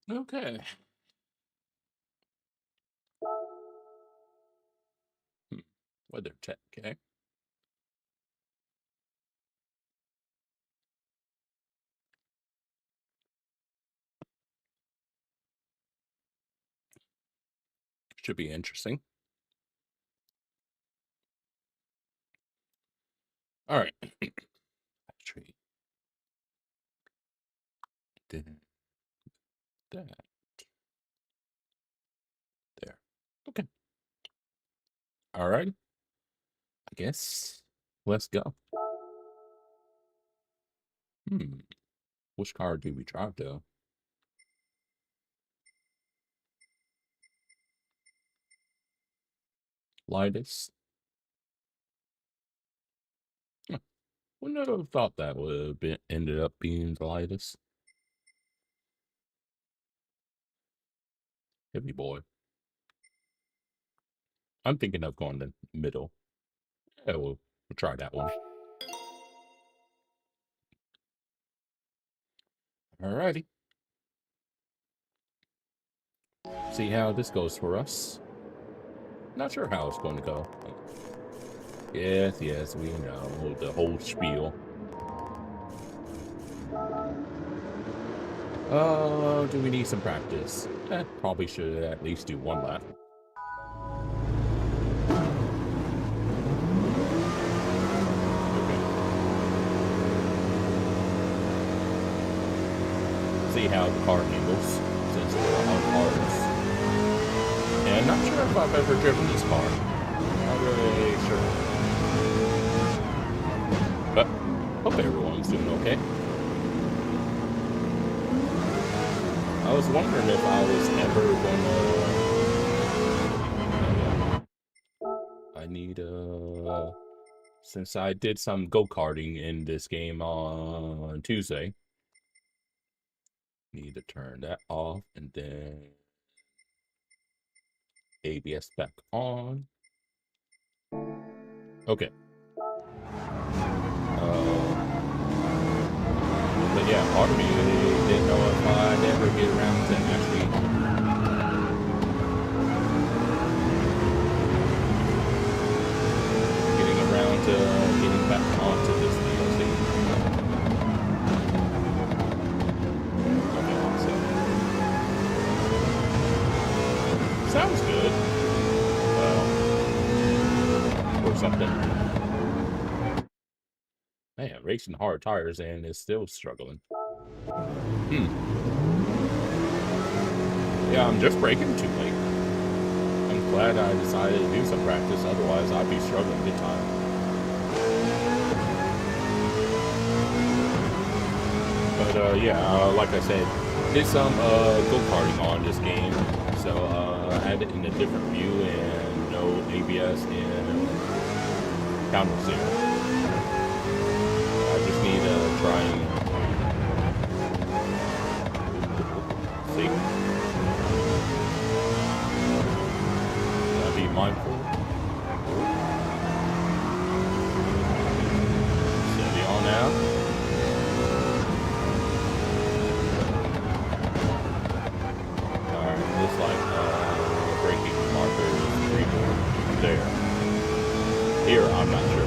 Okay. Weather tech, okay. Should be interesting. All right. Battery. That. There. Okay. All right. I guess let's go. Which car do we drive though? Lightest. Wouldn't have thought that would have been ended up being the lightest. Heavy boy. I'm thinking of going the middle. Yeah, we'll try that one. Alrighty. See how this goes for us. Not sure how it's going to go. Yes, we know the whole spiel. Do we need some practice? Probably should at least do one lap. Okay. See how the car handles since we're on cars. And I'm not sure if I've ever driven this car. Not really sure. But hope everyone's doing okay. I was wondering if I was ever gonna... I need since I did some go-karting in this game on Tuesday. Need to turn that off and then ABS back on. Okay. But yeah, part of me didn't know if I'd ever get around to actually getting back onto this DLC. Okay, so sounds good. Well, or something. Man, racing hard tires and is still struggling. Yeah, I'm just braking too late. I'm glad I decided to do some practice, otherwise I'd be struggling big time. But yeah, like I said, did some go-karting on this game, so I had it in a different view and no ABS and counter zero. I just need to try and see. Gotta be mindful. Steady on now. Alright, looks like braking marker is 3 more there. Here, I'm not sure.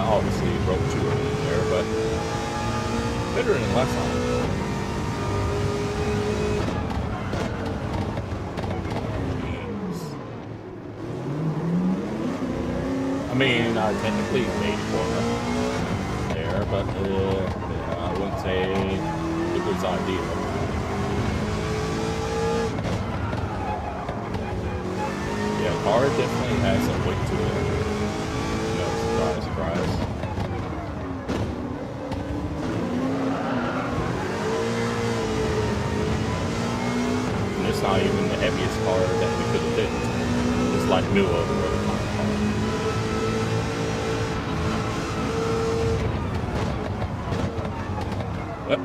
Obviously broke 2 of them there, but better than last time. I mean, I technically made a corner there, but yeah, I wouldn't say it was ideal. Yeah, the car definitely has some weight to it. Surprise. And it's not even the heaviest car that we could have picked. It's like new over the car. Yep.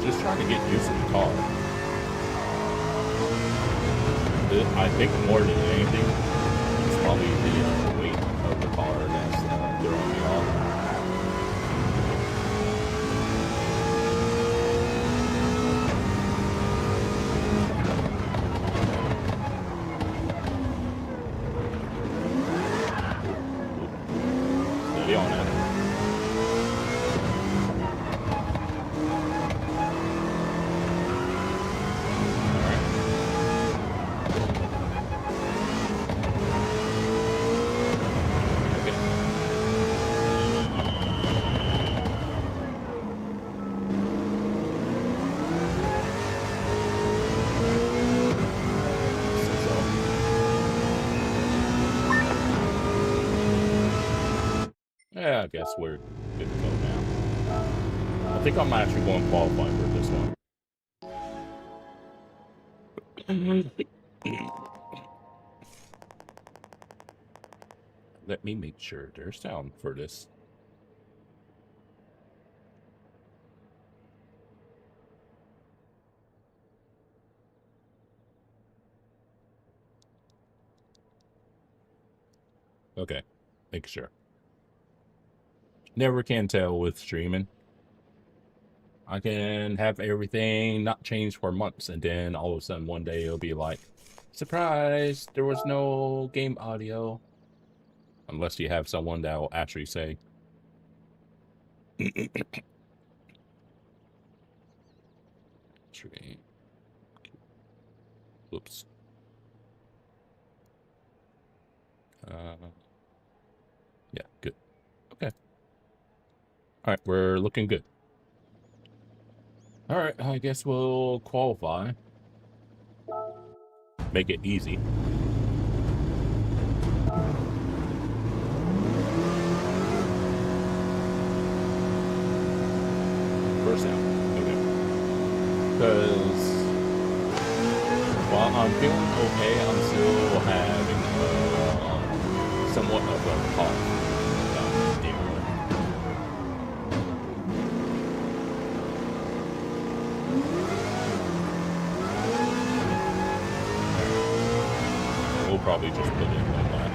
just trying to get used to the car. I think more than anything, it's probably the weight of the car that's throwing me off. Steady on it. Yeah, I guess we're good to go now. I think I'm actually going to qualify for this one. Let me make sure there's sound for this. Okay, make sure. Never can tell with streaming. I can have everything not change for months, and then all of a sudden one day it'll be like, surprise, there was no game audio. Unless you have someone that will actually say. Oops. Yeah, good. Okay. All right, we're looking good. All right, I guess we'll qualify. Make it easy. First out. Okay. Because while I'm feeling okay, I'm still having somewhat of a cough. We'll probably just put it like that.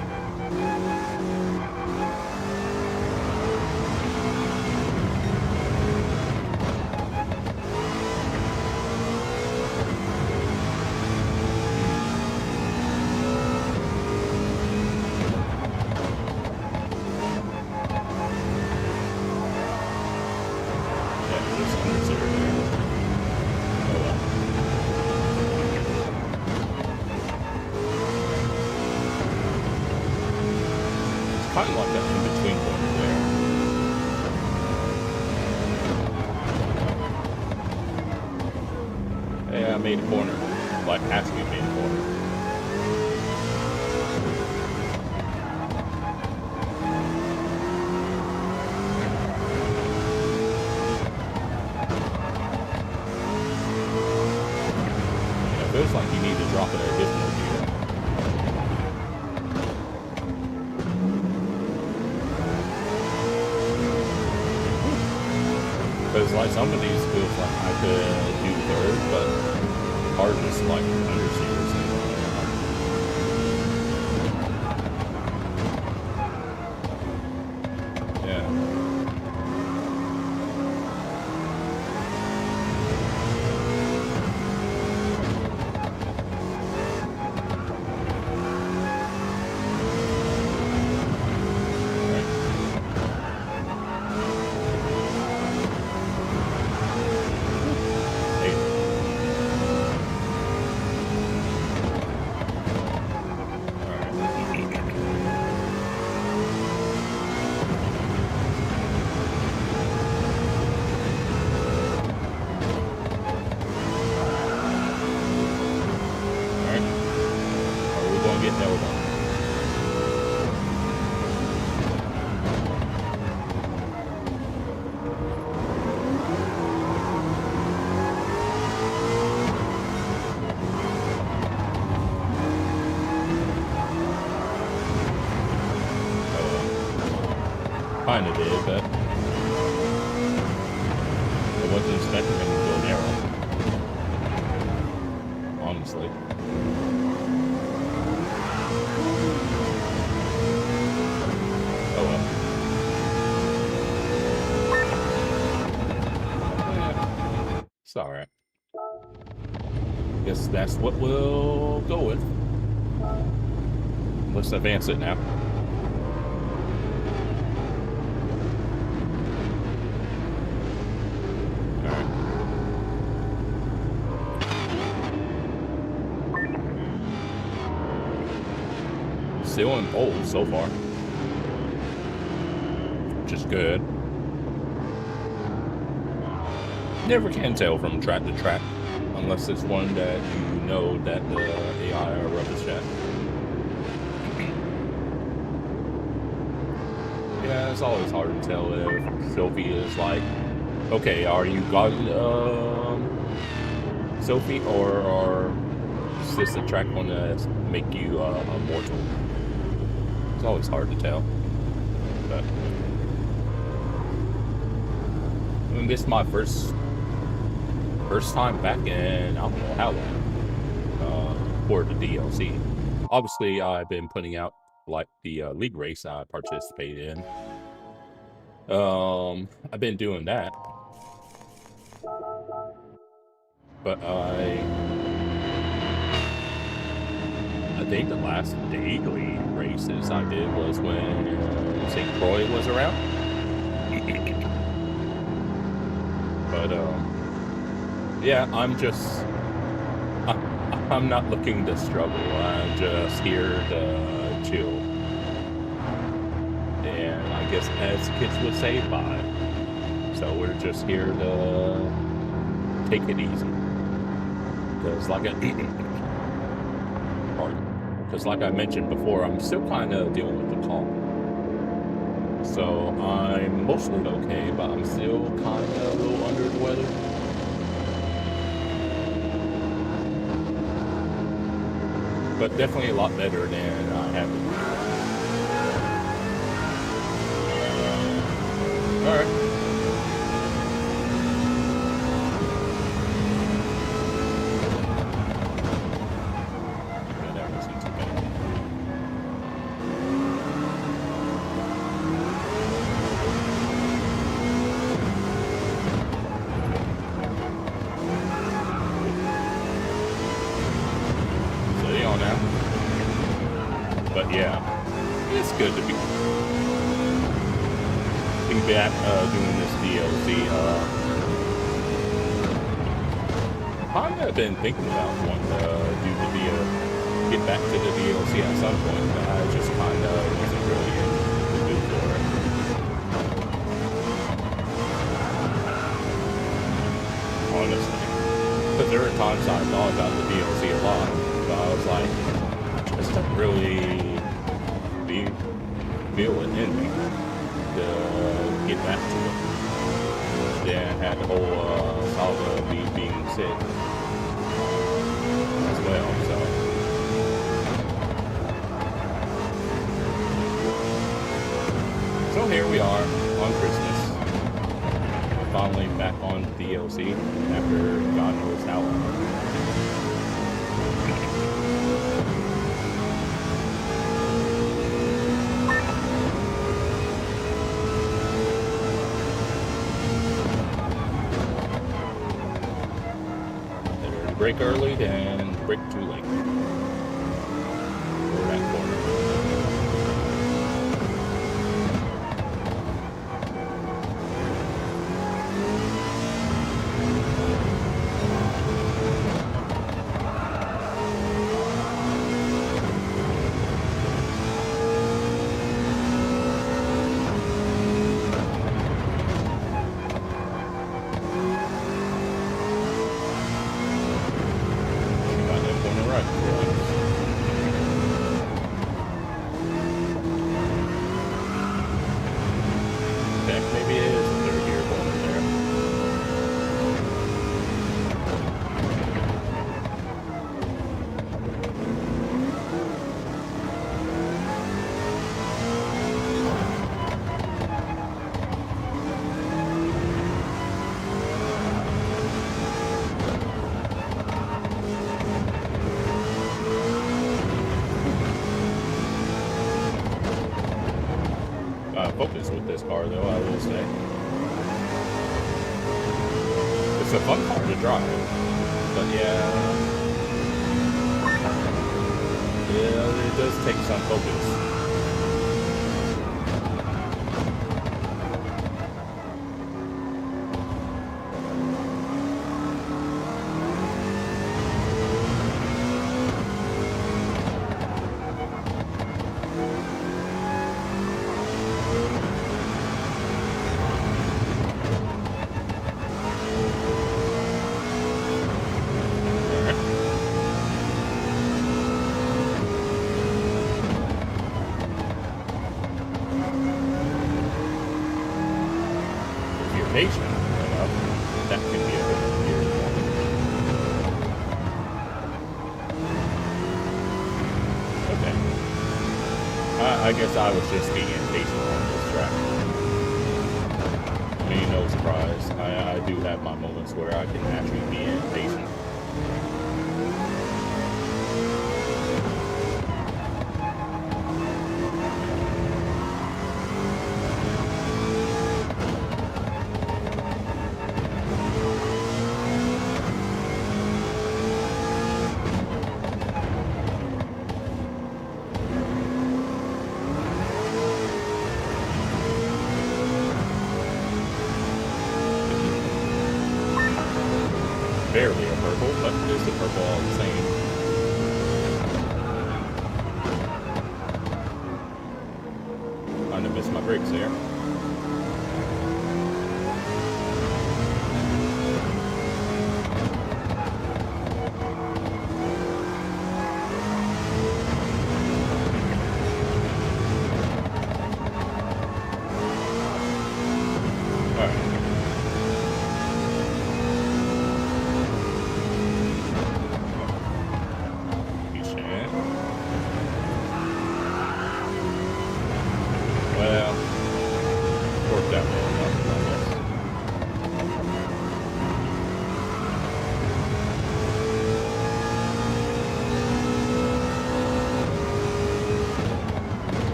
Kind of like that in between point there. Hey, I made a corner. Like, actually made a corner. It feels like you need to drop it at this point here. Because like some of these feels like I could do third, but hard is like underseers and yeah. Kinda did, but I wasn't expecting him to go narrow. honestly. Oh well. It's alright. Guess that's what we'll go with. Let's advance it now. Alright. Still in pole so far. Which is good. Never can tell from track to track. Unless it's one that you know that the AI are rubbish at. Yeah, it's always hard to tell if Sophie is like, okay, are you God, Sophie, or is this a track one that make you immortal? It's always hard to tell. But I mean, this is my first time back in I don't know how long for the DLC. Obviously, I've been putting out like the league race I participated in. I've been doing that, but I think the last daily races I did was when St. Croix was around. But yeah, I'm not looking to struggle. I'm just here to chill. And I guess as kids would say, bye. So we're just here to take it easy. Because like I mentioned before, I'm still kind of dealing with the cold. So I'm mostly okay, but I'm still kind of a little under the weather. But definitely a lot better than I have been. Alright. Yeah, that wasn't too bad. Steady on now. But yeah, it's good to be back doing this DLC. I've been thinking about wanting to get back to the DLC at some point, but I just kind of wasn't really in the mood for it. Honestly, because there were times I thought about the DLC a lot, but I was like, this doesn't really feel it in me to get back to it. Then I had the whole saga of me being sick as well, so here we are on Christmas. We're finally back on DLC after God knows how long. Break early, then break too late. Or that corner. Got that corner right. car, though, I will say. It's a fun car to drive. But yeah, it does take some focus. Patient enough, that can be a bit weird. Okay. I guess I was just being impatient on this track. I mean, no surprise. I do have my moments where I can actually be impatient. Barely a purple, but it's a purple all the same. Kind of missed my brakes there.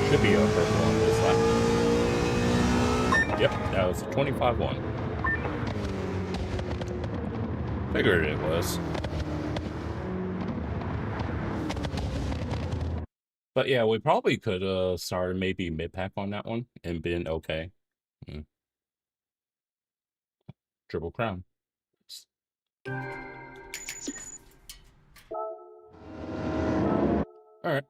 Should be a purple on this lap. Yep, that was a 25-1. Figured it was. But yeah, we probably could started maybe mid-pack on that one and been okay. Triple crown. Alright.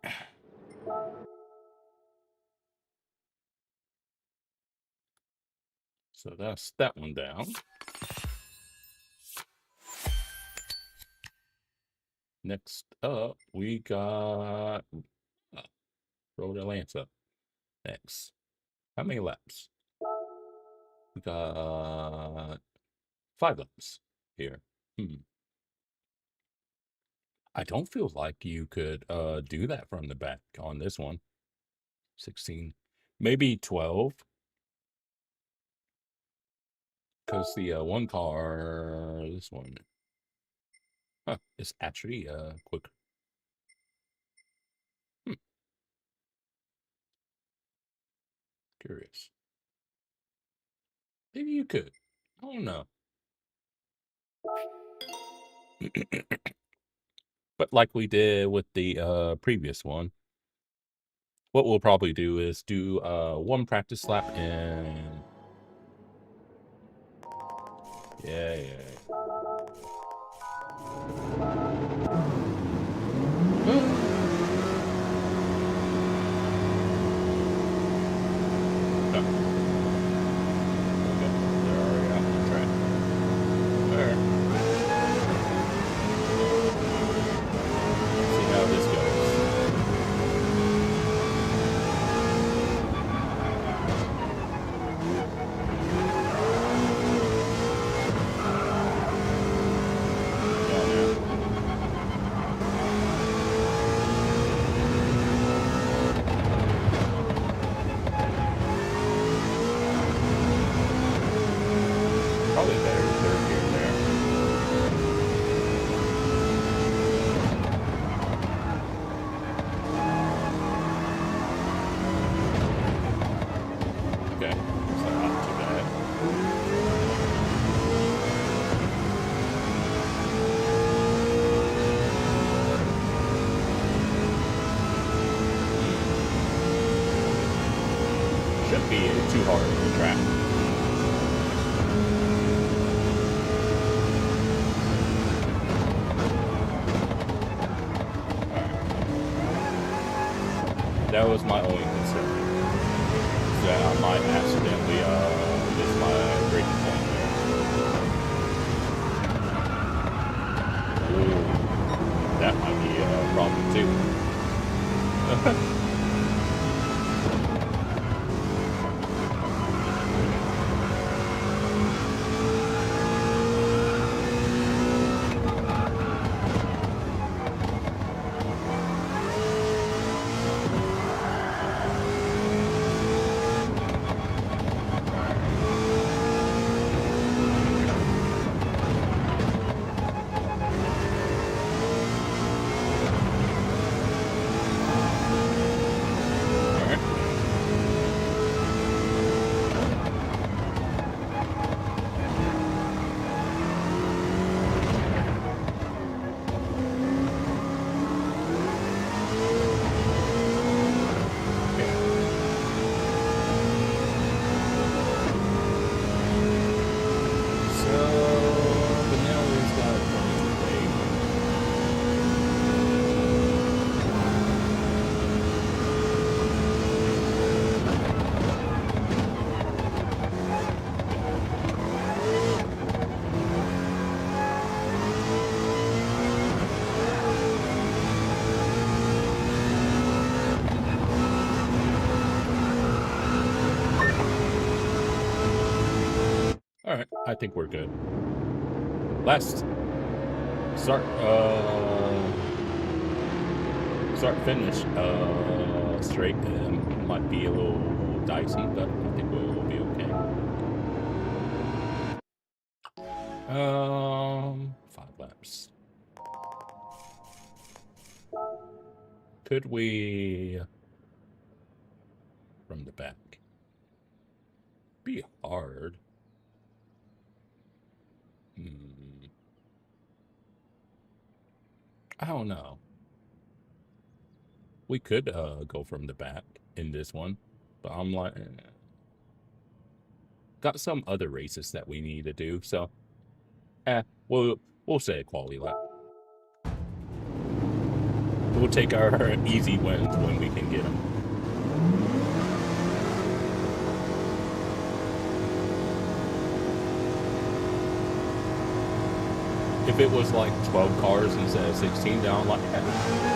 So that's that one down. Next up, we got Road Atlanta. Next. How many laps? We got 5 laps here. I don't feel like you could do that from the back on this one. 16. Maybe 12. Because the one car, this one, it's actually quicker. Curious. Maybe you could. I don't know. But like we did with the previous one, what we'll probably do is do one practice lap and yeah. be too hard to track. That was my only concern. That I might accidentally miss my breaking point there. Ooh, that might be a problem too. Alright, I think we're good. Last start finish straight might be a little dicey, but I think we'll be okay. 5 laps. Could we from the back? Be hard. I don't know. We could go from the back in this one, but I'm like, got some other races that we need to do, so we'll say a quality lap. We'll take our easy wins when we can get them. If it was like 12 cars instead of 16, then I'm like, yeah,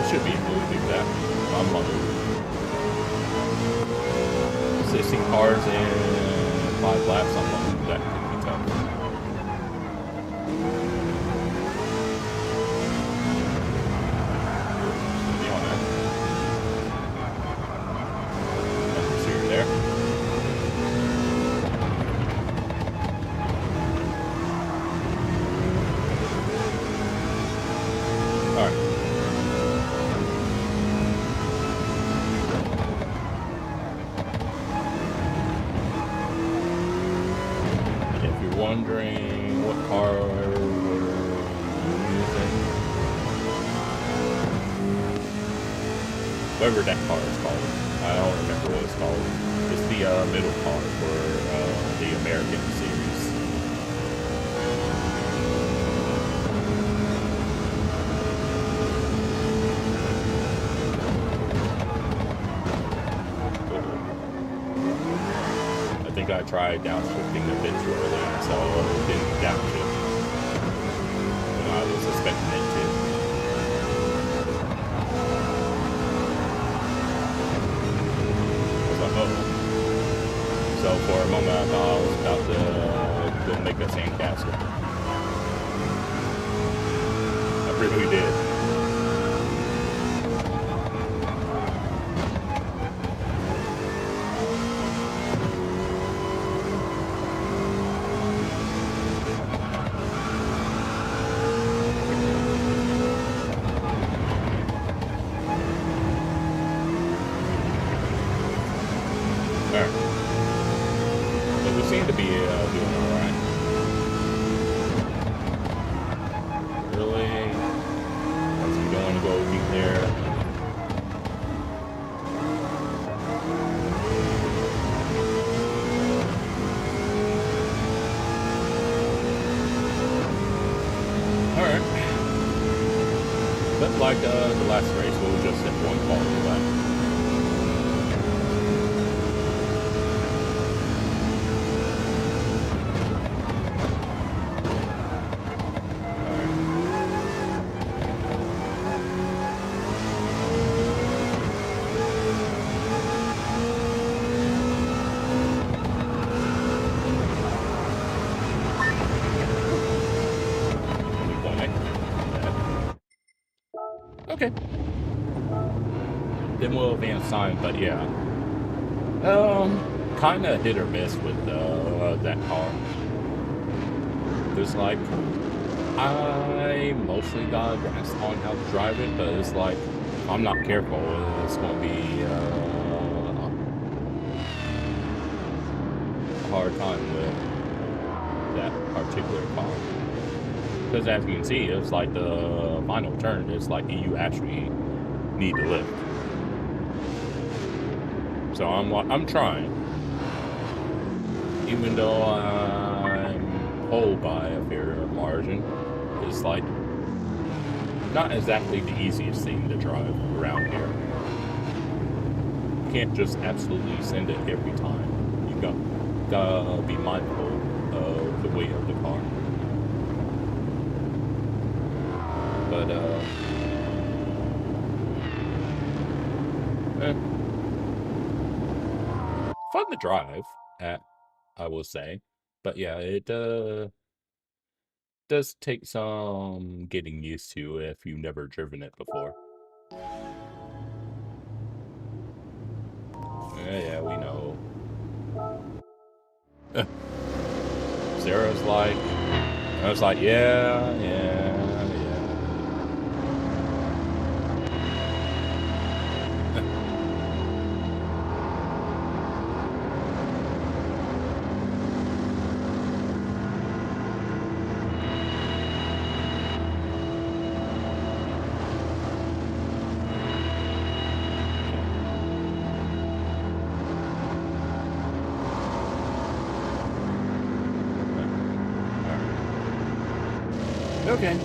it should be able to do that. I'm like, 16 cars and 5 laps, I'm like, that could be tough. Be on that. See you there. Wondering what car we're using. Whatever that car is called. I don't remember what it's called. It's the middle car for the American series. I think I tried downshifting a bit too early, so it didn't downshift when I was expecting it to. I was like, oh. So for a moment I thought I was about to make a sandcastle. I really did. Seem to be doing alright. Really? like the last race, we'll just hit one quality lap. Okay. Then we'll advance time, but yeah. Kind of hit or miss with that car. It's like, I mostly got a grasp on how to drive it, but it's like, if I'm not careful, it's going to be a hard time with that particular car. Because as you can see, it's like the final turn, it's like you actually need to lift. So I'm trying. Even though I'm pulled by a fair margin, it's like not exactly the easiest thing to drive around here. You can't just absolutely send it every time. You gotta be mindful of the weight of the car. But fun to drive at, I will say. But yeah, it does take some getting used to if you've never driven it before. Yeah, we know. Sarah's like, I was like, yeah. Okay.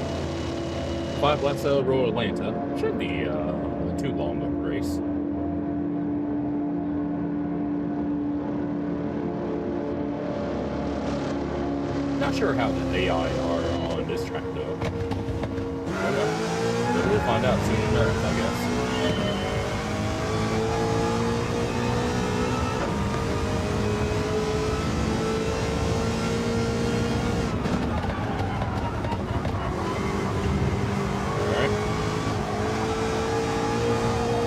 5 laps of Royal Atlanta. Shouldn't be too long of a race. Not sure how the AI are on this track though. I don't know. We'll find out soon enough, I guess. So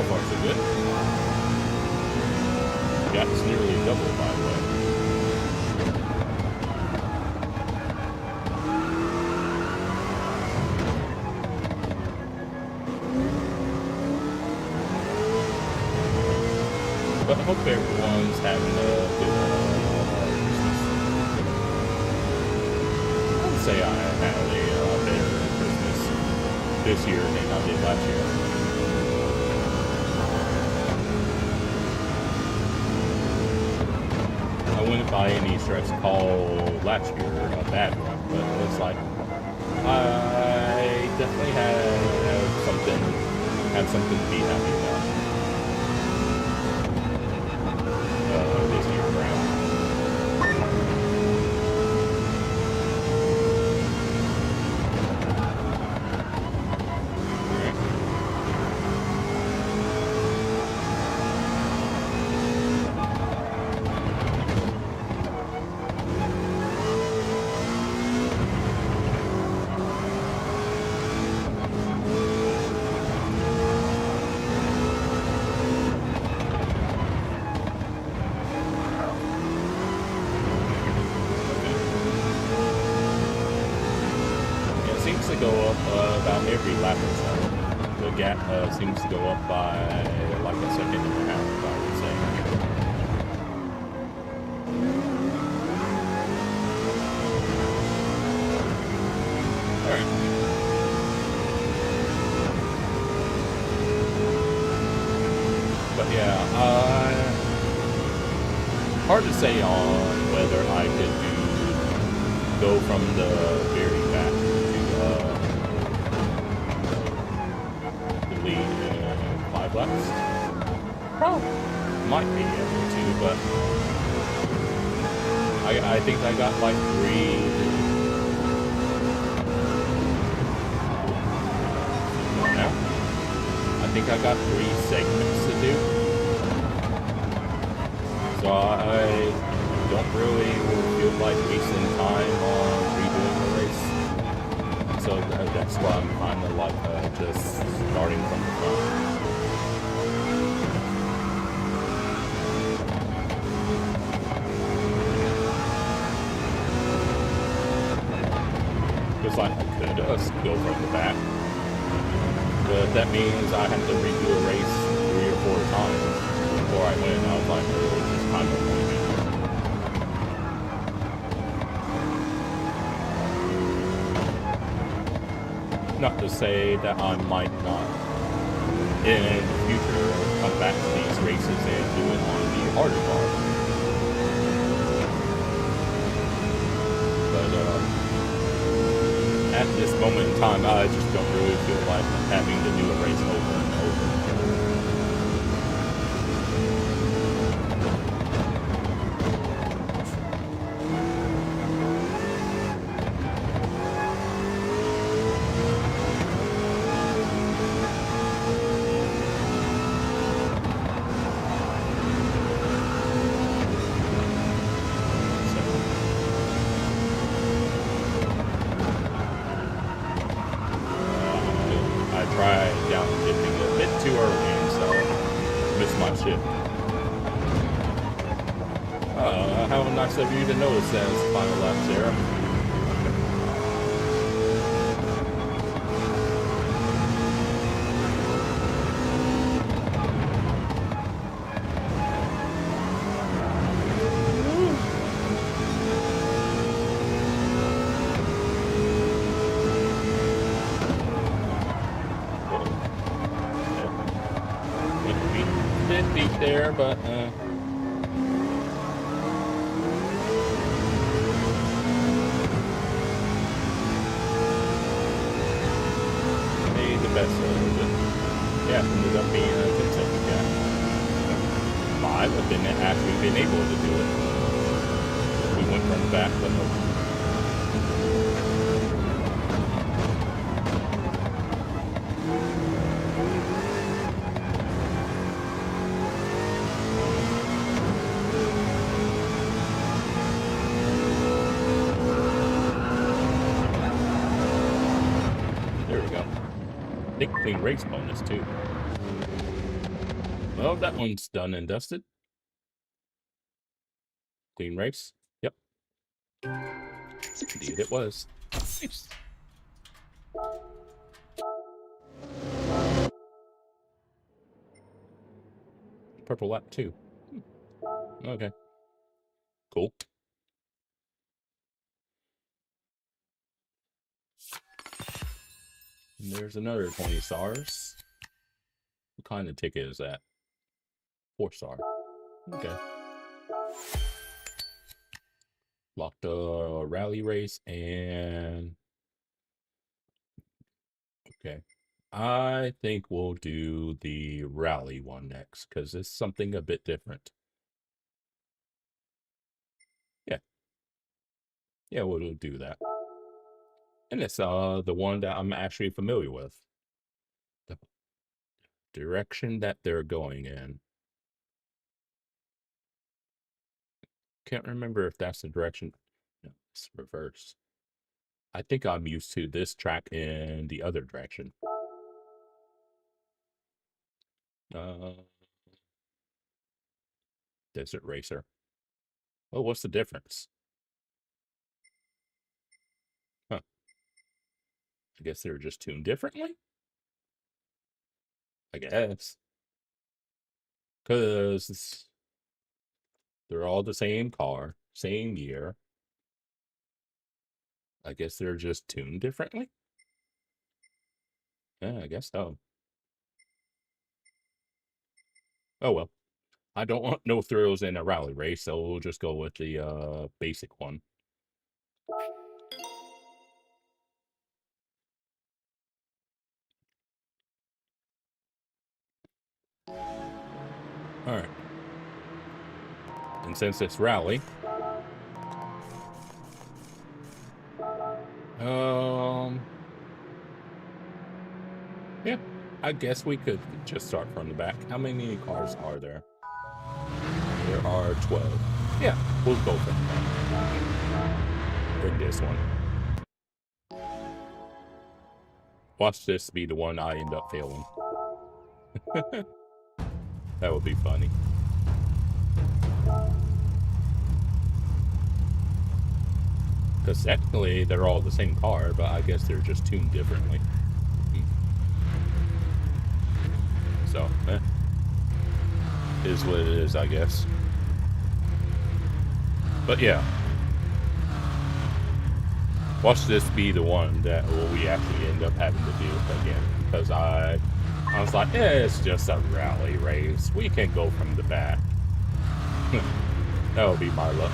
far, so good. That's nearly double, by the way. But I hope everyone's having a good Christmas. I would say I had a better Christmas this year than I did last year. I wouldn't buy any Strix call last year a bad one, but it's like I definitely have something to be happy about this year around. Go up about every lap or so. The gap seems to go up by like a second and a half, I would say. Alright. But yeah, hard to say on whether I could go from the very back lead 5 laps. Probably might be able to, but I think I got like 3. Now, I think I got 3 segments to do, so I don't really feel like wasting time on redoing the race. So that's why I'm kind of like just starting from the front. Because like I could go from the back, but that means I have to redo a race 3 or 4 times before I win. I was like, oh, this is kind of annoying. Not to say that I might not in the future come back to these races and do it on the harder part. But at this moment in time, I just don't really feel like having to do a race over and over. How nice of you to notice that as final lap, Sarah. Did beat there, but best of it. Yeah, ended up being a Heatsink, yeah. 5 have actually been able to do it. We went from the back, but I think clean race bonus too. Well, that one's done and dusted. Clean race. Yep. Indeed it was. Nice. Purple lap 2. Okay. Cool. And there's another 20 stars. What kind of ticket is that? 4-star. Okay. Locked the rally race and... Okay. I think we'll do the rally one next because it's something a bit different. Yeah. Yeah, we'll do that. And it's the one that I'm actually familiar with. The direction that they're going in. Can't remember if that's the direction. No, it's reverse. I think I'm used to this track in the other direction. Desert Racer. Oh, what's the difference? Huh. I guess they're just tuned differently? I guess. Because they're all the same car, same year. I guess they're just tuned differently? Yeah, I guess so. Oh well. I don't want no thrills in a rally race, so we'll just go with the basic one. Alright. And since it's rally, yeah, I guess we could just start from the back. How many cars are there? There are 12. Yeah, we'll go from the back. Bring this one. Watch this be the one I end up failing. That would be funny. Because technically they're all the same car, but I guess they're just tuned differently. So, is what it is, I guess. But yeah. Watch this be the one that we actually end up having to do again. Because I was like, it's just a rally race. We can go from the back. That would be my luck.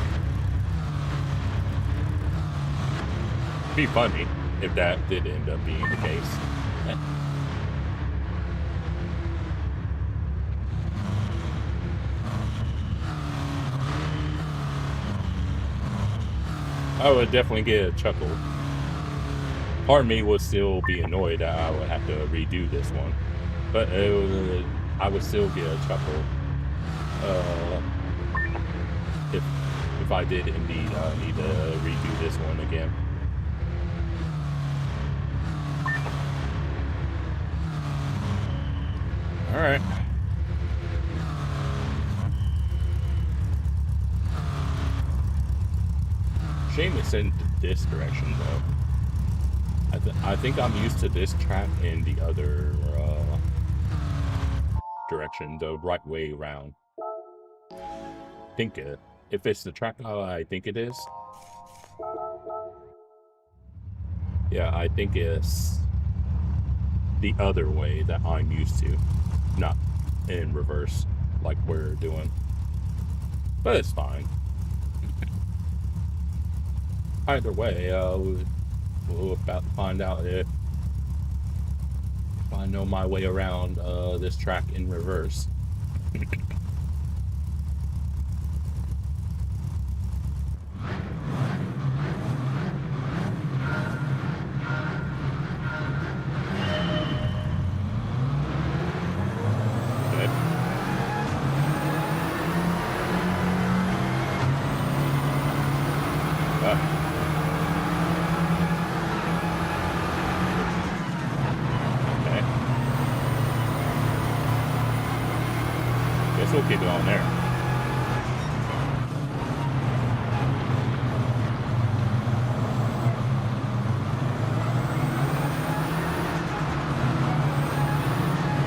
It'd be funny if that did end up being the case. I would definitely get a chuckle. Part of me would still be annoyed that I would have to redo this one, but I would still get a chuckle if I did indeed need to redo this one again. All right. Shame it's in this direction though. I think I'm used to this track in the other direction, the right way around. Think it. If it's the track I think it is. Yeah, I think it's the other way that I'm used to. Not in reverse like we're doing. But it's fine. Either way, we'll about to find out if I know my way around this track in reverse. We'll keep it on there.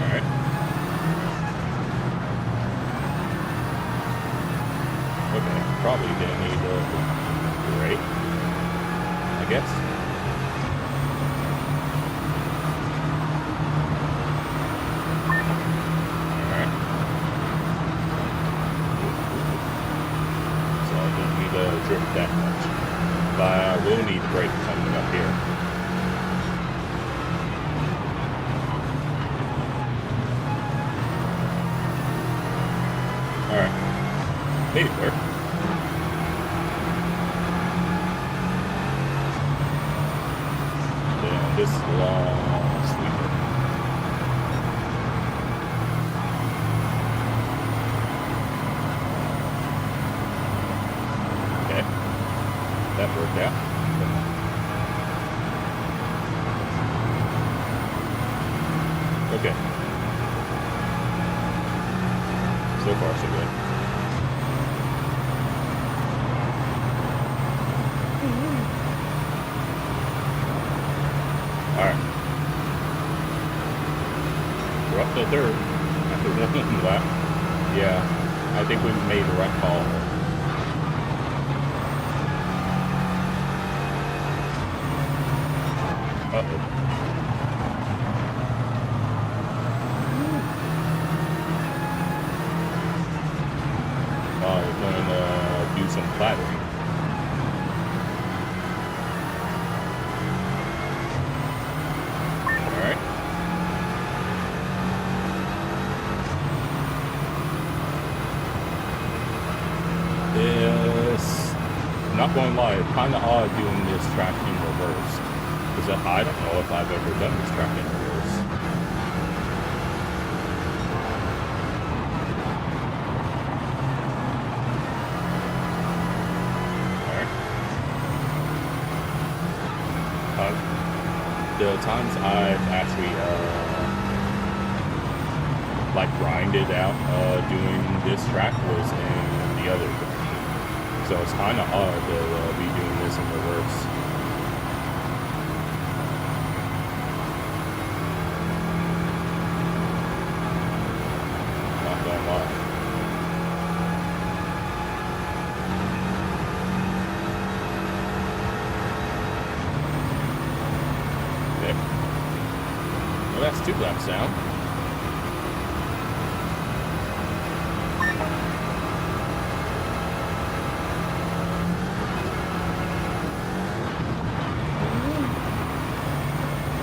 All right. probably didn't need the brake, I guess. Alright. So I don't need to drift that much. But I will need the brake coming up here. Alright. Made it work. Then this long sweeper. Okay. That worked out. Okay. So far, so good. Alright. We're up to third after one lap. Yeah, I think we made the right call. Uh-oh. We're going to do some flattering. Alright. I'm not going to lie, it's kind of odd doing this track in reverse. Because I don't know if I've ever done this track in reverse. The times I've actually like grinded out doing this track was in the other direction. So it's kind of odd to be doing this in reverse. Not gonna lie. Well, that's 2 laps down.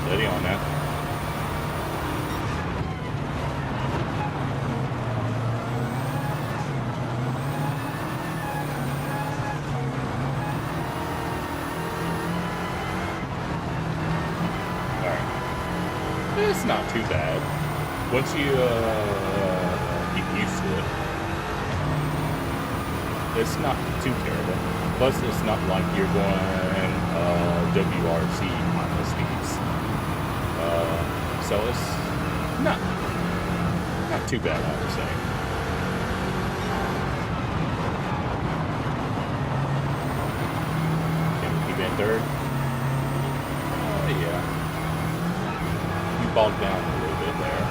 Steady on that. It's not too bad. Once you get used to it, it's not too terrible. Plus, it's not like you're going WRC kind of speeds. So it's not too bad, I would say. Can we keep in third? Yeah. Bogged down a little bit there.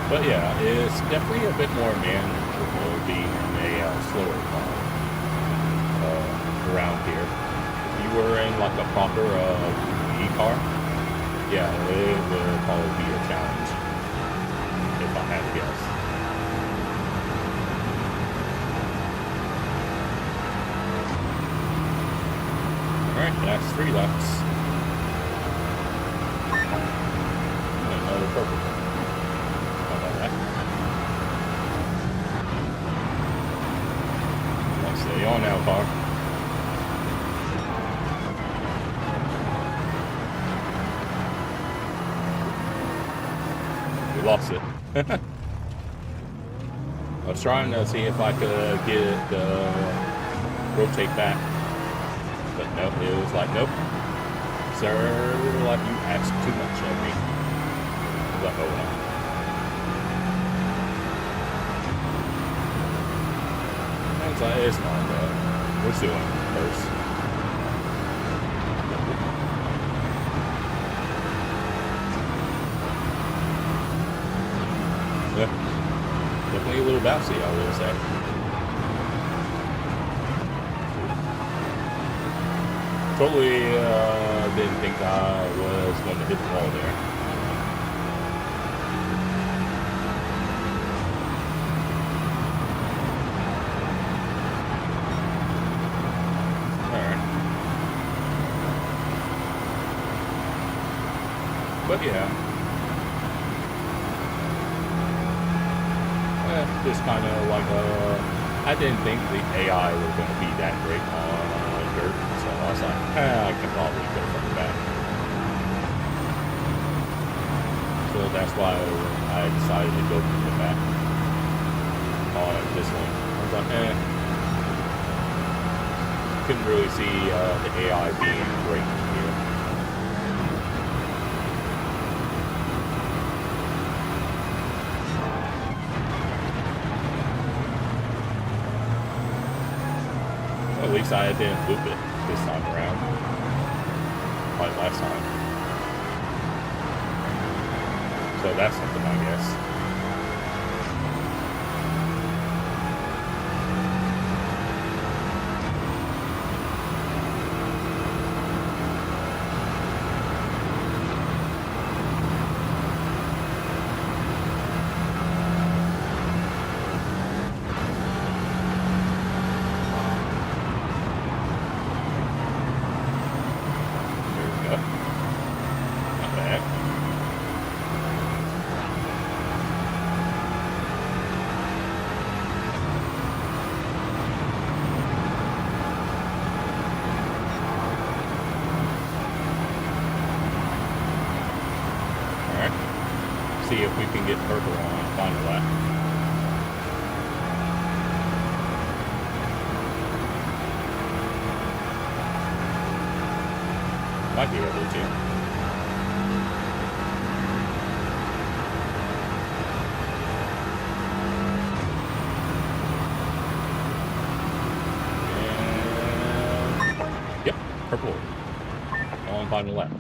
But yeah, it's definitely a bit more manageable being in a slower car around here. If you were in like a proper E car, yeah, it would probably be a challenge if I had to guess. Alright, that's 3 laps. Another purple. How about that? Let's stay on now, car. We lost it. I was trying to see if I could get it to rotate back. But nope, it was like, nope. Sir, like you asked too much of me. I was like, oh well. And it's like, it's not bad. We're doing first. bouncy, I would say. Totally didn't think I was going to hit the wall there. Alright. But yeah. Just kind of like I didn't think the AI was going to be that great on dirt, so I was like, I can probably go from the back. So that's why I decided to go from the back on this one. I was like, couldn't really see the AI being great here. At least I didn't loop it this time around, like last time. So that's something, I guess. See if we can get purple on final lap. Might be able to. And yep, purple on final lap.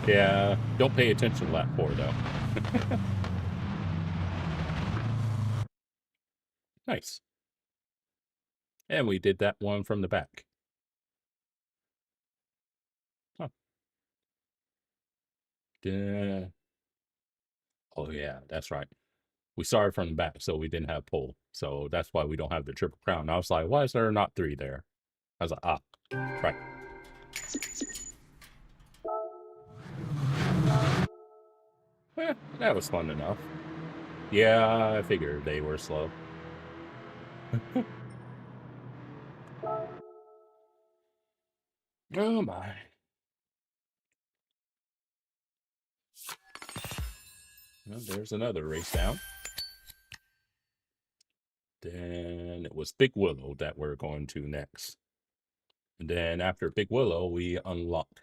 Yeah, don't pay attention to lap 4, though. Nice. And we did that one from the back. Huh. Oh, yeah, that's right. We started from the back, so we didn't have pole. So that's why we don't have the triple crown. I was like, why is there not 3 there? I was like, right. That was fun enough. Yeah, I figured they were slow. Oh my. Well, there's another race down. Then it was Big Willow that we're going to next. And then after Big Willow, we unlocked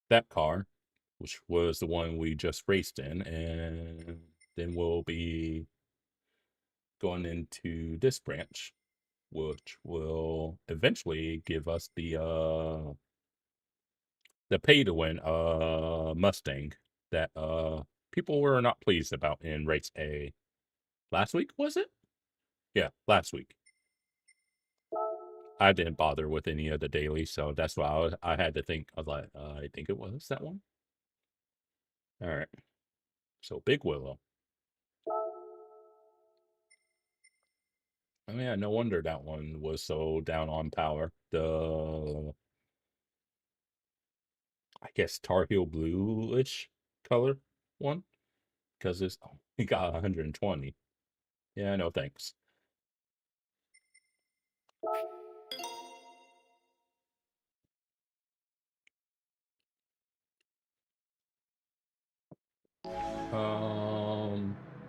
that car, which was the one we just raced in. And then we'll be going into this branch, which will eventually give us the pay to win Mustang that people were not pleased about in race A last week, was it? Yeah, last week. I didn't bother with any of the dailies, so that's why I had to think. I was like, I think it was that one. All right. So Big Willow. Oh yeah, no wonder that one was so down on power. The I guess Tar Heel bluish color one, because it's it got 120. Yeah, no thanks.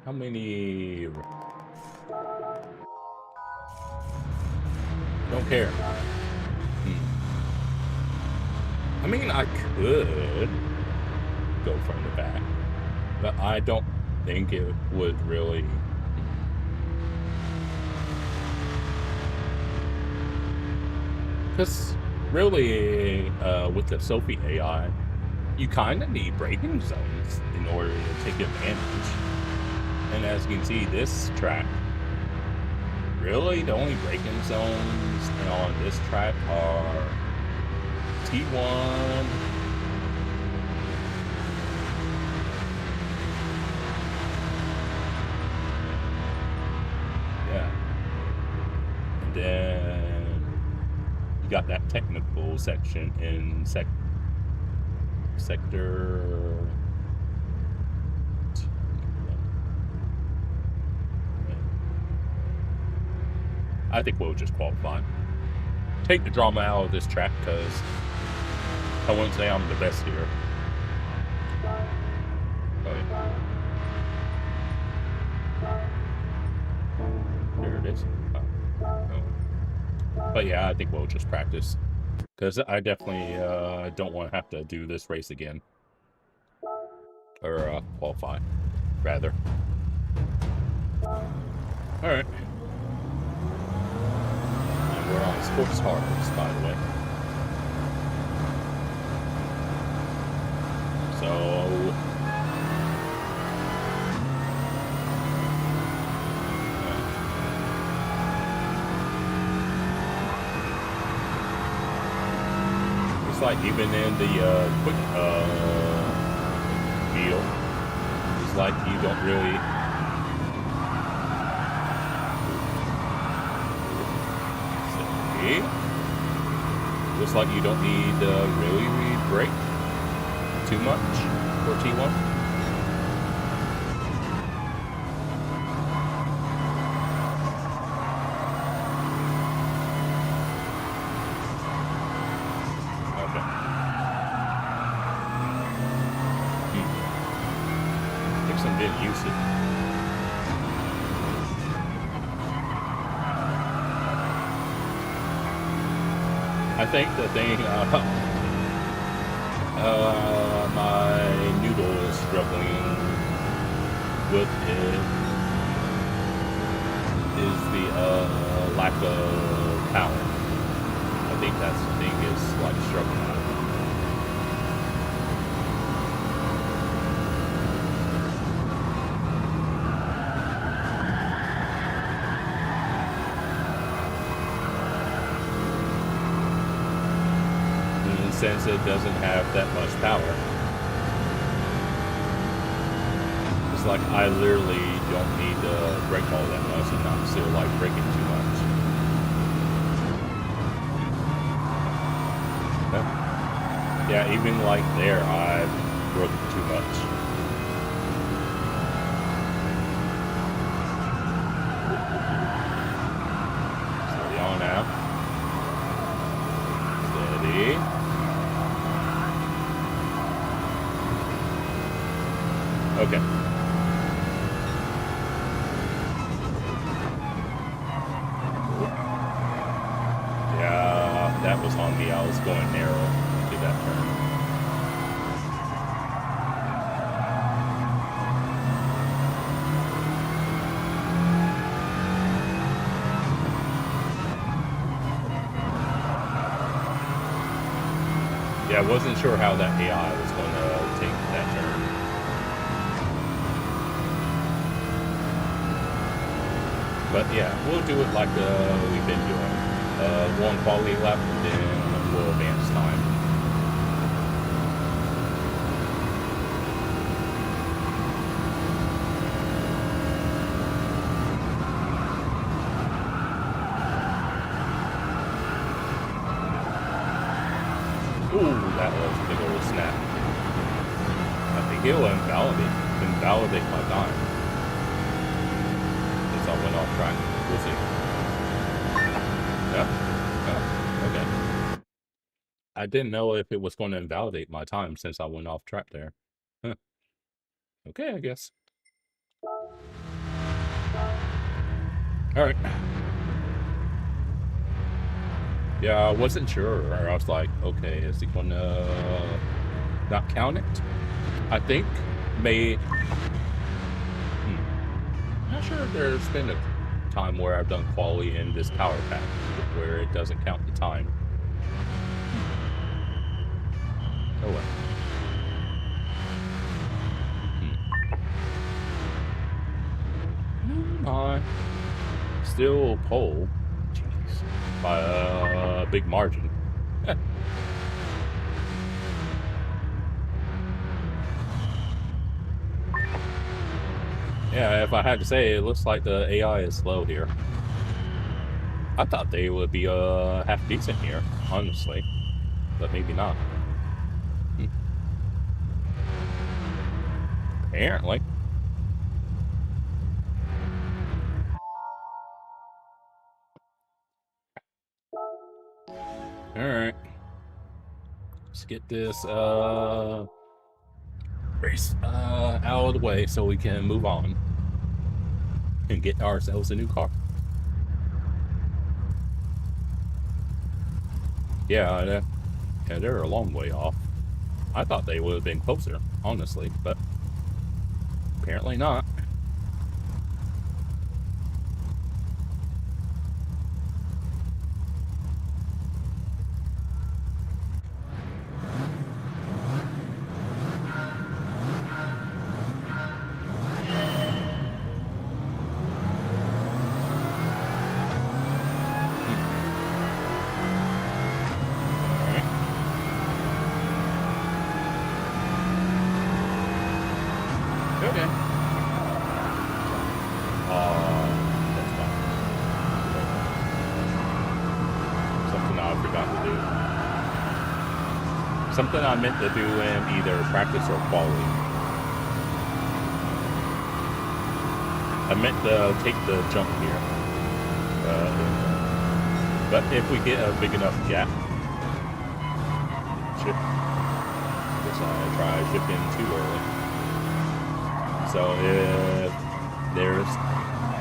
How many? Don't care. I mean, I could go from the back, but I don't think it would really. Because really, with the Sophie AI, you kind of need braking zones in order to take advantage. And as you can see, this track, really the only braking zones on this track are T1, yeah, and then you got that technical section in sector. I think we'll just qualify. Take the drama out of this track because I wouldn't say I'm the best here. Oh, yeah. There it is. Oh. But yeah, I think we'll just practice because I definitely don't want to have to do this race again. Or qualify, rather. Alright. And we're on sports cars, by the way. So... it's like even in the quick field, it's like you don't really... Looks like you don't need really brake too much for T1. Okay. I think some didn't use it. I think the thing my noodle is struggling with is the lack of power. I think that's the thing is like struggling with. Since it doesn't have that much power. It's like I literally don't need to brake all that much and I'm still like braking too much. Yeah, even like there I've broken too much. Steady on now. Steady. Okay. Yeah, that was on me. I was going narrow to that turn. Yeah, I wasn't sure how that AI was going to take that turn. But yeah, we'll do it like we've been doing. One quality lap and then we'll advance time. Ooh, that was a big old snap. I think it'll invalidate my time. I went off track. We'll see. Yeah. Okay. I didn't know if it was going to invalidate my time since I went off track there. Huh. Okay, I guess. Alright. Yeah, I wasn't sure. I was like, okay, is he going to not count it? I think not sure if there's been a time where I've done quality in this power pack where it doesn't count the time. Oh well. still pole. Jeez. By a big margin. Yeah, if I had to say, it looks like the AI is slow here. I thought they would be half decent here, honestly, but maybe not. Apparently. Alright. Let's get this race out of the way so we can move on and get ourselves a new car. Yeah, they're a long way off. I thought they would have been closer, honestly, but apparently not. Something I meant to do in either practice or quality. I meant to take the jump here. But if we get a big enough gap, guess I try shifting too early. So if there's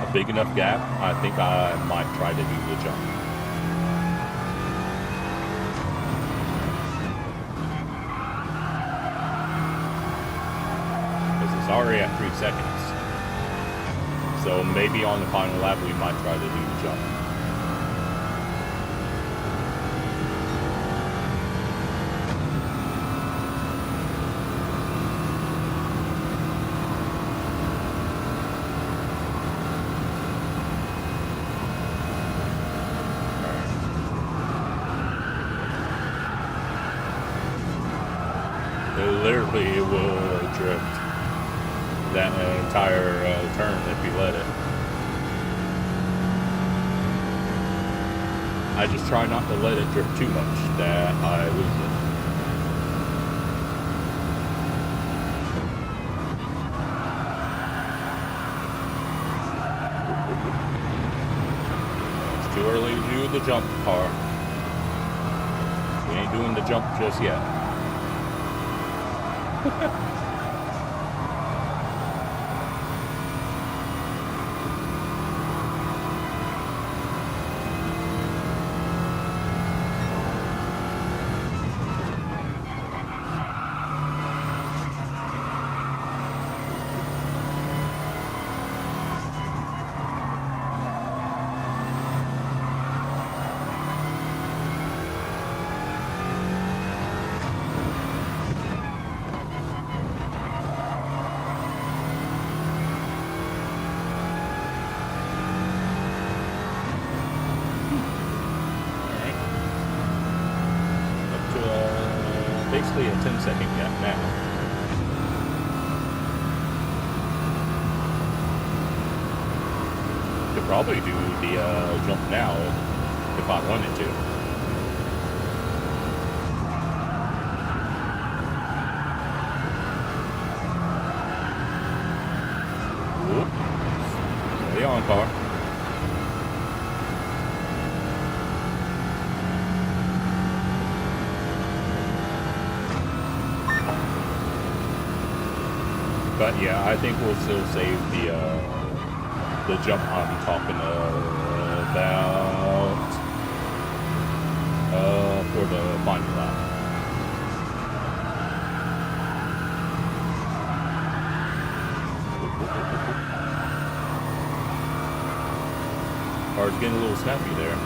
a big enough gap, I think I might try to do the jump. Already at 3 seconds. So maybe on the final lap we might try to do the jump. It literally will drift that entire turn if you let it. I just try not to let it drift too much that I lose it. It's too early to do the jump, car. We ain't doing the jump just yet. Basically a 10-second gap now. Could probably do the jump now if I wanted to. Whoop. Stay on, car. But yeah, I think we'll still save the jump I'm talking about for the final lap. Car's getting a little snappy there.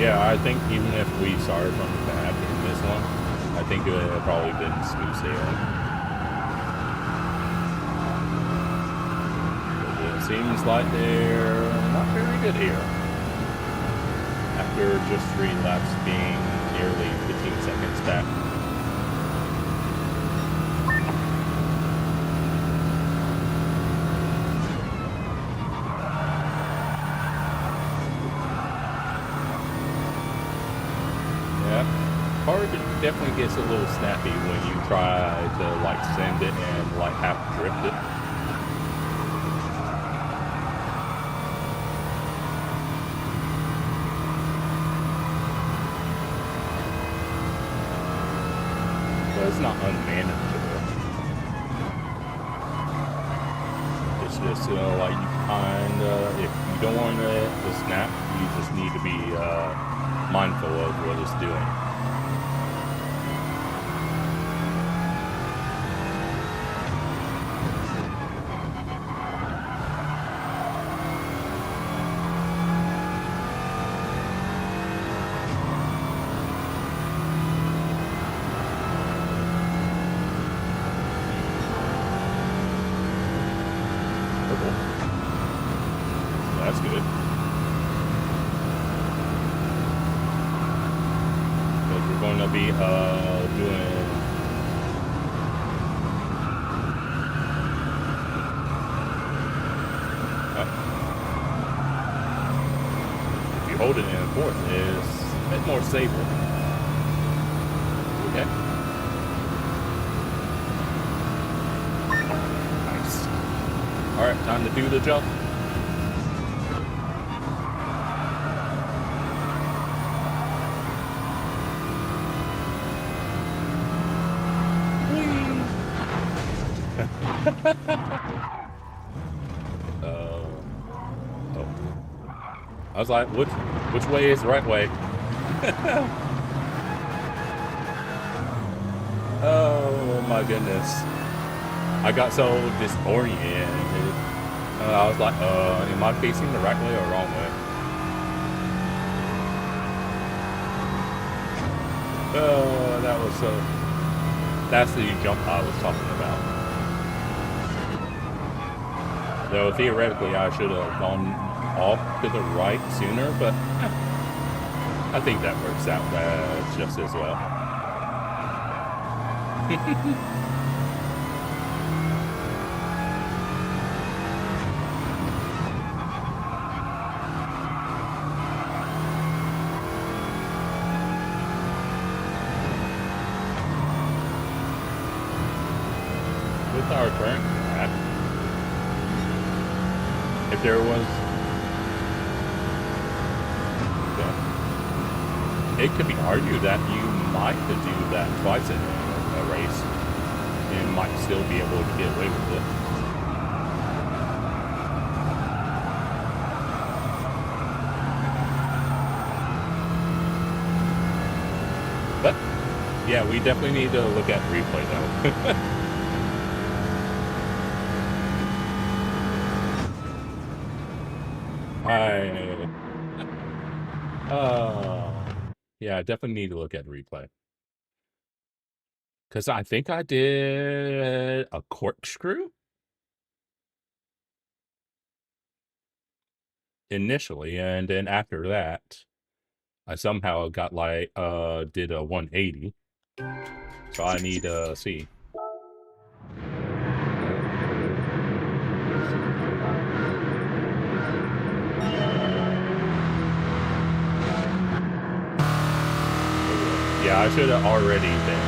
Yeah, I think even if we started from the back in this one, I think it would have probably been smooth sailing. But it seems like they're not very good here. After just 3 laps being nearly 15 seconds back. Definitely gets a little snappy when you try to like send it and like half drift it. But it's not unmanageable. It's just like you kind of, if you don't want it to snap, you just need to be mindful of what it's doing. That's good. Because we're going to be doing if you hold it in fourth, it's a bit more safer. Okay. Nice. All right, time to do the jump. I was like, which way is the right way? Oh my goodness. I got so disoriented. I was like, am I facing the right way or wrong way? Oh, that was so... That's the jump I was talking about. Though theoretically I should have gone off to the right sooner, but I think that works out just as well. With our current track, if there was, it could be argued that you might do that twice in a race and might still be able to get away with it. But yeah, we definitely need to look at replay though. Yeah, I definitely need to look at replay. Because I think I did a corkscrew initially, and then after that, I somehow got like, did a 180. So I need to see. Yeah, I should have already been.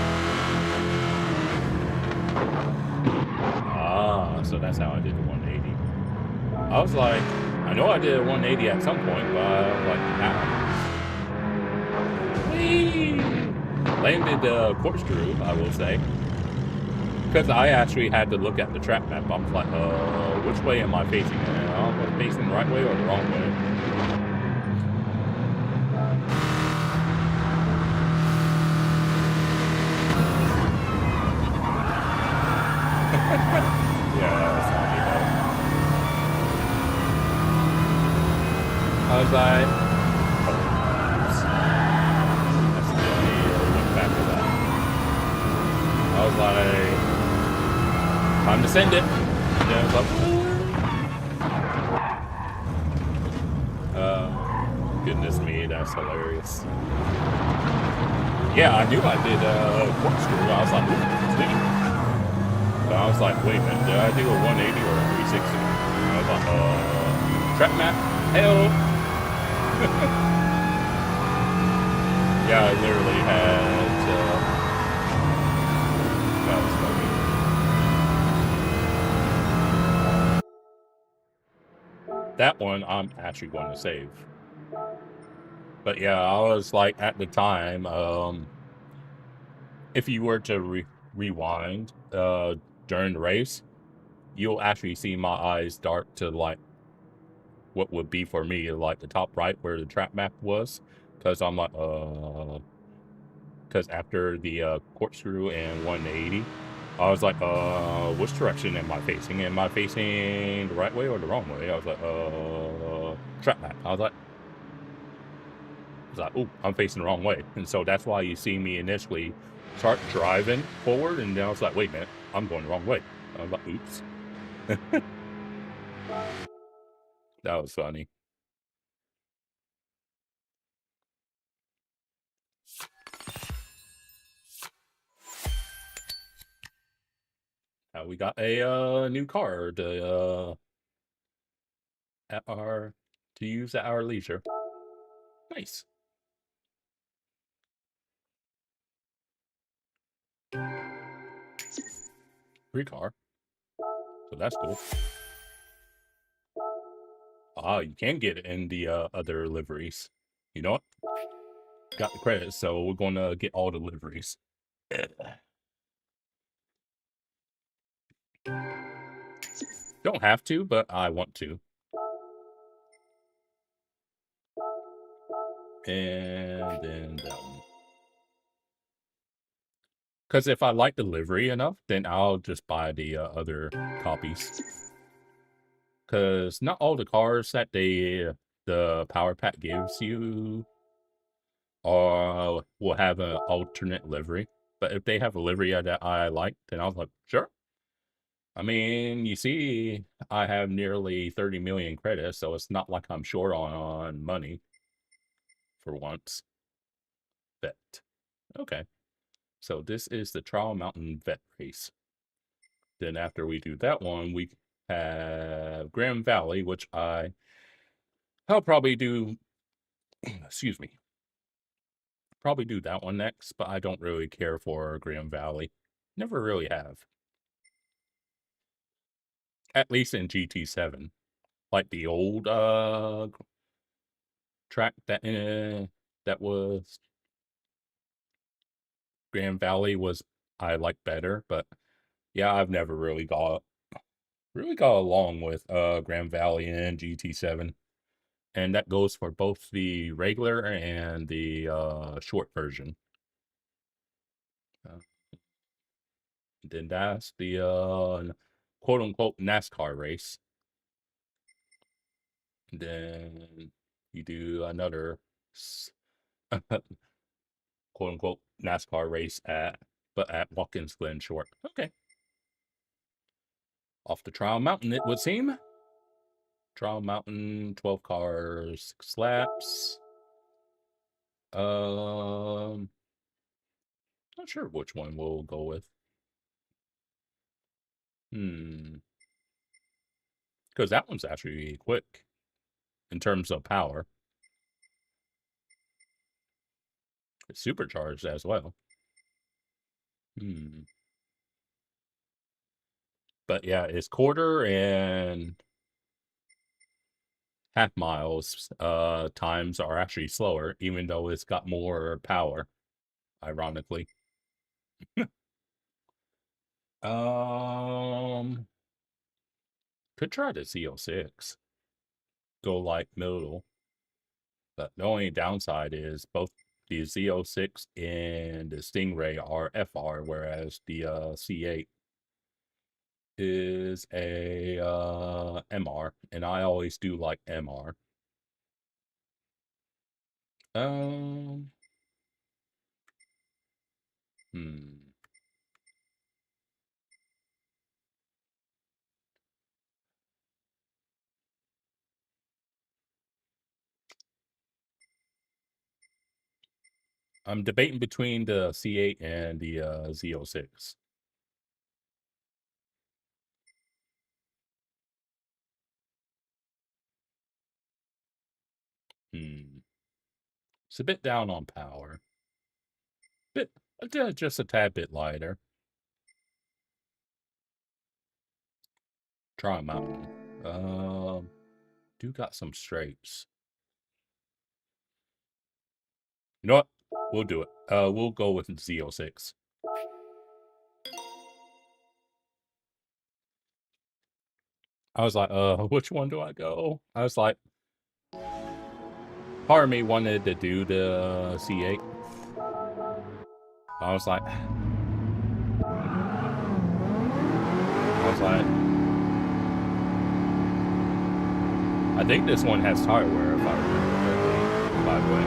Ah, so that's how I did the 180. I was like, I know I did a 180 at some point, but I was like, how? Whee! Landed the corkscrew, I will say. Because I actually had to look at the track map. I was like, which way am I facing? Am I facing the right way or the wrong way? I was like, I was like, time to send it. And then I was like, goodness me, that's hilarious. Yeah, I knew I did corkscrew. I was like, ooh, sweet. But I was like, wait a minute, did I do a 180 or a 360? I was like, trap map? Hell. Yeah, I literally had, that was funny. That one I'm actually going to save. But yeah, I was like, at the time, if you were to rewind during the race, you'll actually see my eyes dart to like what would be for me like the top right where the trap map was, because I'm like because after the corkscrew and 180, I was like, which direction am I facing? Am I facing the right way or the wrong way? I was like, trap map. I was like, oh, I'm facing the wrong way. And so that's why you see me initially start driving forward, and then I was like, wait a minute, I'm going the wrong way. I was like, oops. That was funny. We got a new car to at our to use at our leisure. Nice. Free car. So that's cool. Ah, you can get it in the other liveries. You know what? Got the credits, so we're gonna get all the liveries. Don't have to, but I want to. And then that one. Because if I like the livery enough, then I'll just buy the other copies. Because not all the cars that the power pack gives you will have an alternate livery. But if they have a livery that I like, then I was like, sure. I mean, you see, I have nearly 30 million credits, so it's not like I'm short on money for once. Vet. Okay. So this is the Trial Mountain Vet Race. Then after we do that one, we have Grand Valley, which I'll probably do, excuse me, probably do that one next, but I don't really care for Grand Valley. Never really have. At least in GT7. Like the old track that was Grand Valley was I like better, but yeah, I've never really got along with Grand Valley and GT7. And that goes for both the regular and the short version. Then that's the quote unquote NASCAR race. And then you do another quote unquote NASCAR race at Watkins Glen Short. Okay. Off the Trial Mountain, it would seem. Trial Mountain, 12 cars, 6 laps. Not sure which one we'll go with. Because that one's actually quick in terms of power. It's supercharged as well. But yeah, it's quarter and half miles times are actually slower, even though it's got more power, ironically. Could try the Z06. Go like middle. But the only downside is both the Z06 and the Stingray are FR, whereas the C8 is a MR, and I always do like MR. Um, hmm. I'm debating between the C8 and the Z06. It's a bit down on power. Bit just a tad bit lighter. Try Mountain. Do got some straights. You know what? We'll do it. We'll go with Z06. I was like, which one do I go? I was like, part of me wanted to do the C8. I was like, I think this one has tire wear, if I remember correctly, by the way.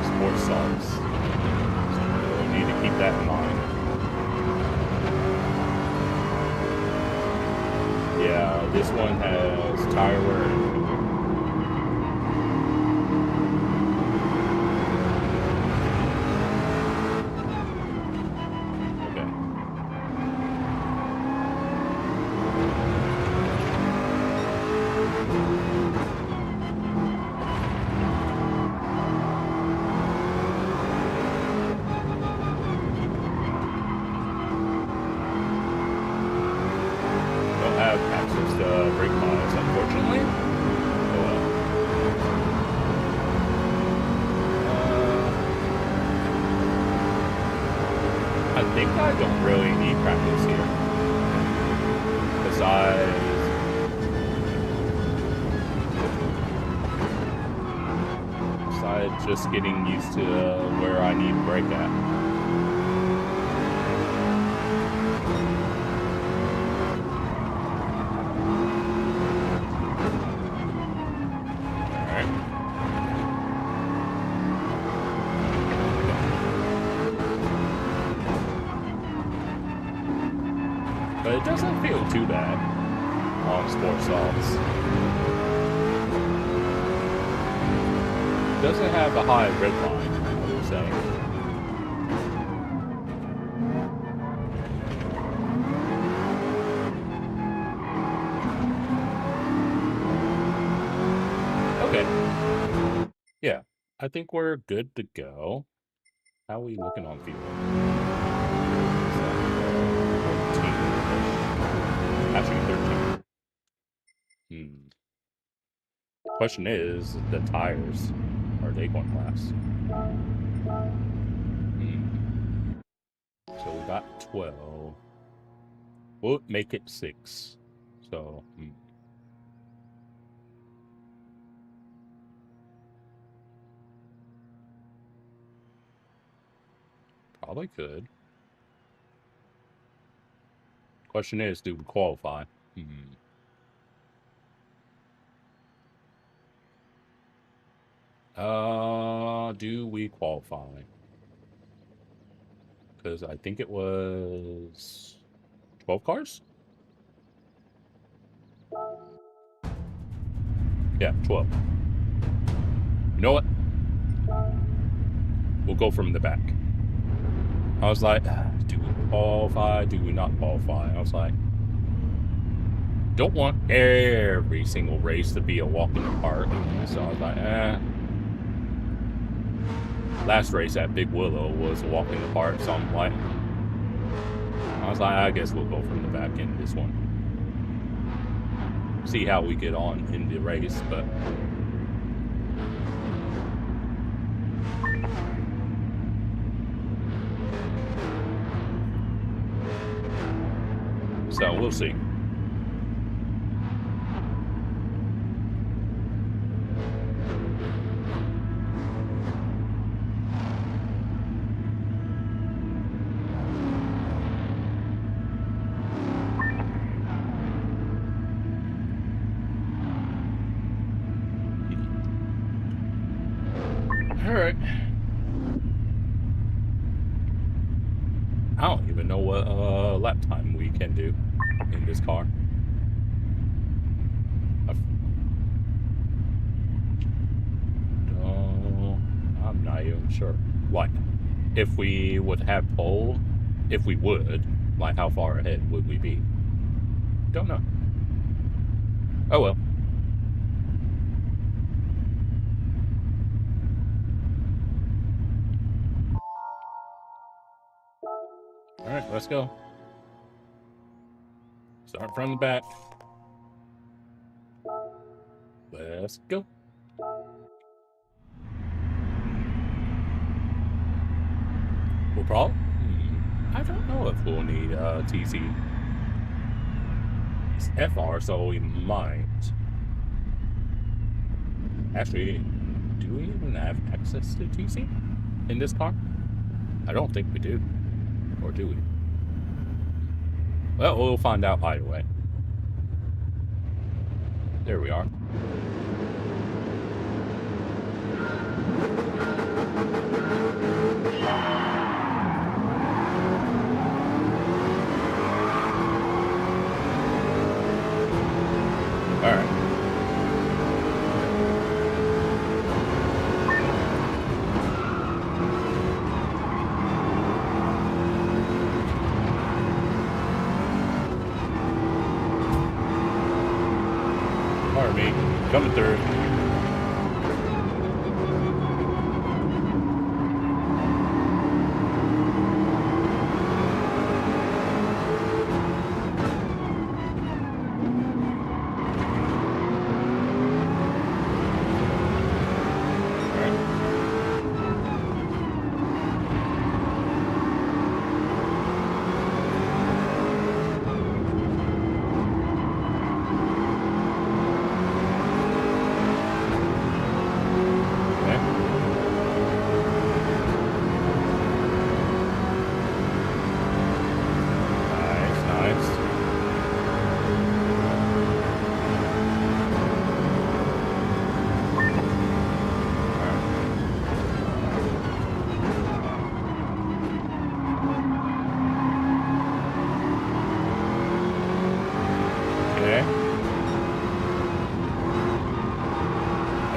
Sports songs. So we need to keep that in mind. Yeah, this one has tire wear. Just getting used to where I need to brake at. Alright. But it doesn't feel too bad on sports salts. Doesn't have a high red line, I would say. Okay. Yeah, I think we're good to go. How are we looking on fuel? 14. Actually, 13. Question is, the tires. Are they going to last? So we got 12. We'll make it 6. So, probably could. Question is, do we qualify? Do we qualify? Because I think it was 12 cars? Yeah, 12. You know what? We'll go from the back. I was like, do we qualify? Do we not qualify? I was like, don't want every single race to be a walk in the park. So I was like, Last race at Big Willow was a walk in the park, so I'm like, I guess we'll go from the back in this one. See how we get on in the race, but so we'll see. Alright. I don't even know what lap time we can do in this car. sure. Like, if we would have poll, if we would, like, how far ahead would we be? Don't know. Oh well. Alright, let's go. Start from the back. Let's go. We'll probably... I don't know if we'll need TC. It's FR, so we might. Actually, do we even have access to TC in this car? I don't think we do. Or do we? Well, we'll find out either way. There we are. All right. Pardon me, coming through.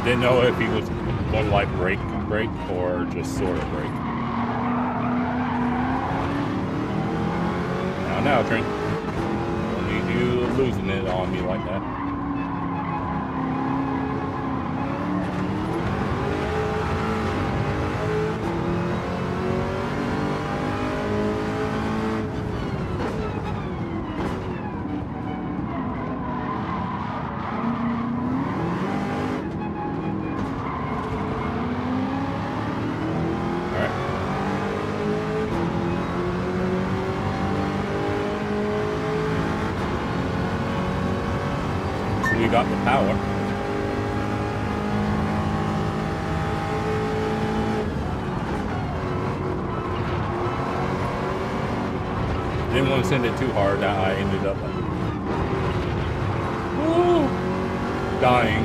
Didn't know if he was more like brake or just sort of brake. Now, Trent. Don't need you losing it on me like that. We got the power. Didn't want to send it too hard. I ended up dying.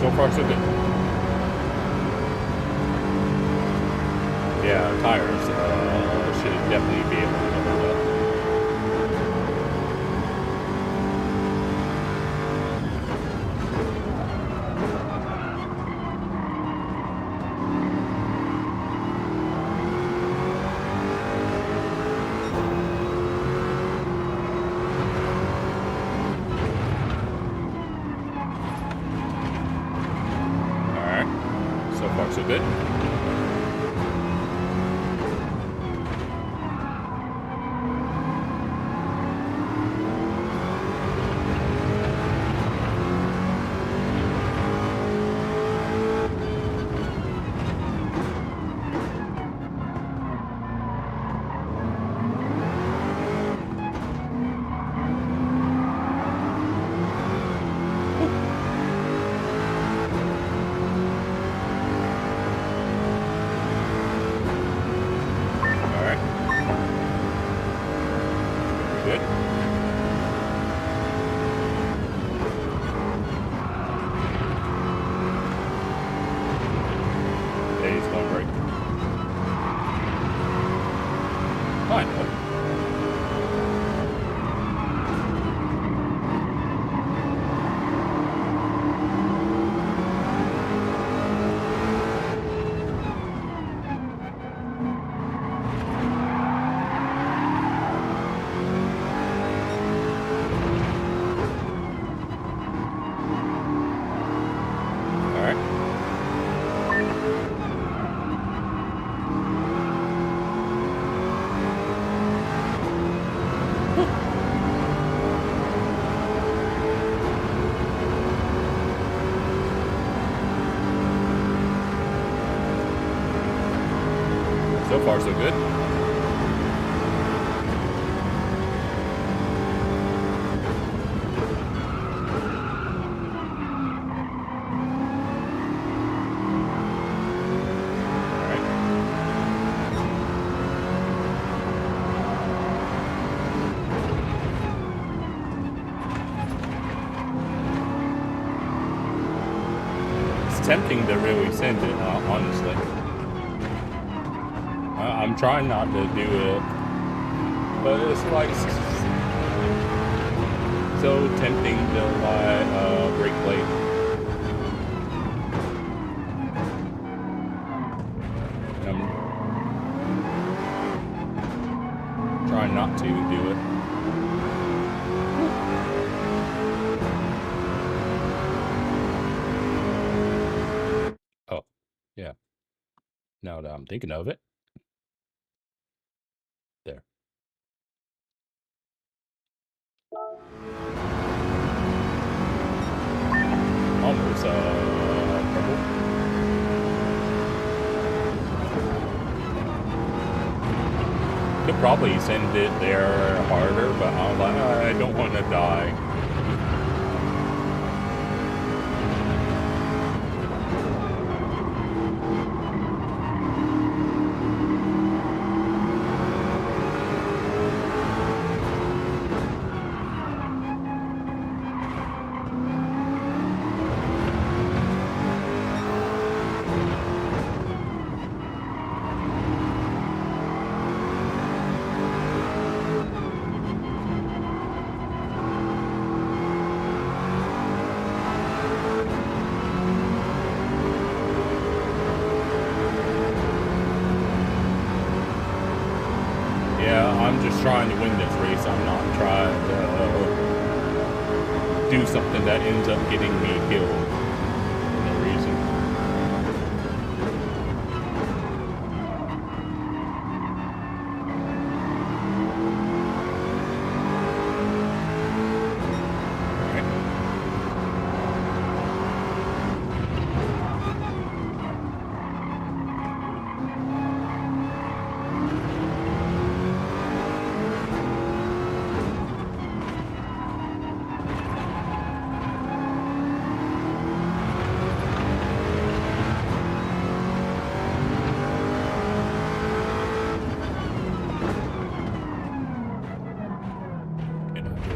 So far, so good. Yeah, tires should definitely be able to hold up. So far, so good. Good. Hey, it's going great. Fine. So far, so good. It's tempting to really send it, honestly. I'm trying not to do it, but it's like so tempting to like break late. I'm trying not to do it. Oh, yeah. Now that I'm thinking of it. There. Almost purple. Could probably send it there harder, but I'm like, I don't want to die. I'm just trying to win this race. I'm not trying to do something that ends up getting me killed for no reason.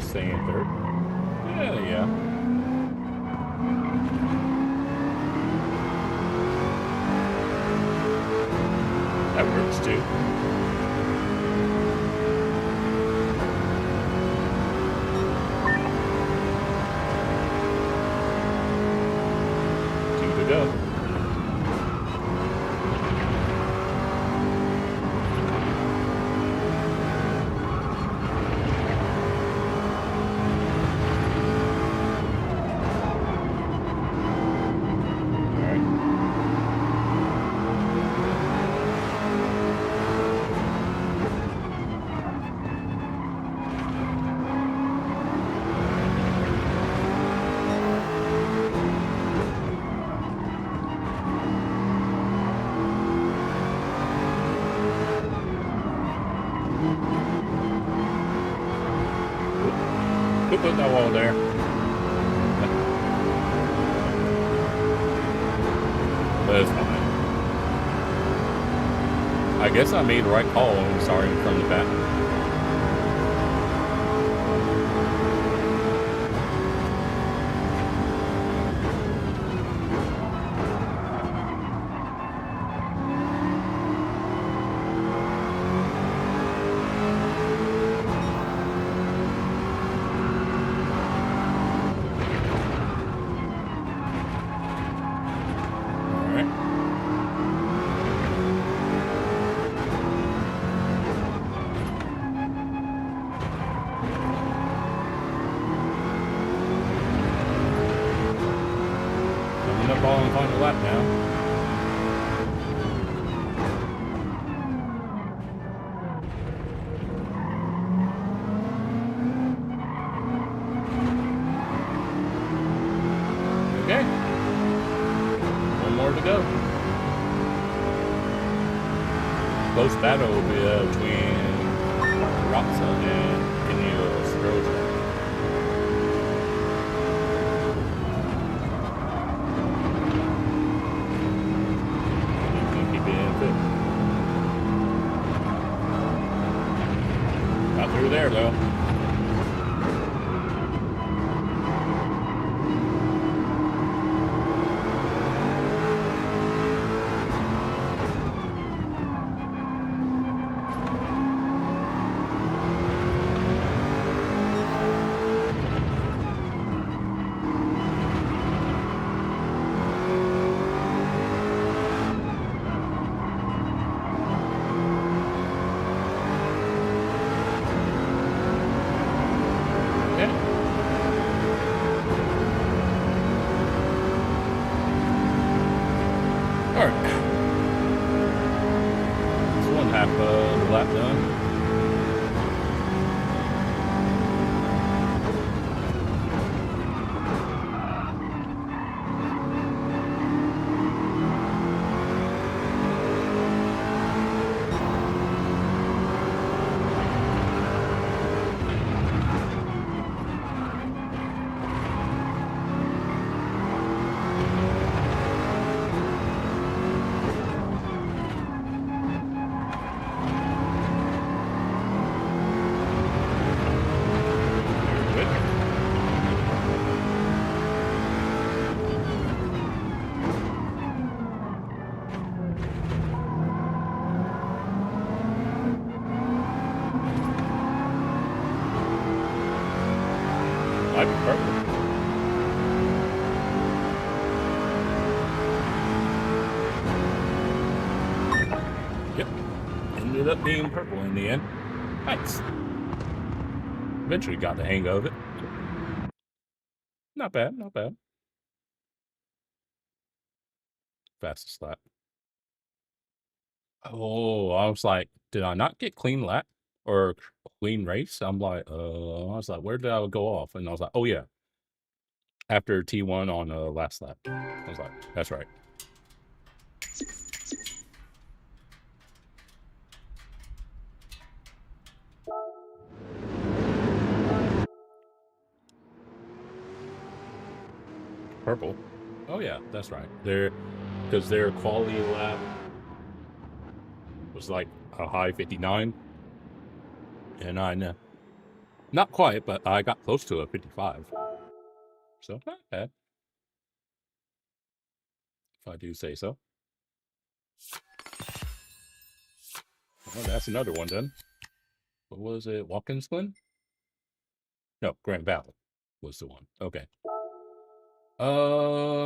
Saying third. Yeah. That works too. Two to go. Who put that wall there? But it's fine. I guess I made the right call starting from the back. jump on and find a lap now. Okay. One more to go. Close battle between Roxa and Ineos Rosa. Keep it fit. Got through there though. Might be purple. Yep. Ended up being purple in the end. Nice. Eventually got the hang of it. Not bad, not bad. Fastest lap. Oh, I was like, did I not get clean lap or clean race? I'm like, I was like, where did I go off? And I was like, oh yeah, after T1 on last lap. I was like, that's right. Purple. Oh yeah, that's right. Because their quality lap was like a high 59, and I know, not quite, but I got close to a 55. So not bad, if I do say so. Well, that's another one then. What was it? Watkins Glen? No, Grand Valley was the one. Okay.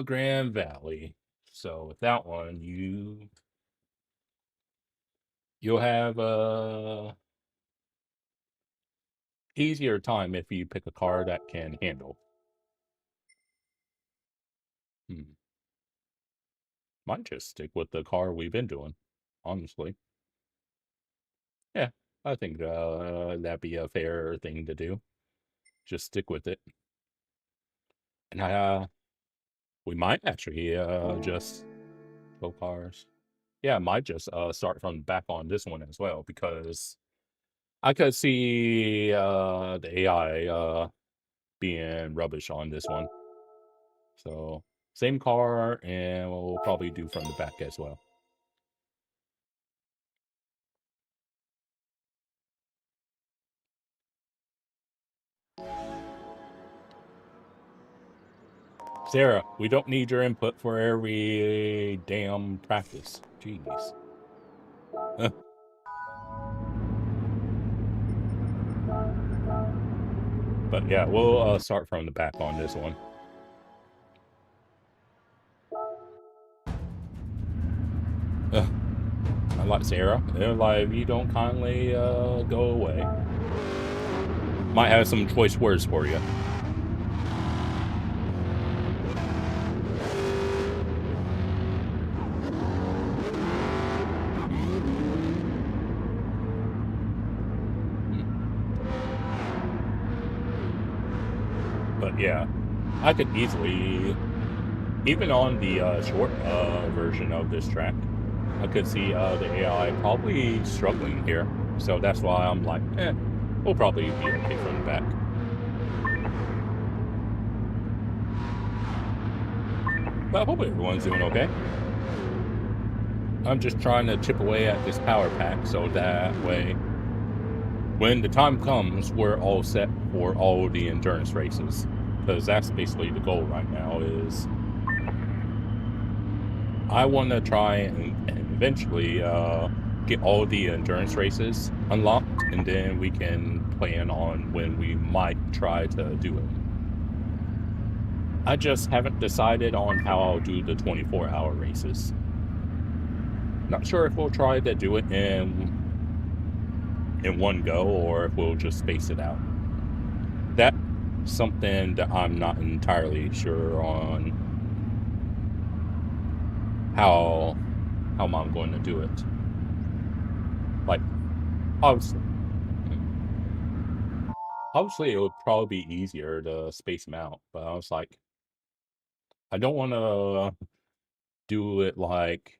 Grand Valley. So with that one, you'll have easier time if you pick a car that can handle. Might just stick with the car we've been doing, honestly. Yeah, I think that'd be a fair thing to do. Just stick with it. And we might actually just go cars. Yeah, I might just start from back on this one as well, because I could see the AI being rubbish on this one. So same car, and we'll probably do from the back as well. Sarah, we don't need your input for every damn practice. Jeez. But yeah, we'll start from the back on this one. I like Sarah. They're like, if you don't kindly go away. Might have some choice words for you. But yeah, I could easily, even on the short version of this track, I could see the AI probably struggling here. So that's why I'm like, we'll probably be okay from the back. But I hope everyone's doing okay. I'm just trying to chip away at this power pack so that way, when the time comes, we're all set for all the endurance races. Because that's basically the goal right now is I want to try and eventually get all the endurance races unlocked, and then we can plan on when we might try to do it. I just haven't decided on how I'll do the 24-hour races. Not sure if we'll try to do it in one go or if we'll just space it out. That's something that I'm not entirely sure on how I'm going to do it. Like, obviously it would probably be easier to space them out, but I was like, I don't want to do it like,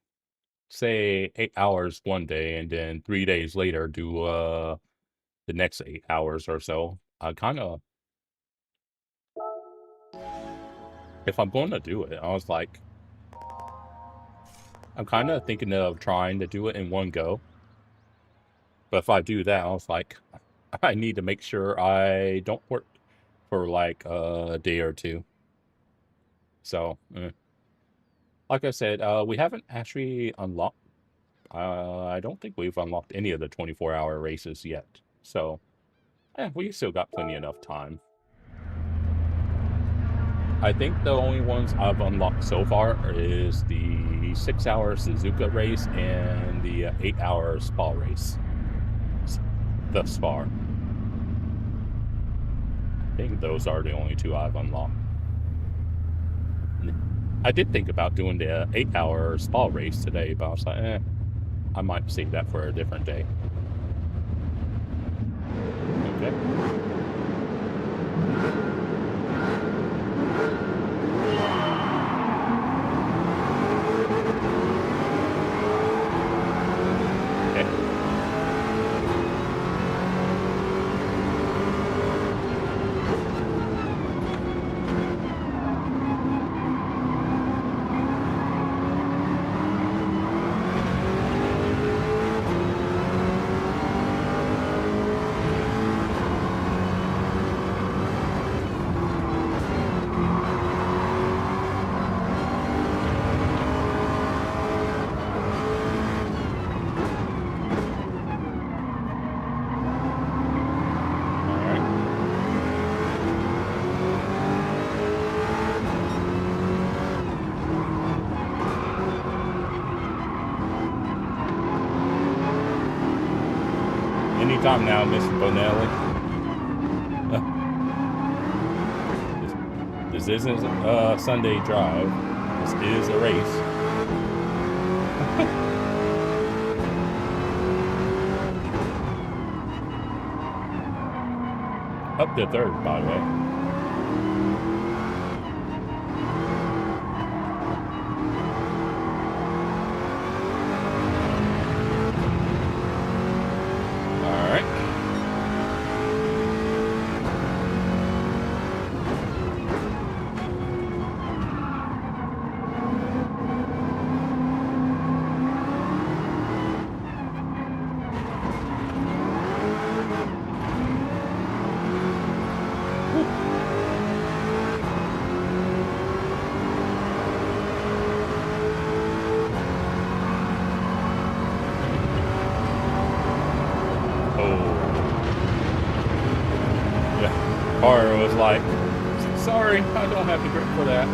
say, 8 hours one day and then 3 days later do the next 8 hours or so. I kind of, if I'm going to do it, I was like, I'm kind of thinking of trying to do it in one go. But if I do that, I was like, I need to make sure I don't work for like a day or two. So, like I said, we haven't actually unlocked. I don't think we've unlocked any of the 24-hour races yet. So, we still got plenty enough time. I think the only ones I've unlocked so far is the 6-hour Suzuka race and the 8-hour Spa race. Thus far. I think those are the only two I've unlocked. I did think about doing the 8-hour Spa race today, but I was like, I might save that for a different day. Okay. Anytime now, Mr. Bonelli. This isn't a Sunday drive. This is a race. Up to third, by the way. Car was like, sorry, I don't have the grip for that.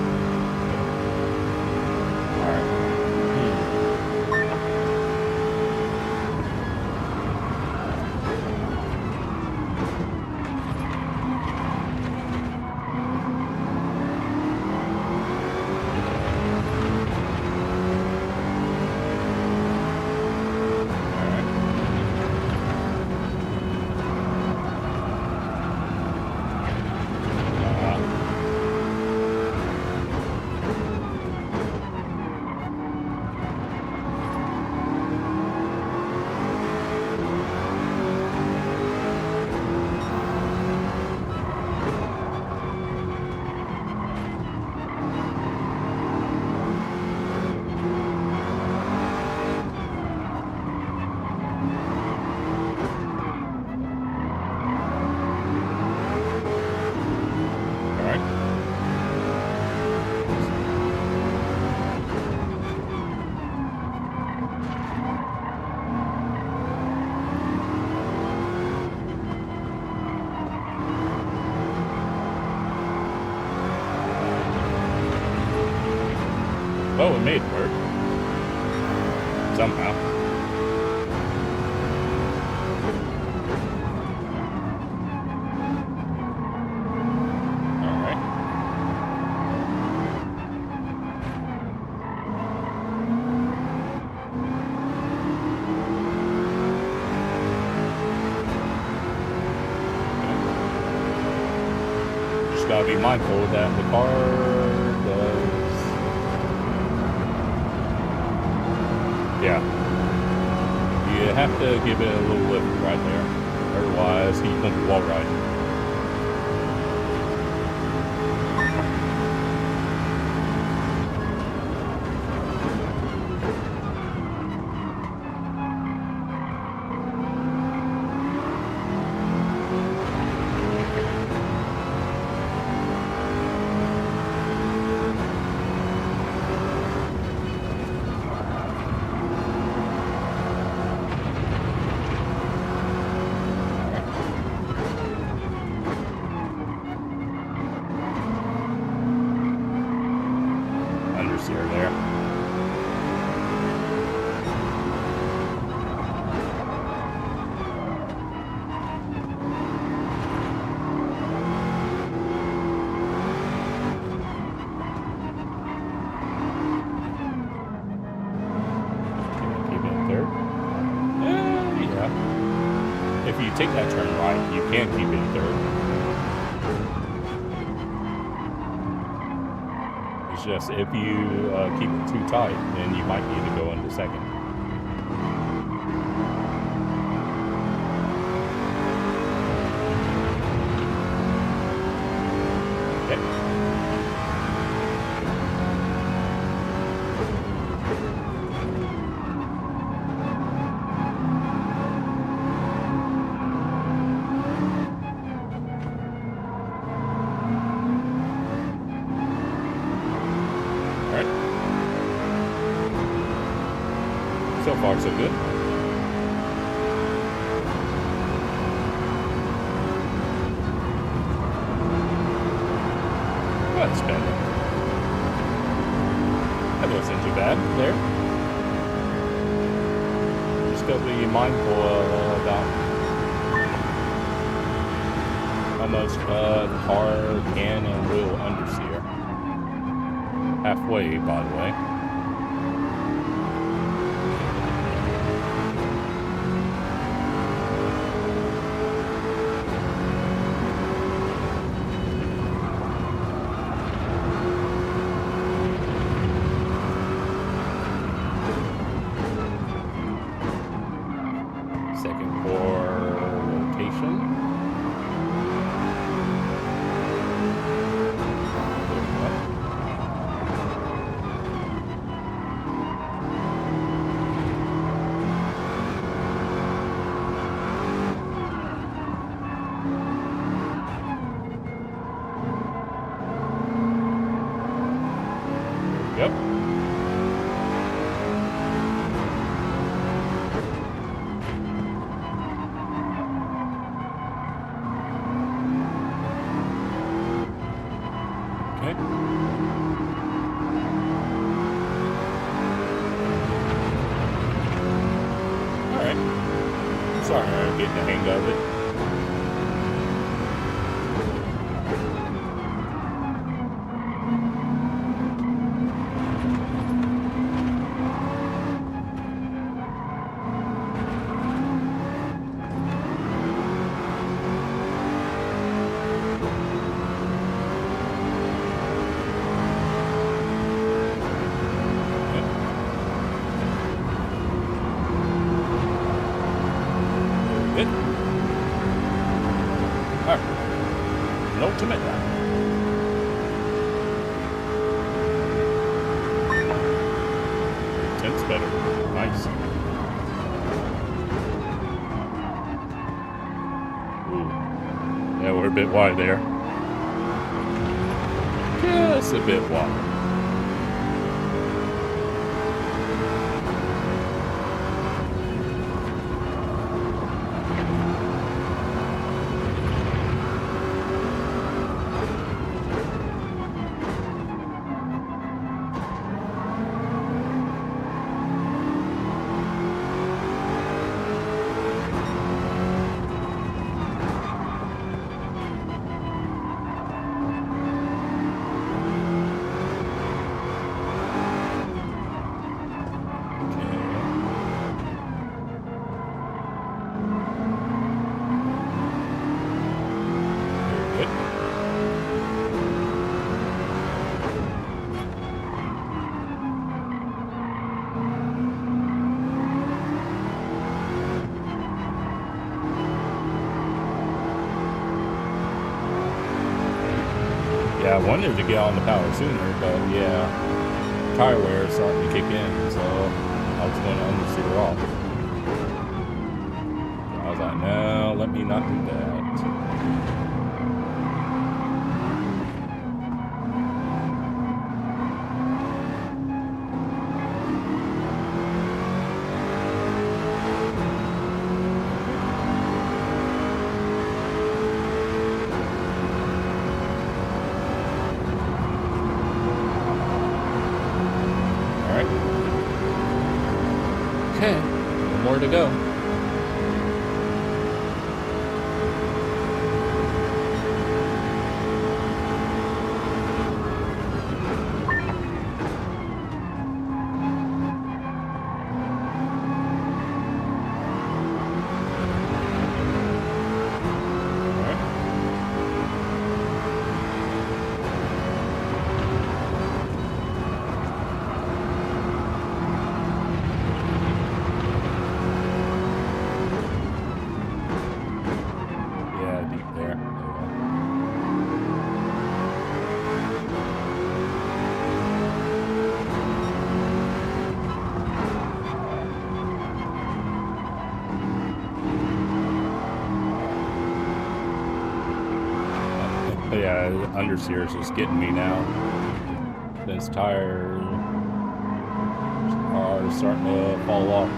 Oh, it made it work. Somehow. Alright. Just gotta be mindful that the car does. Yeah. You have to give it a little lift right there. Otherwise, he won't be wall riding. Understeer there. Keep it in third. Yeah. If you take that turn right, you can keep it in third. It's just if you keep it too tight, then you might need to go into second. Okay. So far, so good. That's better. That wasn't too bad there. Just gotta be mindful about how much the car can and will understeer. Halfway, by the way. Second for rotation. Yep. Okay. Alright. Sorry, I'm getting the hang of it. Good. Alright. An ultimate now. Tent's better. Nice. Ooh. Yeah, we're a bit wide there. Just a bit wide. Yeah, I wanted to get on the power sooner, but yeah, tire wear is starting to kick in, so I was going to understeer off. So I was like, no, let me not do that. Okay, one more to go. Yeah, understeer is just getting me now. Since tires are starting to fall off.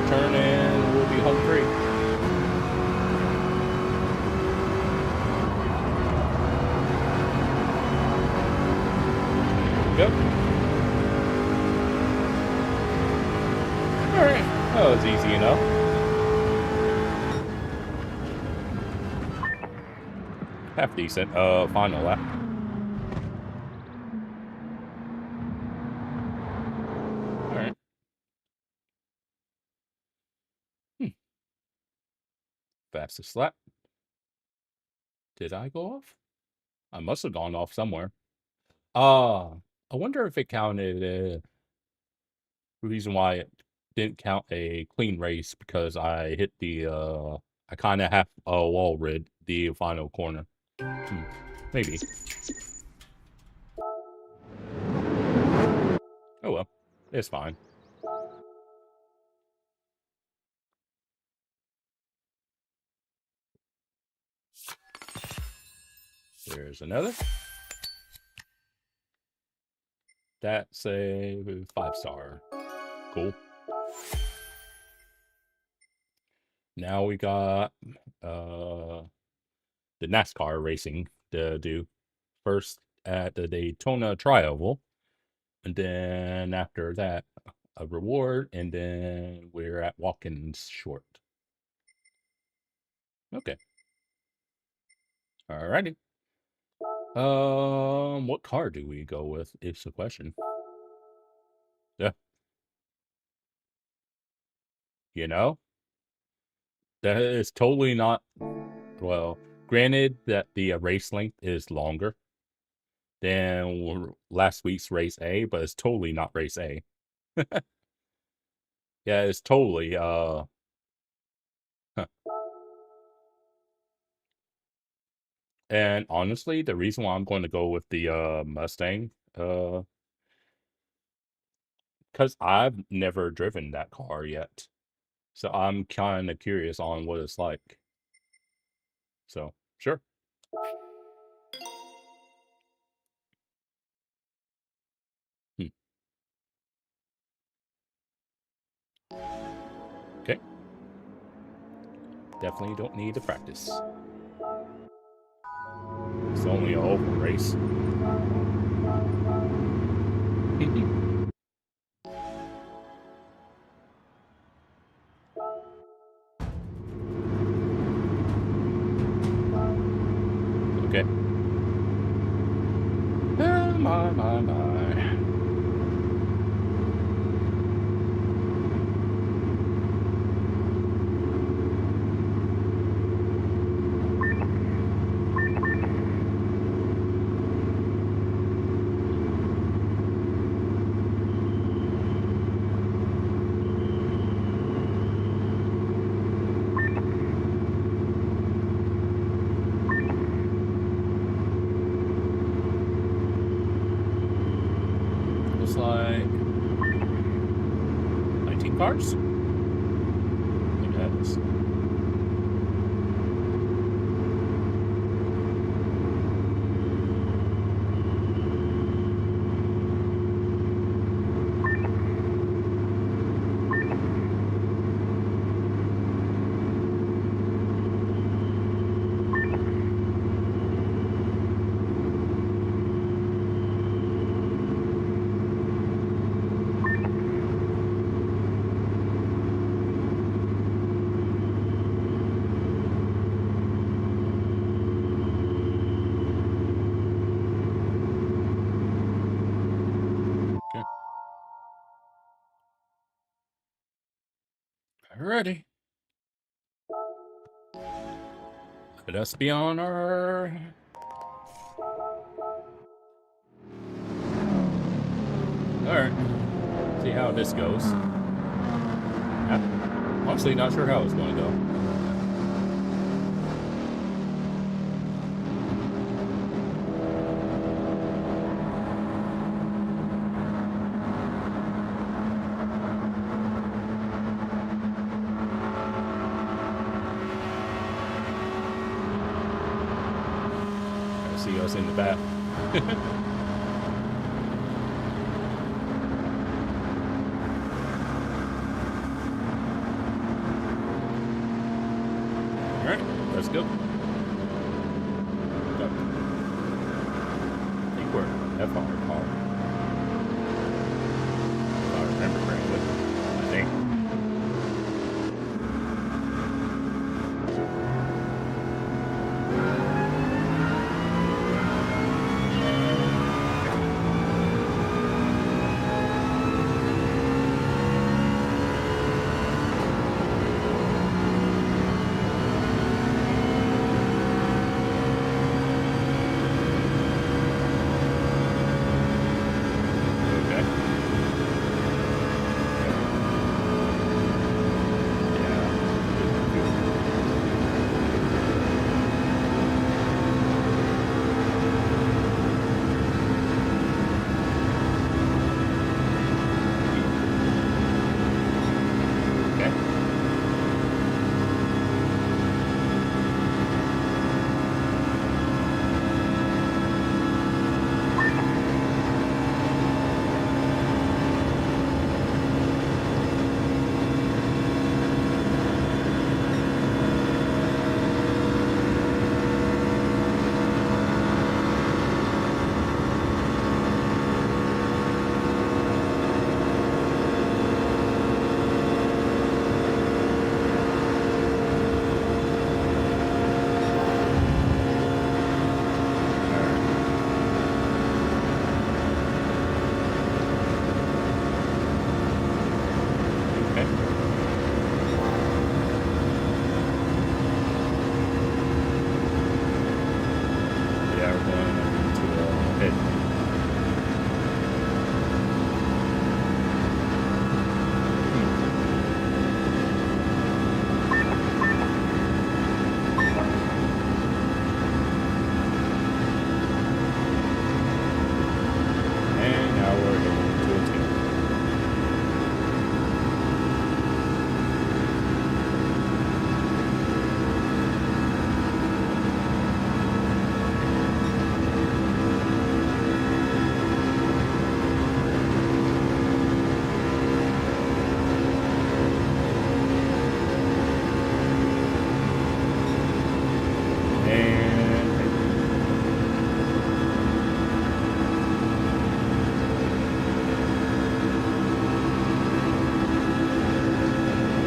Turn and we'll be home free. Yep. Alright. That was easy enough. Half decent. Final lap. Alright. Fastest lap. Did I go off? I must have gone off somewhere. I wonder if it counted the reason why it didn't count a clean race because I hit the I kind of half wall rid the final corner. Maybe. Oh well, it's fine. There's another. That's a 5-star. Cool. Now we got the NASCAR racing to do. First at the Daytona Tri-Oval, and then after that a reward, and then we're at Watkins Short. Okay. Alrighty. What car do we go with? Is the question. Yeah. You know, that is totally not. Well, granted that the race length is longer than last week's race A, but it's totally not race A. Yeah, it's totally huh. And honestly, the reason why I'm going to go with the Mustang, because I've never driven that car yet. So I'm kind of curious on what it's like. So, sure. Okay. Definitely don't need to practice. It's only a oval race. My. Looks like 19 cars? I think that is. Alrighty. Let us be on our... Alright. See how this goes. I'm honestly not sure how it's going to go. See us in the back. Alright, let's go. I think we're FR car. If I remember correctly. I think.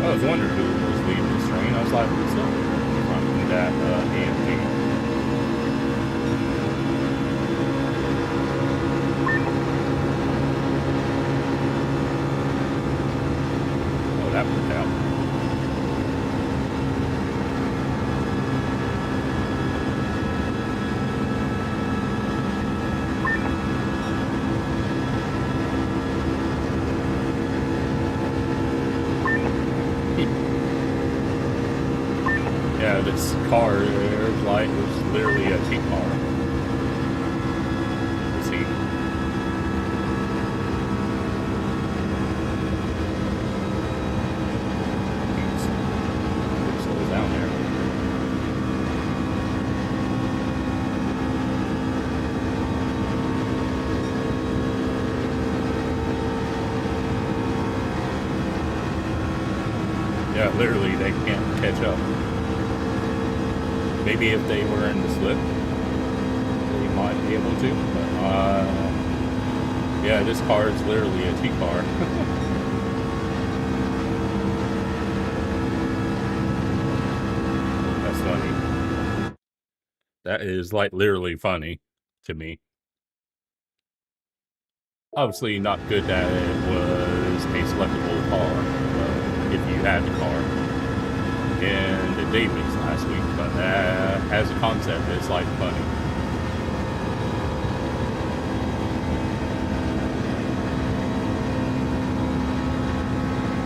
I was wondering who was leading this train. I was like, what's up? Probably that AMG. car is like it's literally a cheap car. Let's see. It slows down there. Yeah, literally, they can't catch up. Maybe if they were in the slip, they might be able to. But, yeah, this car is literally a cheap car. That's funny. That is, like, literally funny to me. Obviously, not good that it was a selectable car, if you had the car. And the Davis last week, but as a concept, it's like funny.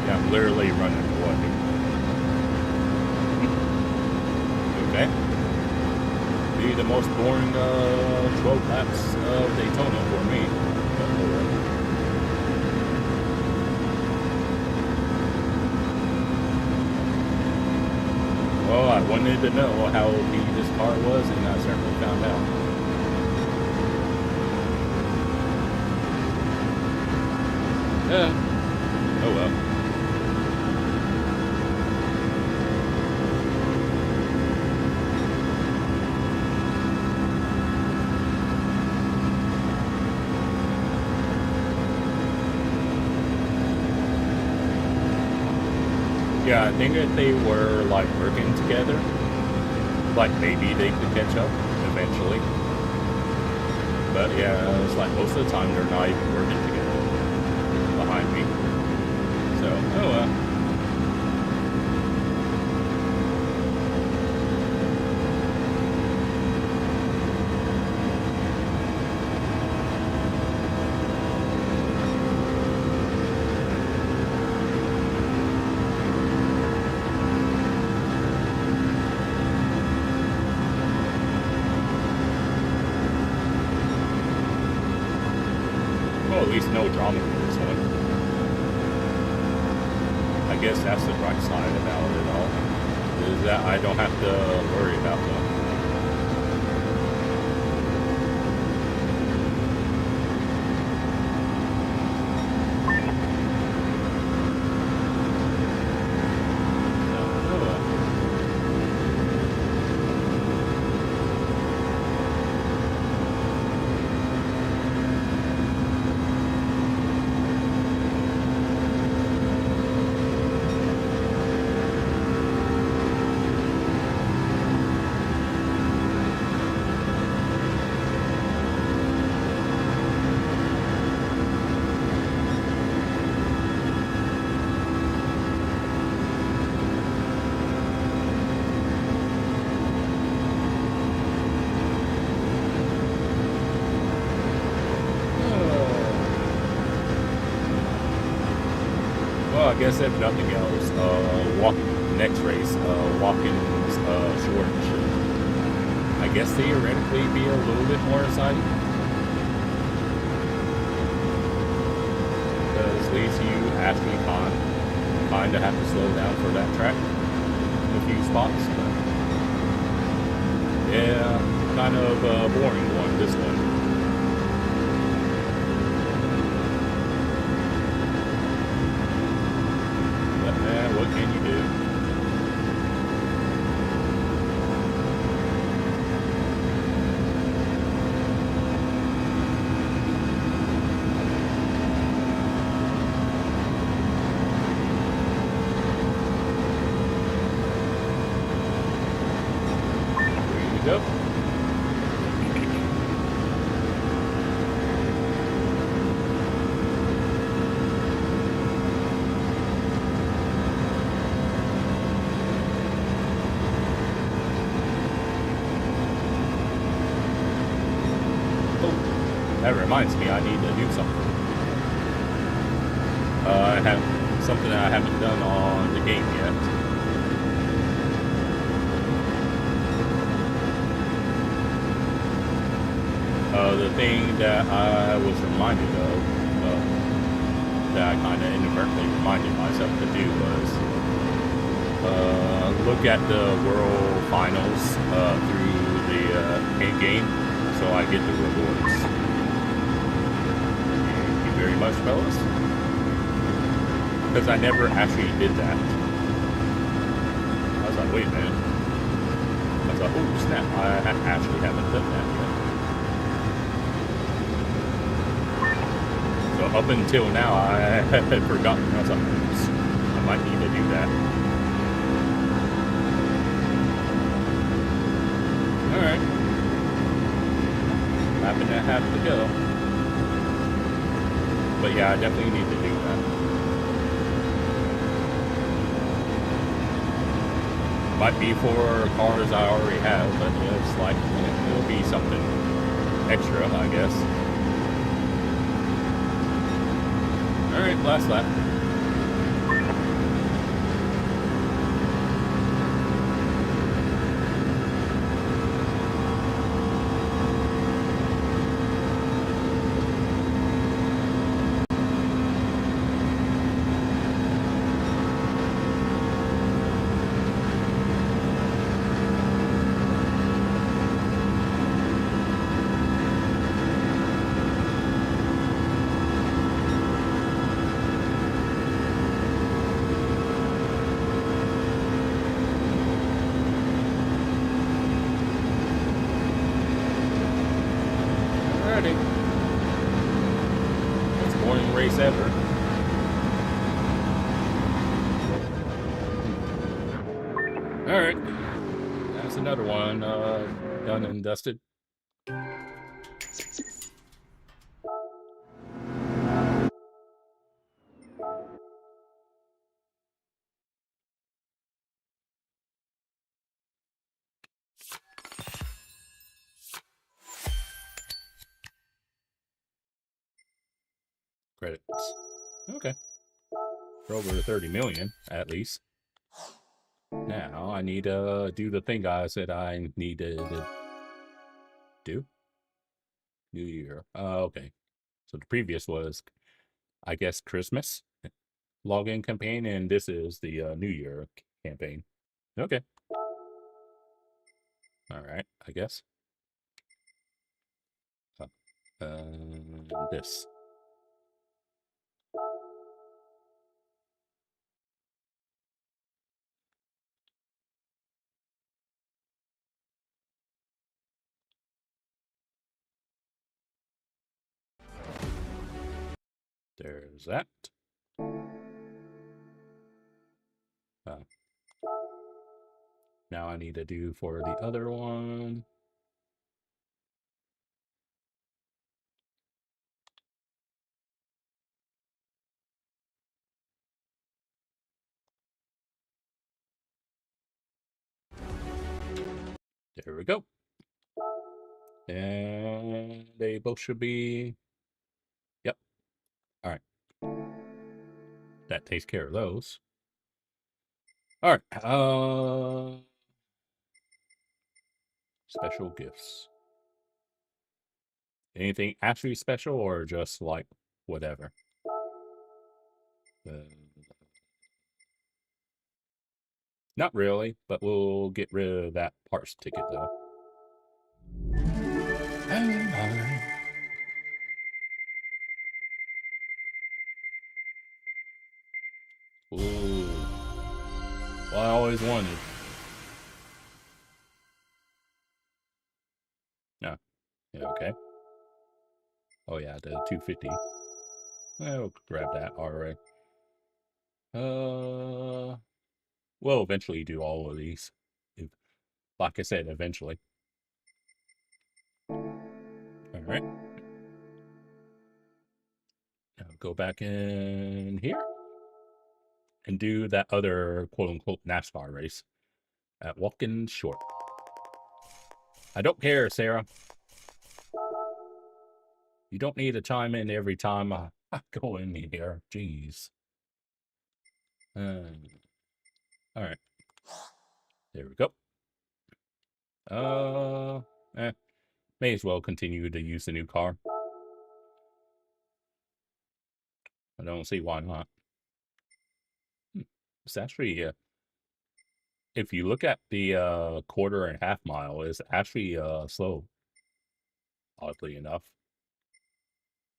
Yeah, I'm literally running away. Okay. Be the most boring 12 laps of Daytona for me. But, well, I wanted to know how OP this car was, and I certainly found out. Yeah. Oh well. Yeah, I think if they were, like, working together, like, maybe they could catch up eventually. But, yeah, it's like, most of the time, they're not even working together behind me. So, oh well. At least no drama in this one. I guess that's the bright side about it all, is that I don't have to worry about them. Well, I guess if nothing else, next race, Watkins short should, I guess, theoretically be a little bit more exciting. Because at least you actually kind of have to slow down for that track in a few spots. But yeah, kind of a boring one, this one. What can you do? There you go. That reminds me, I need to do something. I have something that I haven't done on the game yet. The thing that I was reminded of, that I kind of inadvertently reminded myself to do was look at the World Finals through the end game, so I get the rewards. Thank you very much, fellas. Because I never actually did that. I was like, wait a minute. I was like, oh snap, I actually haven't done that yet. So up until now, I had forgotten. I was like, oops, I might need to do that. Alright. Happen to have to go. But yeah, I definitely need to do that. Might be for cars I already have, but it's like, it'll be something extra, I guess. Alright, last lap. Ever. All right, that's another one done and dusted. Credits. Okay. For over 30 million, at least. Now, I need to do the thing I said I needed to do. New Year. Okay. So the previous was, I guess, Christmas login campaign, and this is the New Year campaign. Okay. All right, I guess. This. There's that. Now I need to do for the other one. There we go. And they both should be. Yep. All right. That takes care of those. All right. Special gifts. Anything actually special or just like whatever? Not really, but we'll get rid of that parts ticket though. Ooh. Well, I always wanted. No. Yeah, okay. Oh yeah, the 250. I'll grab that already. We'll eventually do all of these. If, like I said, eventually. Alright. Now go back in here. And do that other quote-unquote NASCAR race. At Watkins Short. I don't care, Sarah. You don't need to chime in every time I go in here. Jeez. Alright. There we go. may as well continue to use the new car. I don't see why not. It's actually, if you look at the quarter and half mile, it's actually slow, oddly enough.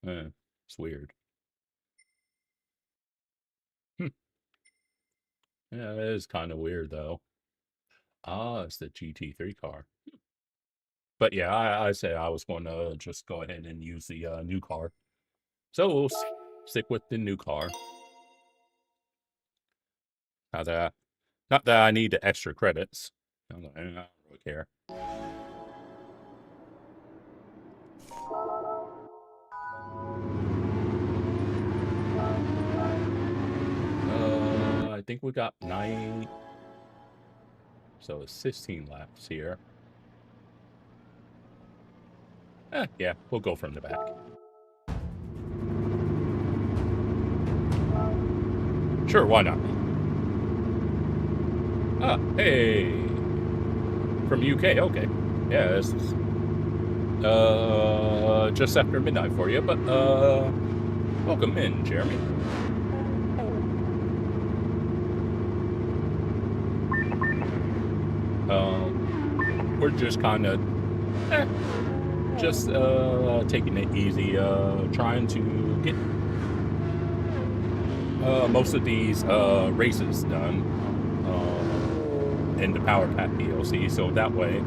It's weird. Yeah, it is kind of weird, though. Ah, it's the GT3 car. But yeah, I said I was going to just go ahead and use the new car. So we'll stick with the new car. Not that I need the extra credits. I don't really care. I think we got 9. So it's 16 laps here. Yeah, we'll go from the back. Sure, why not? Ah, hey! From UK, okay. Yeah, this is just after midnight for you, but welcome in, Jeremy. We're just kind of just taking it easy, trying to get most of these races done in the Power Pack DLC, so that way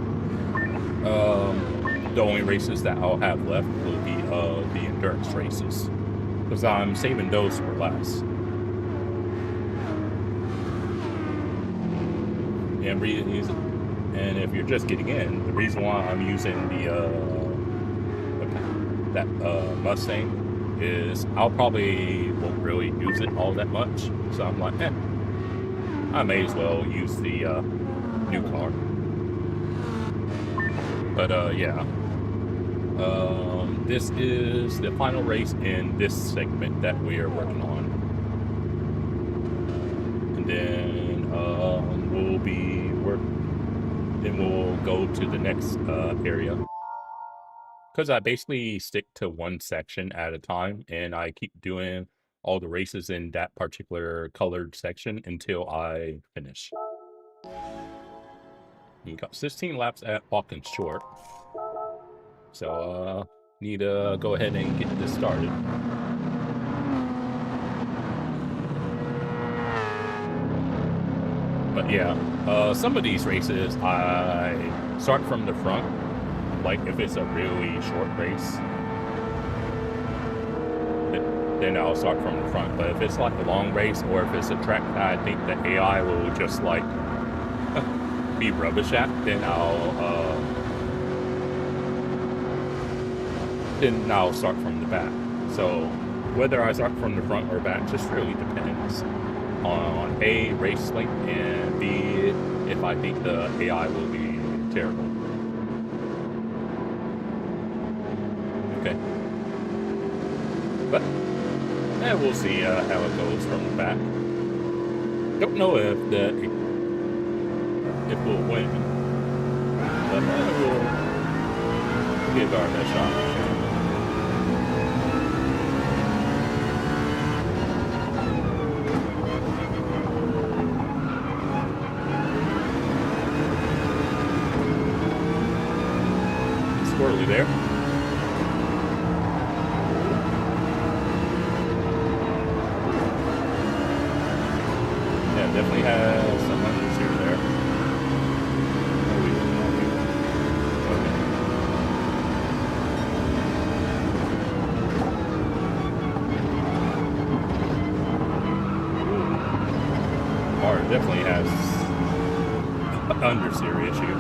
the only races that I'll have left will be the endurance races, because I'm saving those for last. And if you're just getting in, the reason why I'm using that Mustang is I'll probably won't really use it all that much. So I'm like, I may as well use the new car. But yeah, this is the final race in this segment that we are working on, and then we'll go to the next area, because I basically stick to one section at a time, and I keep doing all the races in that particular colored section until I finish. You got 16 laps at Hawkins Short, so need to go ahead and get this started. But yeah, some of these races I start from the front, like if it's a really short race, then I'll start from the front. But if it's like a long race, or if it's a track that I think the AI will just like be rubbish at, then I'll start from the back. So whether I start from the front or back just really depends on A, race length, and B, if I think the AI will be terrible. Okay. But we'll see how it goes from the back. Don't know if we'll win, but we'll give our best shot. Squirrely there. Yeah, definitely has some understeer there. Okay. Car definitely has an understeer issue.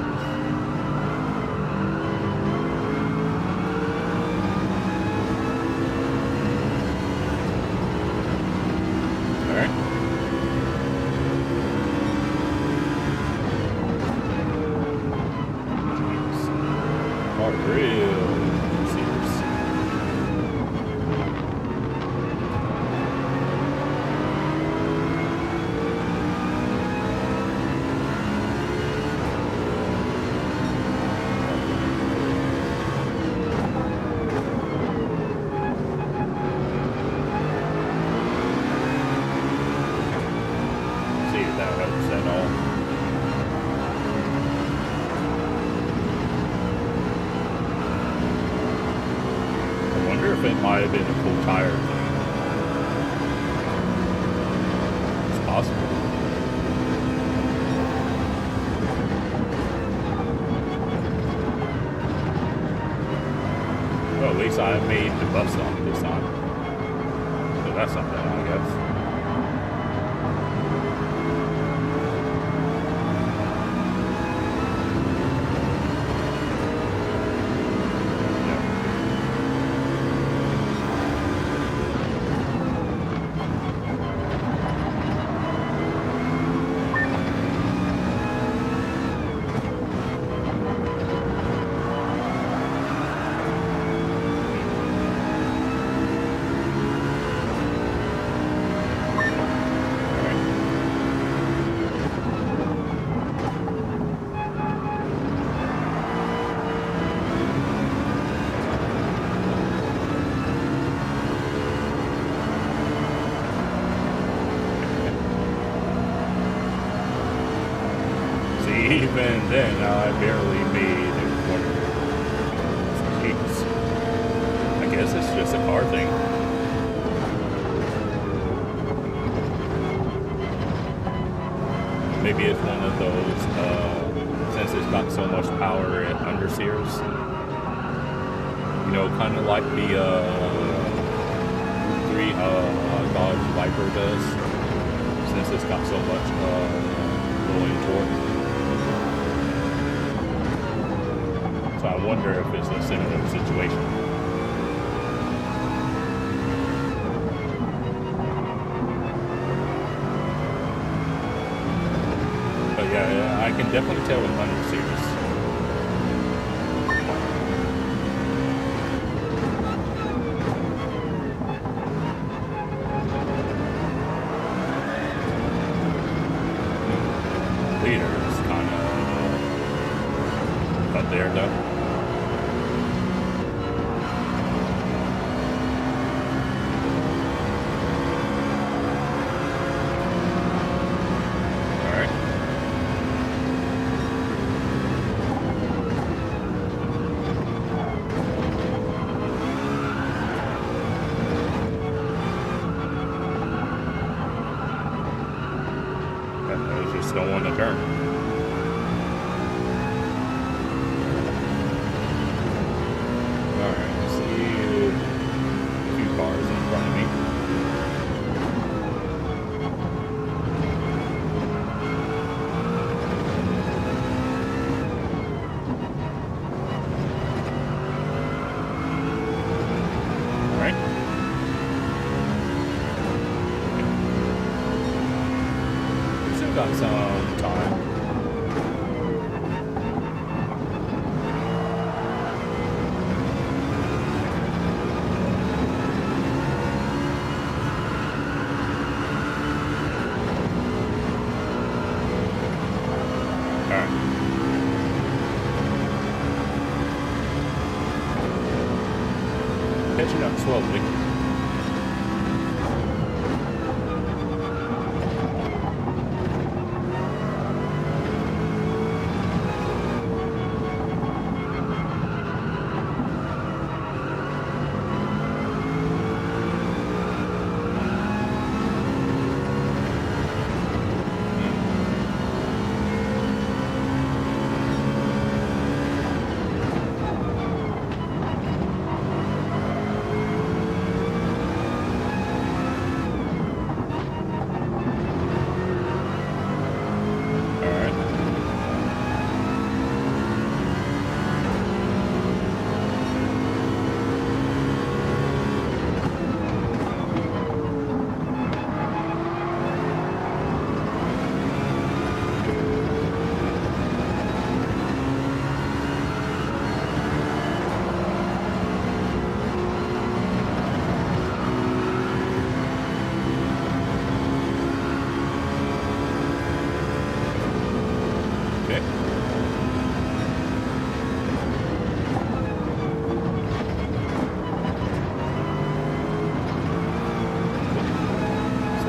wonder if it might have been a cool tire thing. It's possible. Well, at least I made the bus stop this time. So that's something, I guess. Even then, I barely made a corner. Jeez. I guess it's just a car thing. Maybe it's one of those, since it's got so much power, it understeers. You know, kind of like the Dodge Viper does, since it's got so much rolling torque. So I wonder if it's a similar situation. But yeah, I can definitely tell with 100 series. Leader is kind of up there though. Don't want to turn. Alright, I see a few cars in front of me. Alright. Still got some time. Alright. Catching up slowly.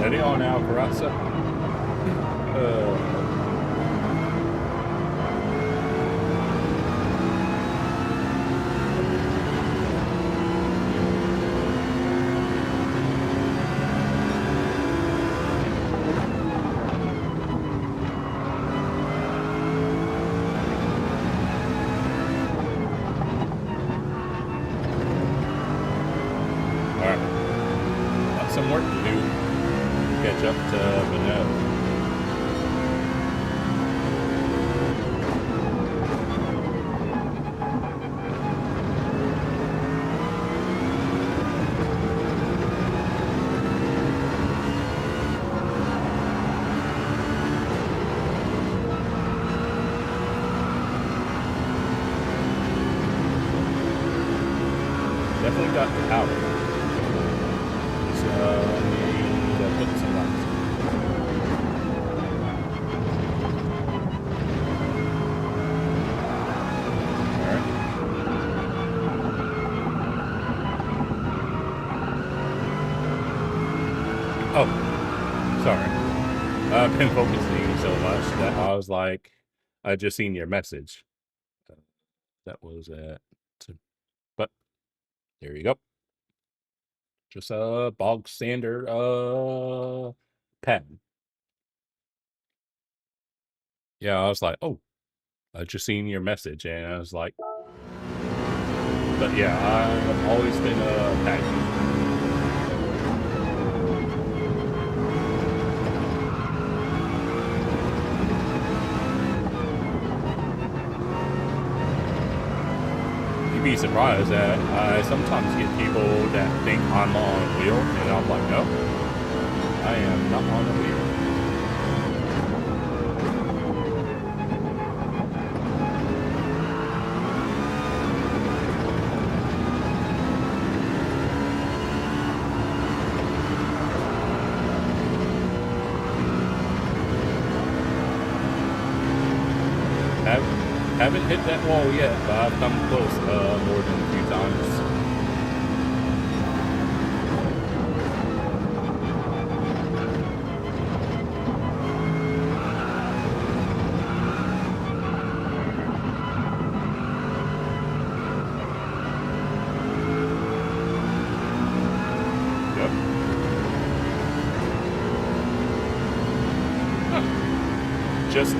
Steady on now, Corazza. some work to do. Catch up to Vanilla. Definitely got the power. So I need to put some lights. Alright. Oh, sorry. I've been focusing so much that I was like, I just seen your message. That was it. But there you go. Just a bog standard pen. Yeah, I was like, oh, I just seen your message, and I was like, but yeah, I've always been a pad user. You'd be surprised that I sometimes get people that think I'm on a wheel, and I'm like, no, I am not on a wheel. Haven't hit that wall yet, but I've come close more than a few times. Yep. Huh. Just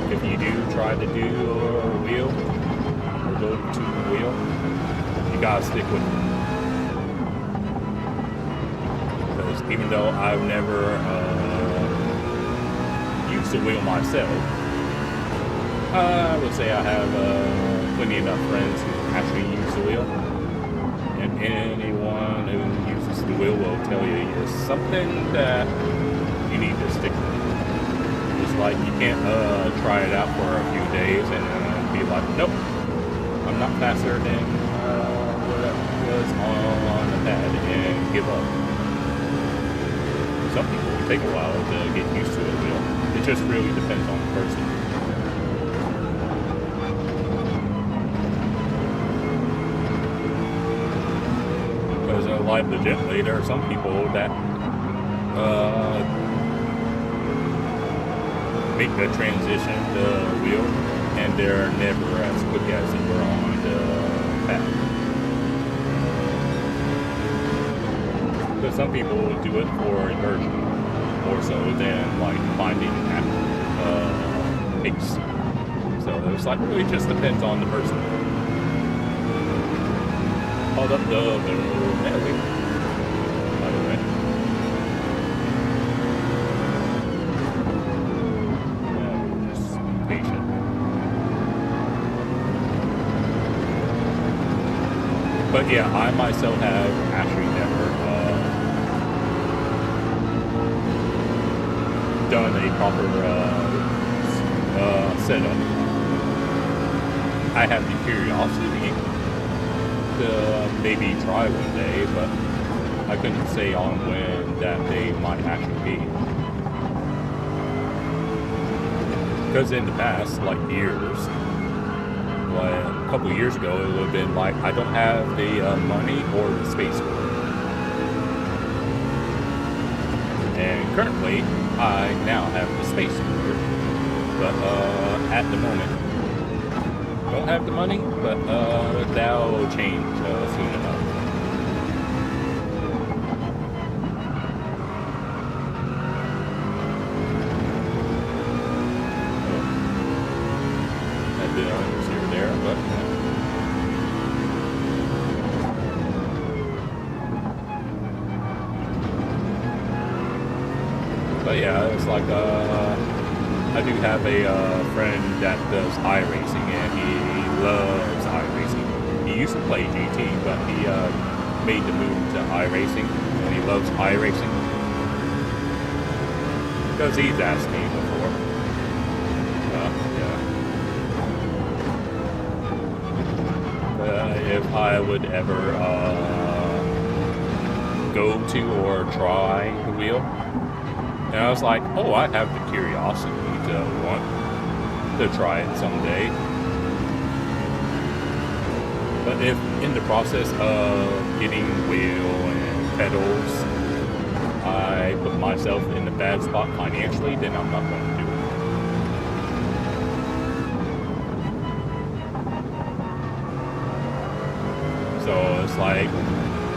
if you do try to do a wheel or go to the wheel, you gotta stick with it. Because even though I've never used a wheel myself, I would say I have plenty enough friends who actually use the wheel. And anyone who uses the wheel will tell you it's something that you need to stick with. Like, you can't try it out for a few days and be like, nope, I'm not faster than what I was on the pad, and give up. Some people will take a while to get used to it, it just really depends on the person. Because like legitimately, there are some people that make the transition to wheel, and they're never as quick as they were on the pad. Because some people do it for immersion, more so than like finding pace. So it's like really just depends on the person. Hold up the But yeah, I myself have actually never done a proper setup. I have the curiosity to maybe try one day, but I couldn't say on when that day might actually be. Because in the past, like years, like a couple years ago, it would have been like, I don't have the money or the space for it. And currently, I now have the space for it. But at the moment, don't have the money, but that'll change soon enough. But yeah, it's like I do have a friend that does iRacing, and he loves iRacing. He used to play GT, but he made the move to iRacing, and he loves iRacing because he's asked me before. If I would ever go to or try the wheel. And I was like, oh, I have the curiosity to want to try it someday. But if in the process of getting wheel and pedals, I put myself in a bad spot financially, then I'm not going to do it. So it's like,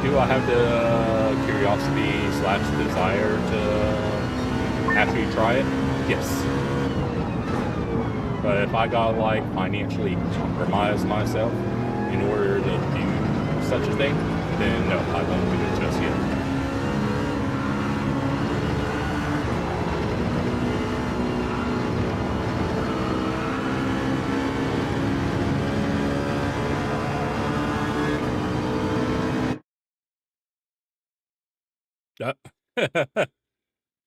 do I have the curiosity / desire to actually try it? Yes. But if I gotta like financially compromise myself in order to do such a thing, then no, I won't do it just yet.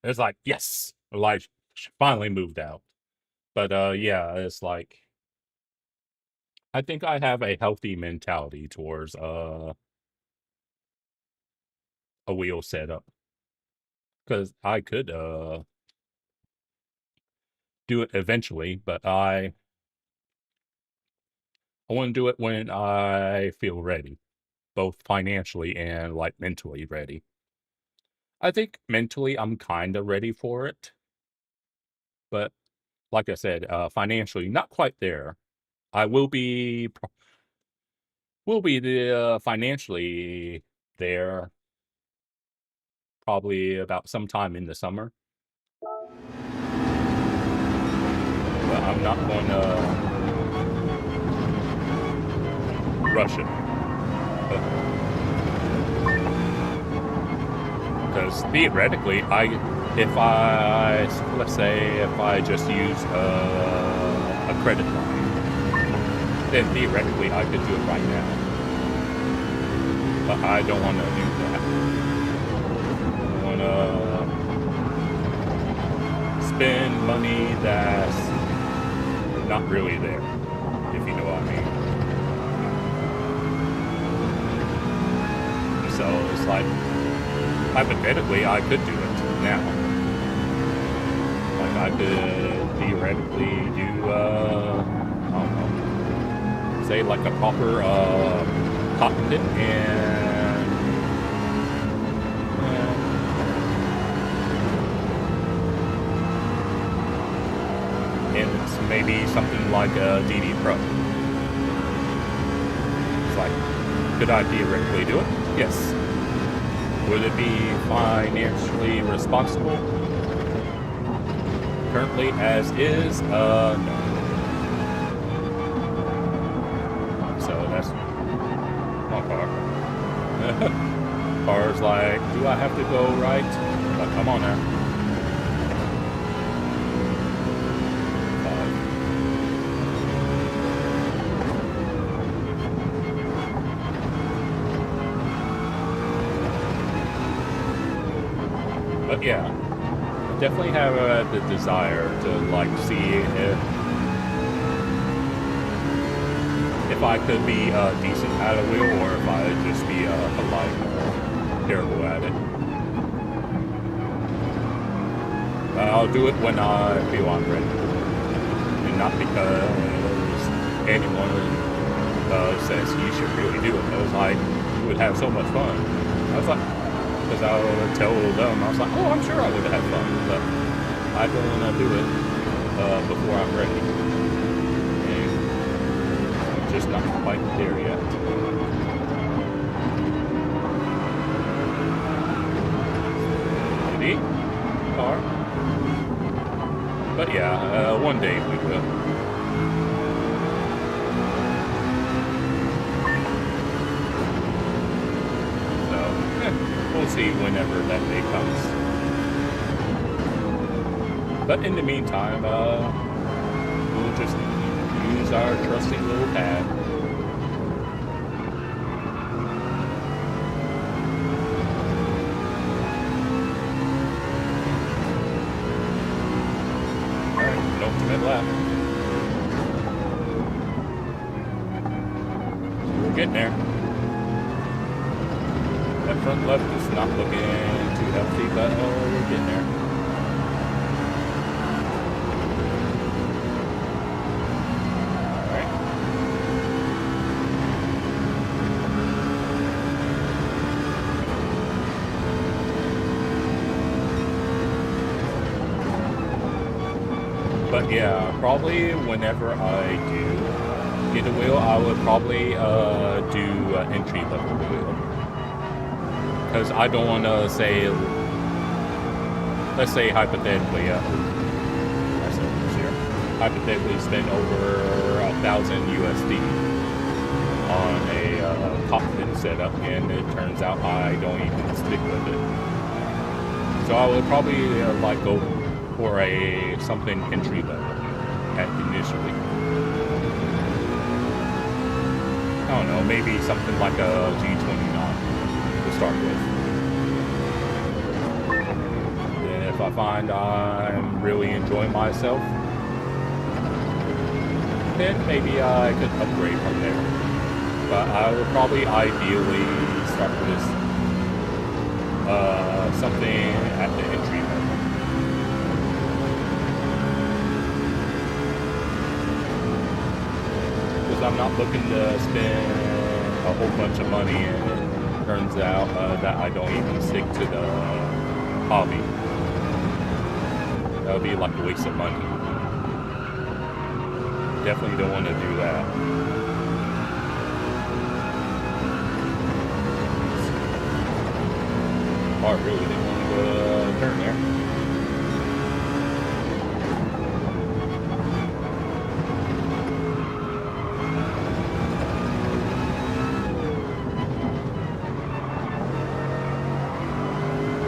It's like, yes, life finally moved out. But yeah, it's like, I think I have a healthy mentality towards a wheel setup, because I could do it eventually, but I want to do it when I feel ready, both financially and like mentally ready. I think mentally I'm kind of ready for it, but like I said, financially not quite there. I will be financially there probably about sometime in the summer. But I'm not going to rush it. Because theoretically, let's say if I just use a credit line, then theoretically I could do it right now. But I don't want to do that. I want to spend money that's not really there, if you know what I mean. So it's like, hypothetically, I could do it now. Like, I could theoretically do, I don't know, say like a proper cockpit and it's maybe something like a DD Pro. It's like, could I theoretically do it? Yes. Would it be financially responsible? Currently, as is, no. So that's my car. Car's like, do I have to go right? But come on now. But yeah, I definitely have the desire to like see if I could be decent at a wheel, or if I would just be terrible at it. I'll do it when I feel I'm ready, and not because anyone says you should really do it. I was like, you would have so much fun. I was like, because I would tell them, I was like, oh, I'm sure I would have fun, but I don't want to do it before I'm ready. And I'm just not quite there yet. Ready? Car? But yeah, one day we will. We'll see whenever that day comes. But in the meantime, we'll just use our trusty little pad. Alright, penultimate lap. We're getting there. That front left is not looking too healthy, but we're getting there. Alright. But yeah, probably whenever I do get a wheel, I would probably do entry level wheel. Because I don't want to say, let's say hypothetically, hypothetically spend over 1,000 USD on a cockpit setup, and it turns out I don't even stick with it. So I would probably like go for something entry level initially. I don't know, maybe something like a G29 to start with. Then if I find I'm really enjoying myself, then maybe I could upgrade from there. But I would probably ideally start with something at the entry level. Because I'm not looking to spend a whole bunch of money, and it turns out that I don't even stick to the hobby. That would be like a waste of money. Definitely don't want to do that. Car really didn't want to turn there.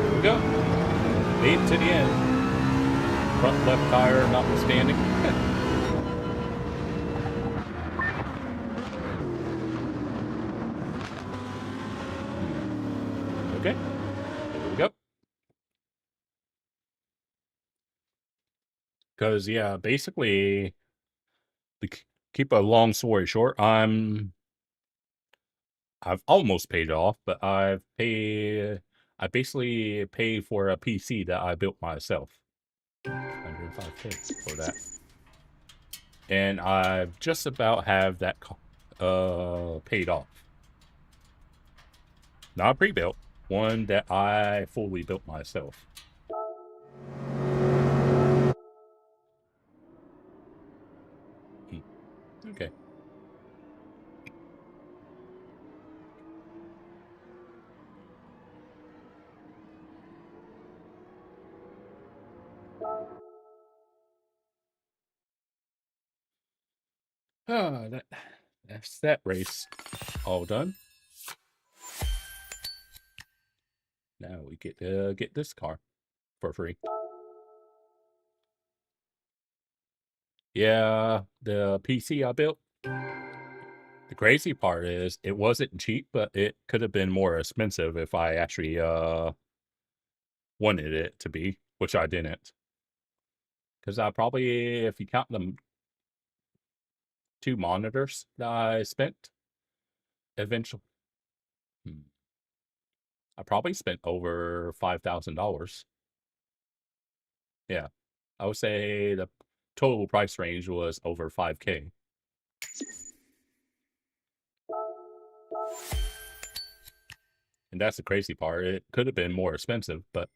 Here we go. Made it to the end. Front left tire notwithstanding. Okay, here we go. Because, yeah, basically, to keep a long story short, I've almost paid it off, but I basically paid for a PC that I built myself. 105K for that. And I just about have that paid off. Not pre-built, one that I fully built myself. Okay. That's that race all done. Now we get to get this car for free. Yeah, the PC I built. The crazy part is it wasn't cheap, but it could have been more expensive if I actually wanted it to be, which I didn't. Because I probably, if you count them 2 monitors that I spent, eventually, I probably spent over $5,000. Yeah, I would say the total price range was over 5K. And that's the crazy part. It could have been more expensive, but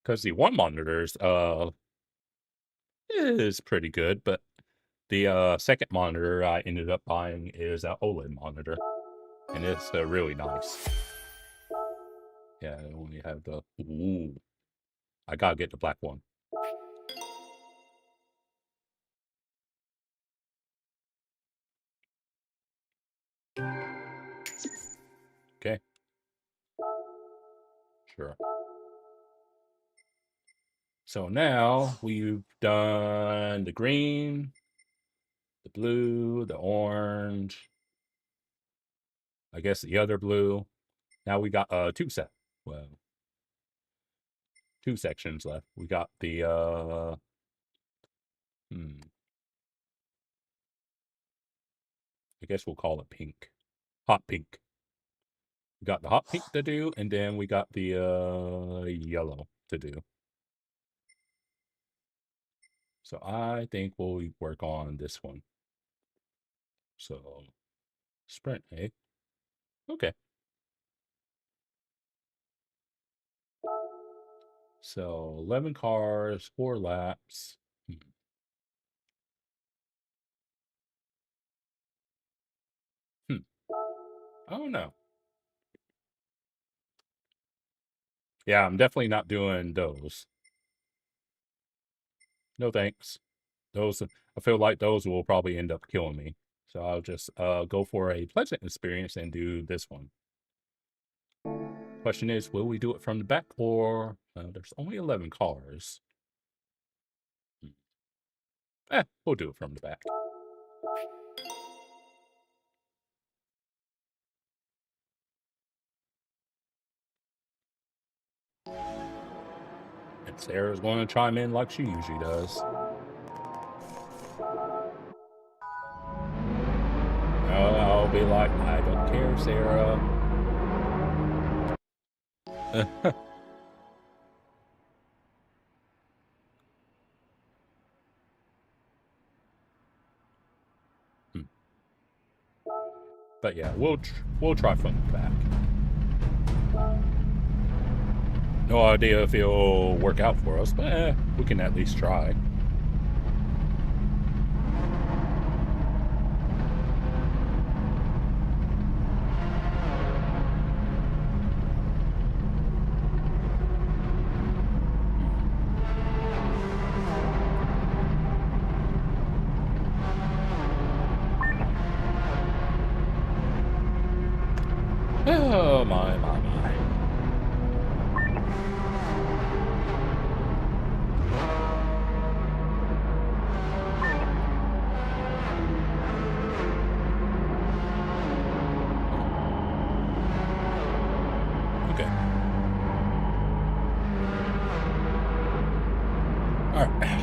because the one monitors is pretty good, but the second monitor I ended up buying is an OLED monitor, and it's really nice. Yeah, I only have the ooh. I gotta get the black one. Okay. Sure. So now we've done the green, the blue, the orange, I guess the other blue. Now we got two sections left. We got the I guess we'll call it pink. Hot pink. We got the hot pink to do, and then we got the yellow to do. So I think we'll work on this one. So sprint, eh? Okay. So 11 cars, 4 laps. I don't know. Yeah, I'm definitely not doing those. No thanks. Those, I feel like those will probably end up killing me. So I'll just go for a pleasant experience and do this one. Question is, will we do it from the back or there's only 11 cars? We'll do it from the back. And Sarah's going to chime in like she usually does. I'll be like, I don't care, Sarah. But yeah, we'll try from the back. No idea if it'll work out for us, but we can at least try. Oh, my. Okay. All right.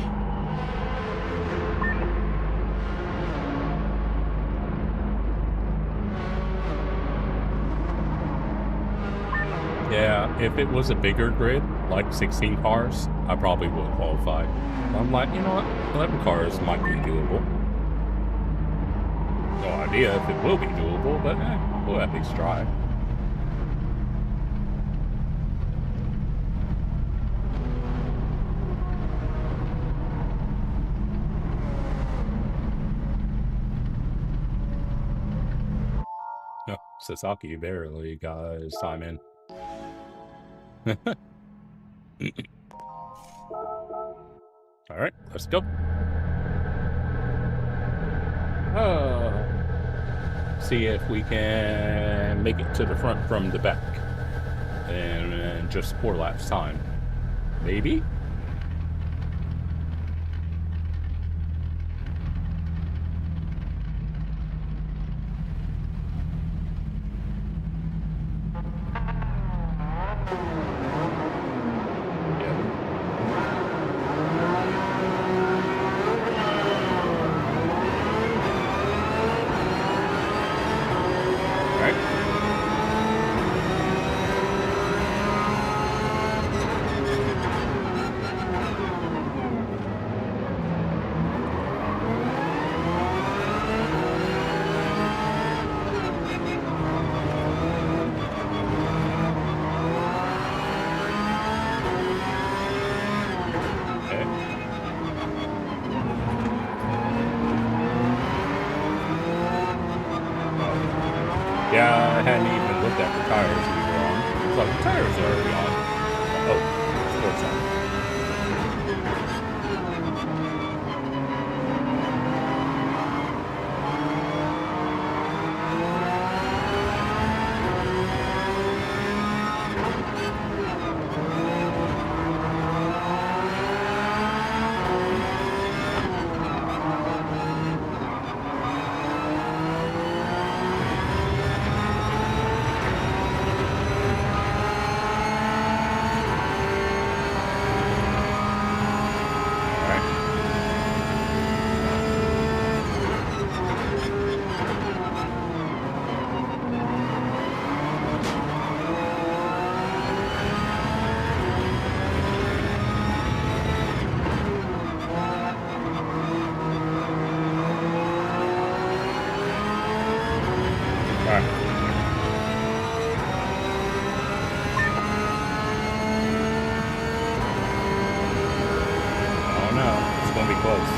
Yeah, if it was a bigger grid, like 16 cars, I probably would qualify. But I'm like, you know what? 11 cars might be doable. No idea if it will be doable, but we'll at least try. No, Sasaki barely got his time in. All right, let's go. See if we can make it to the front from the back in just 4 laps time. Maybe? Yeah, I hadn't even looked at the tires we were on. It's like, the tires are already on. Oh, of course not. Alright. Oh no, it's gonna be close.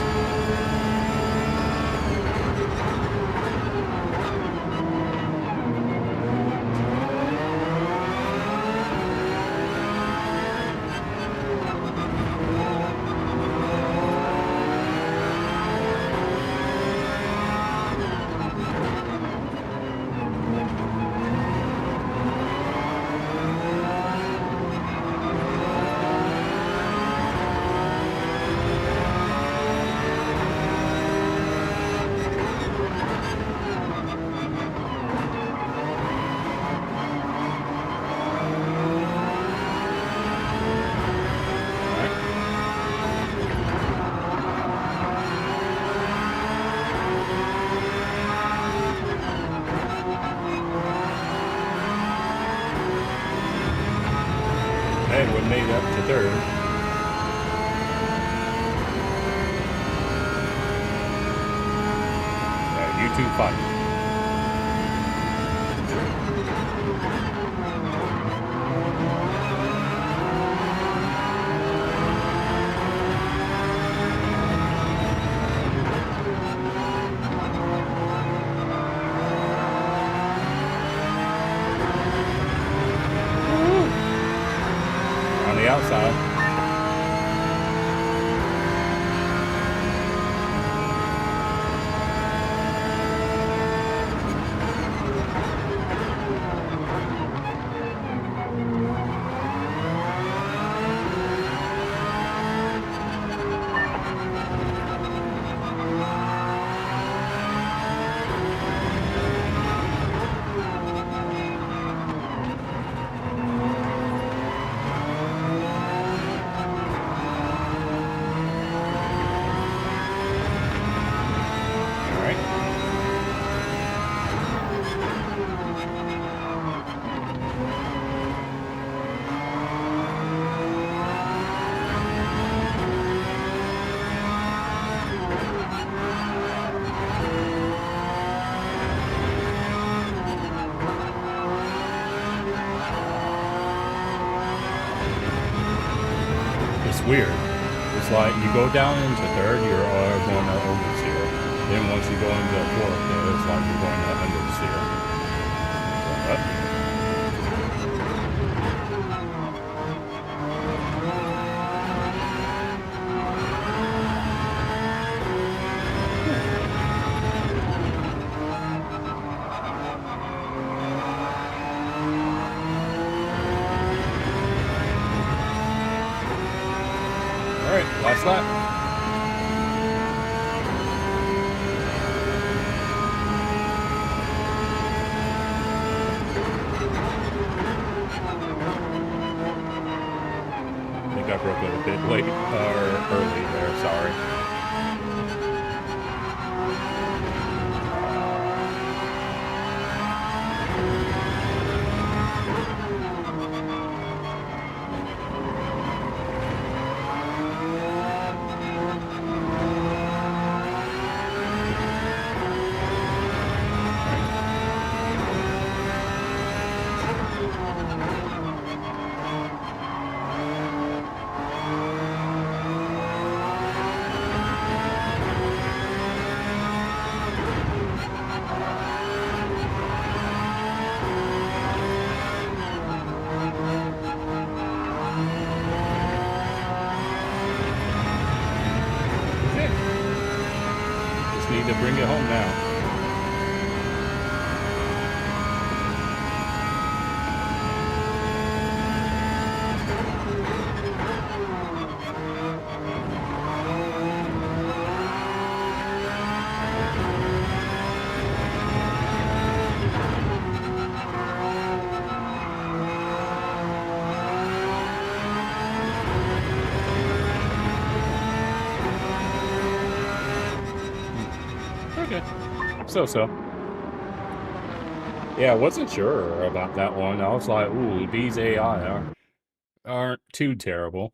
We made it up to third. Yeah, you two fight. Outside. Weird. It's like you go down into third, you're going to oversteer. Then once you go into fourth, it's like you're going to understeer. Last lap. I think I broke it a bit late, or early there, sorry. To bring it home now. So. Yeah, I wasn't sure about that one. I was like, ooh, these AI aren't too terrible.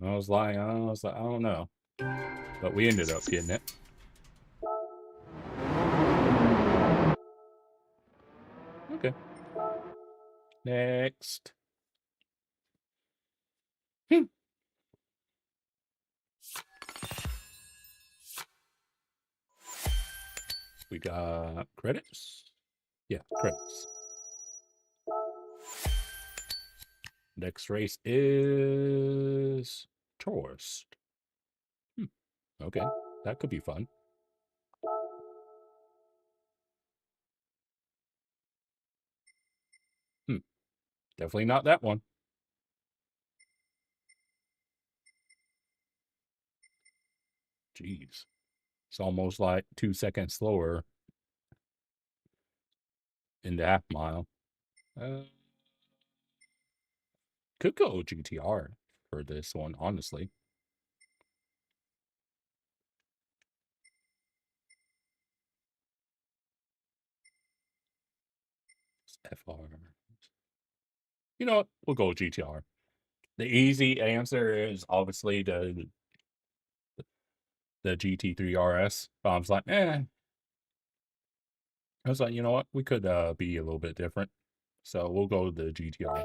I was like, I don't know. But we ended up getting it. Okay. Next. We got credits. Yeah, credits. Next race is Tourist. Okay, that could be fun. Definitely not that one. Jeez. It's almost like 2 seconds slower in the half mile. Could go GTR for this one, honestly. It's FR. You know what? We'll go GTR. The easy answer is obviously the GT3 RS. But I was like, I was like, you know what? We could be a little bit different. So we'll go the GTR.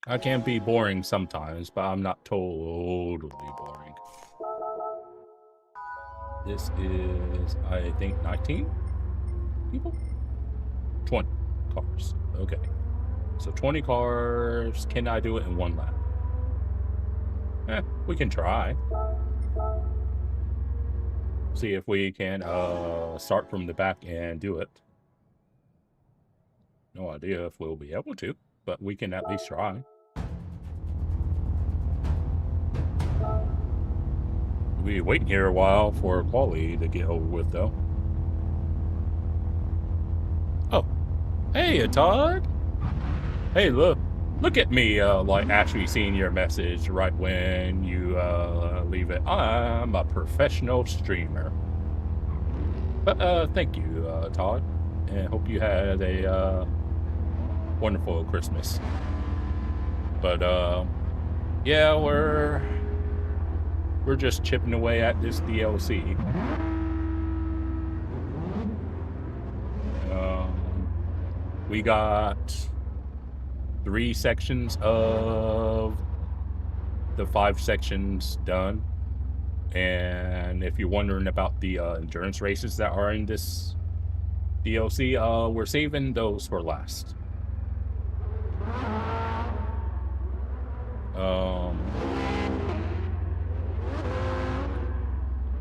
I can be boring sometimes, but I'm not totally boring. This is, I think, 19 people? 20 cars. Okay. So 20 cars. Can I do it in one lap? We can try. See if we can start from the back and do it. No idea if we'll be able to, but we can at least try. We'll be waiting here a while for quality to get over with, though. Oh, hey, Todd. Hey, look at me, like actually seeing your message right when you leave it. I'm a professional streamer. But thank you, Todd, and hope you had a wonderful Christmas. But yeah, we're just chipping away at this DLC. We got 3 sections of the 5 sections done. And if you're wondering about the endurance races that are in this DLC, we're saving those for last.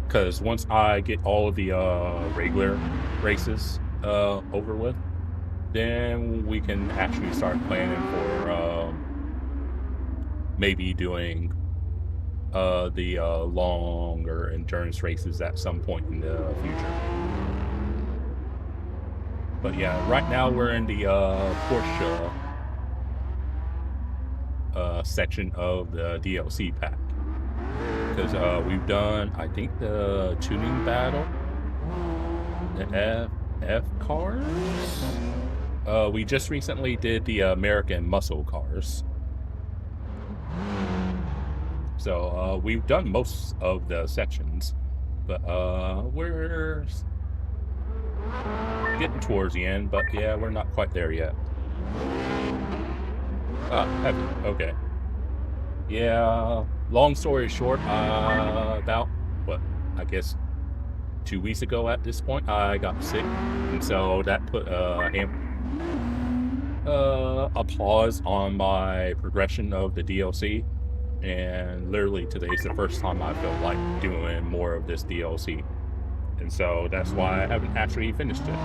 Because once I get all of the regular races over with, then we can actually start planning for maybe doing the longer endurance races at some point in the future. But yeah, right now we're in the Porsche section of the DLC pack. Because we've done, I think, the tuning battle, the F cars. We just recently did the American muscle cars. So we've done most of the sections, but we're getting towards the end. But yeah, we're not quite there yet. Okay. Yeah, long story short, about, what, I guess 2 weeks ago at this point, I got sick. And so that put a pause on my progression of the DLC. And literally today's the first time I felt like doing more of this DLC. And so that's why I haven't actually finished it.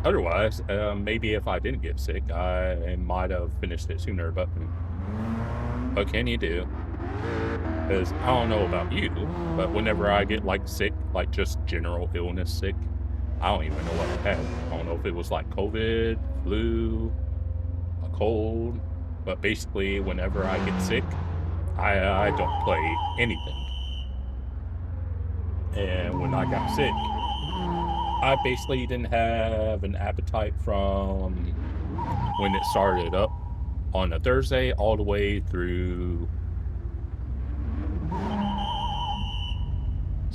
Otherwise, maybe if I didn't get sick, I might have finished it sooner, but what can you do? Because I don't know about you, but whenever I get like sick, like just general illness sick, I don't even know what I had. I don't know if it was like COVID, flu, a cold, but basically whenever I get sick, I don't play anything. And when I got sick, I basically didn't have an appetite from when it started up on a Thursday all the way through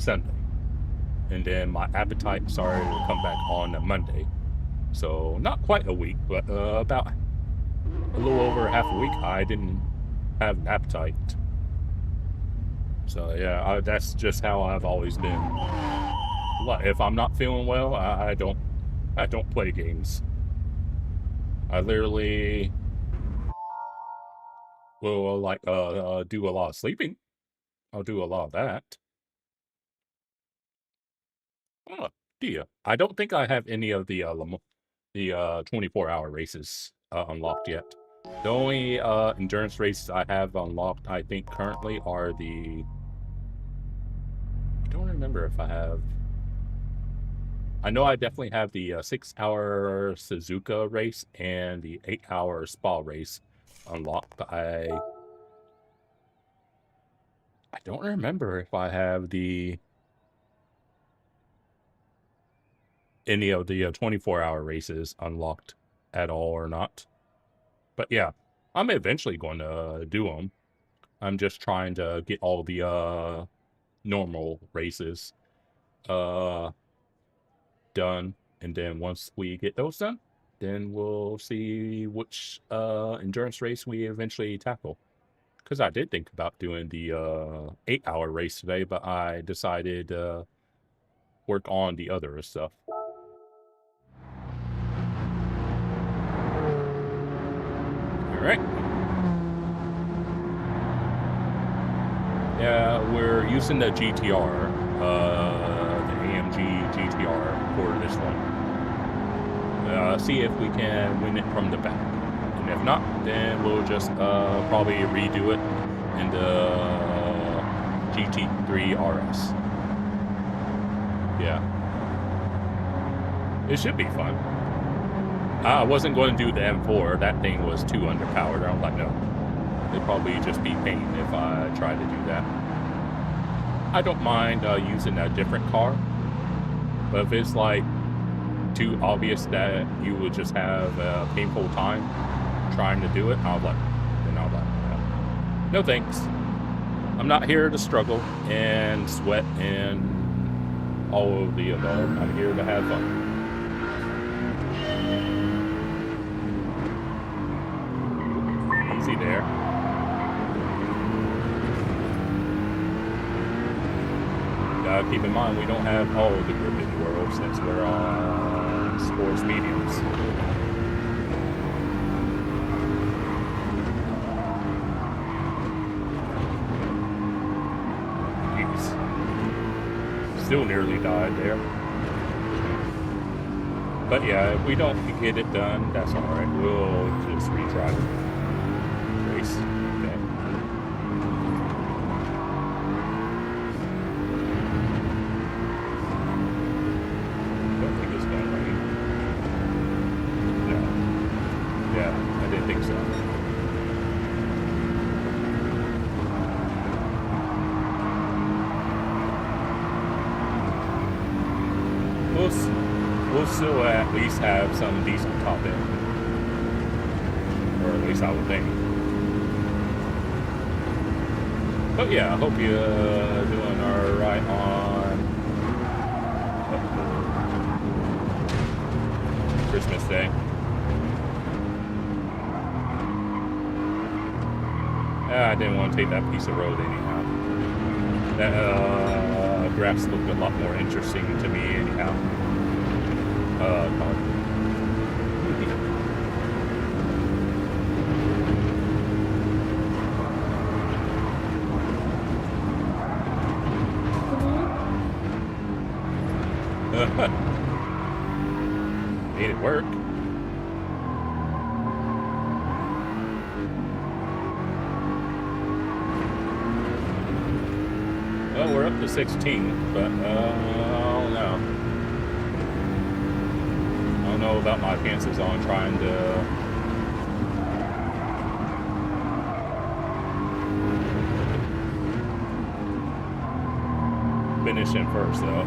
Sunday. And then my appetite started to come back on a Monday. So not quite a week, but about a little over half a week, I didn't have an appetite. So yeah, that's just how I've always been. If I'm not feeling well, I don't play games. I literally will like do a lot of sleeping. I'll do a lot of that. Oh, dear. I don't think I have any of the 24-hour races unlocked yet. The only endurance races I have unlocked, I think, currently are the... I don't remember if I have... I know I definitely have the 6-hour Suzuka race and the 8-hour Spa race unlocked. I don't remember if I have any of the 24-hour races unlocked at all or not. But yeah, I'm eventually going to do them. I'm just trying to get all the normal races done, and then once we get those done, then we'll see which endurance race we eventually tackle. Because I did think about doing the 8-hour race today, but I decided to work on the other stuff. All right. Yeah, we're using the GTR, the AMG GTR for this one. See if we can win it from the back. And if not, then we'll just probably redo it in the GT3 RS. Yeah. It should be fun. I wasn't going to do the M4. That thing was too underpowered. I was like, no. It'd probably just be pain if I tried to do that. I don't mind using a different car. But if it's like too obvious that you would just have a painful time trying to do it, I'll like, no thanks. I'm not here to struggle and sweat and all of the above. I'm here to have fun. Easy there. Keep in mind, we don't have all of the grip in the world since we're on sports mediums. Jeez. Still nearly died there. But yeah, if we don't get it done, that's alright. We'll just retry the race. Okay. Don't think it's done right. No. Yeah, I didn't think so. We'll still at least have some decent top end. Or at least I would think. But yeah, I hope you're doing alright on Christmas Day. I didn't want to take that piece of road anyhow. That grass looked a lot more interesting to me anyhow. Made it work. Well, we're up to 16, but I don't know. I don't know about my chances on trying to finish in first, though.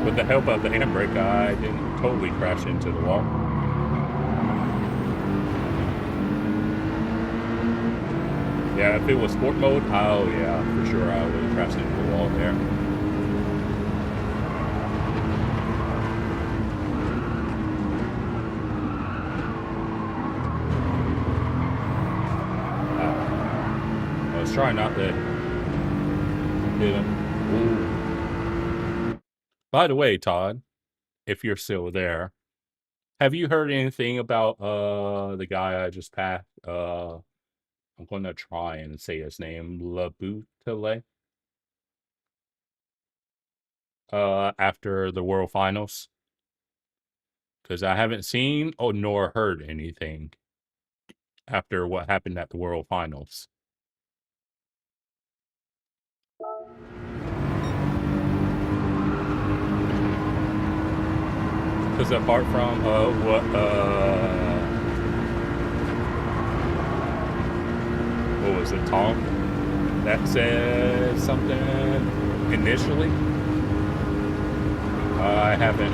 with the help of the handbrake, I didn't totally crash into the wall. Yeah, if it was sport mode, oh yeah, for sure I would have crashed into the wall there. I was trying not to hit him. Ooh. By the way, Todd, if you're still there, have you heard anything about the guy I just passed? I'm gonna try and say his name, Labutale. After the World Finals, because I haven't seen or nor heard anything after what happened at the World Finals. Because apart from what was it, Tom? That said something initially. I haven't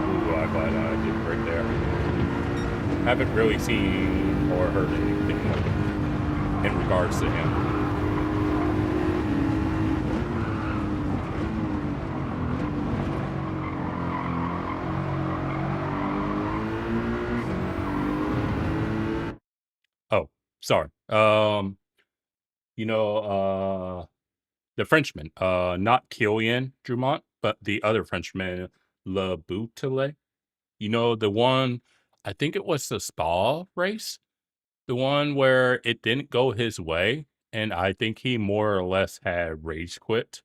ooh, I'm glad I did it right there. Haven't really seen or heard anything in regards to him. Oh, sorry. You know, the Frenchman, not Kilian Drumont, but the other Frenchman, Le Boutelle. You know, the one, I think it was the Spa race, the one where it didn't go his way, and I think he more or less had rage quit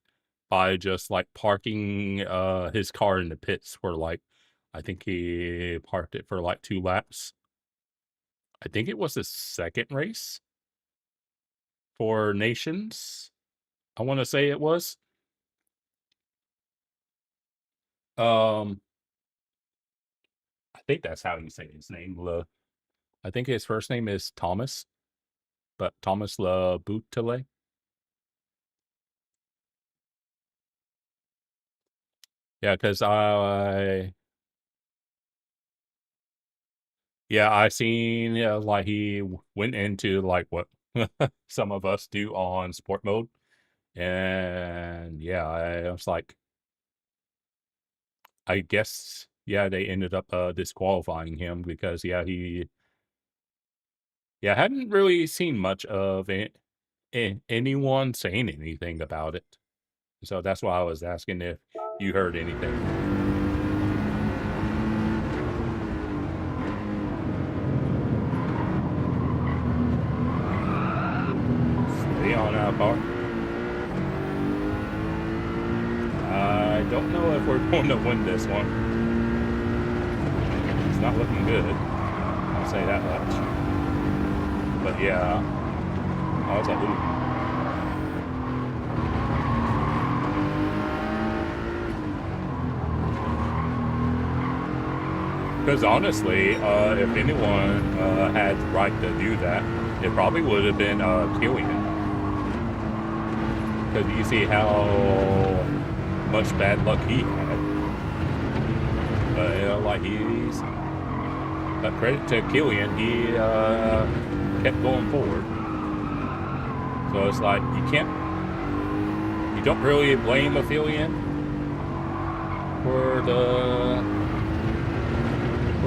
by just like parking his car in the pits for like, I think he parked it for like 2 laps. I think it was the second race for Nations. I want to say it was. Um, I think that's how you say his name. I think his first name is Thomas, but Thomas Le Boutelle. Yeah, because I seen like he went into like what some of us do on sport mode, and yeah, I was like, I guess they ended up disqualifying him because he hadn't really seen much of anyone saying anything about it. So that's why I was asking if you heard anything. Stay on out, bar. I don't know if we're going to win this one. It's not looking good. I'll say that much. But yeah, I was like, ooh. Because honestly, if anyone had the right to do that, it probably would have been Killian. Because you see how much bad luck he had. But you know, like he's credit to Killian, he kept going forward. So it's like you don't really blame Killian for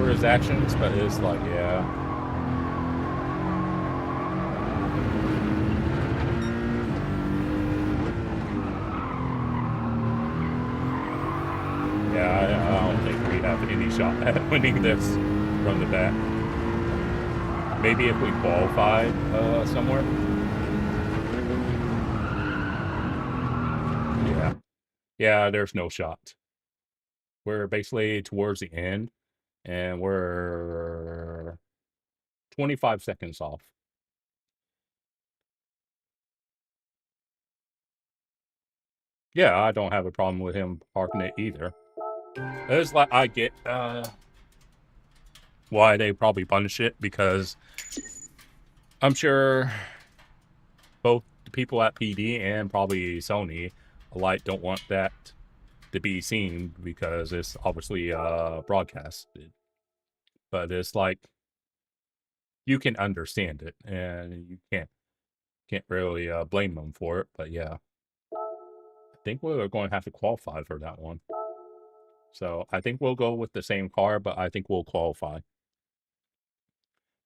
his actions, but it's like, yeah. Yeah, I don't think we have any shot at winning this from the back. Maybe if we qualified somewhere. Yeah, there's no shot. We're basically towards the end, and we're 25 seconds off. Yeah, I don't have a problem with him parking it either. It's like I get why they probably punish it, because I'm sure both the people at PD and probably Sony alike don't want that to be seen because it's obviously broadcasted. But it's like you can understand it, and you can't really blame them for it. But yeah, I think we're going to have to qualify for that one. So I think we'll go with the same car, but I think we'll qualify.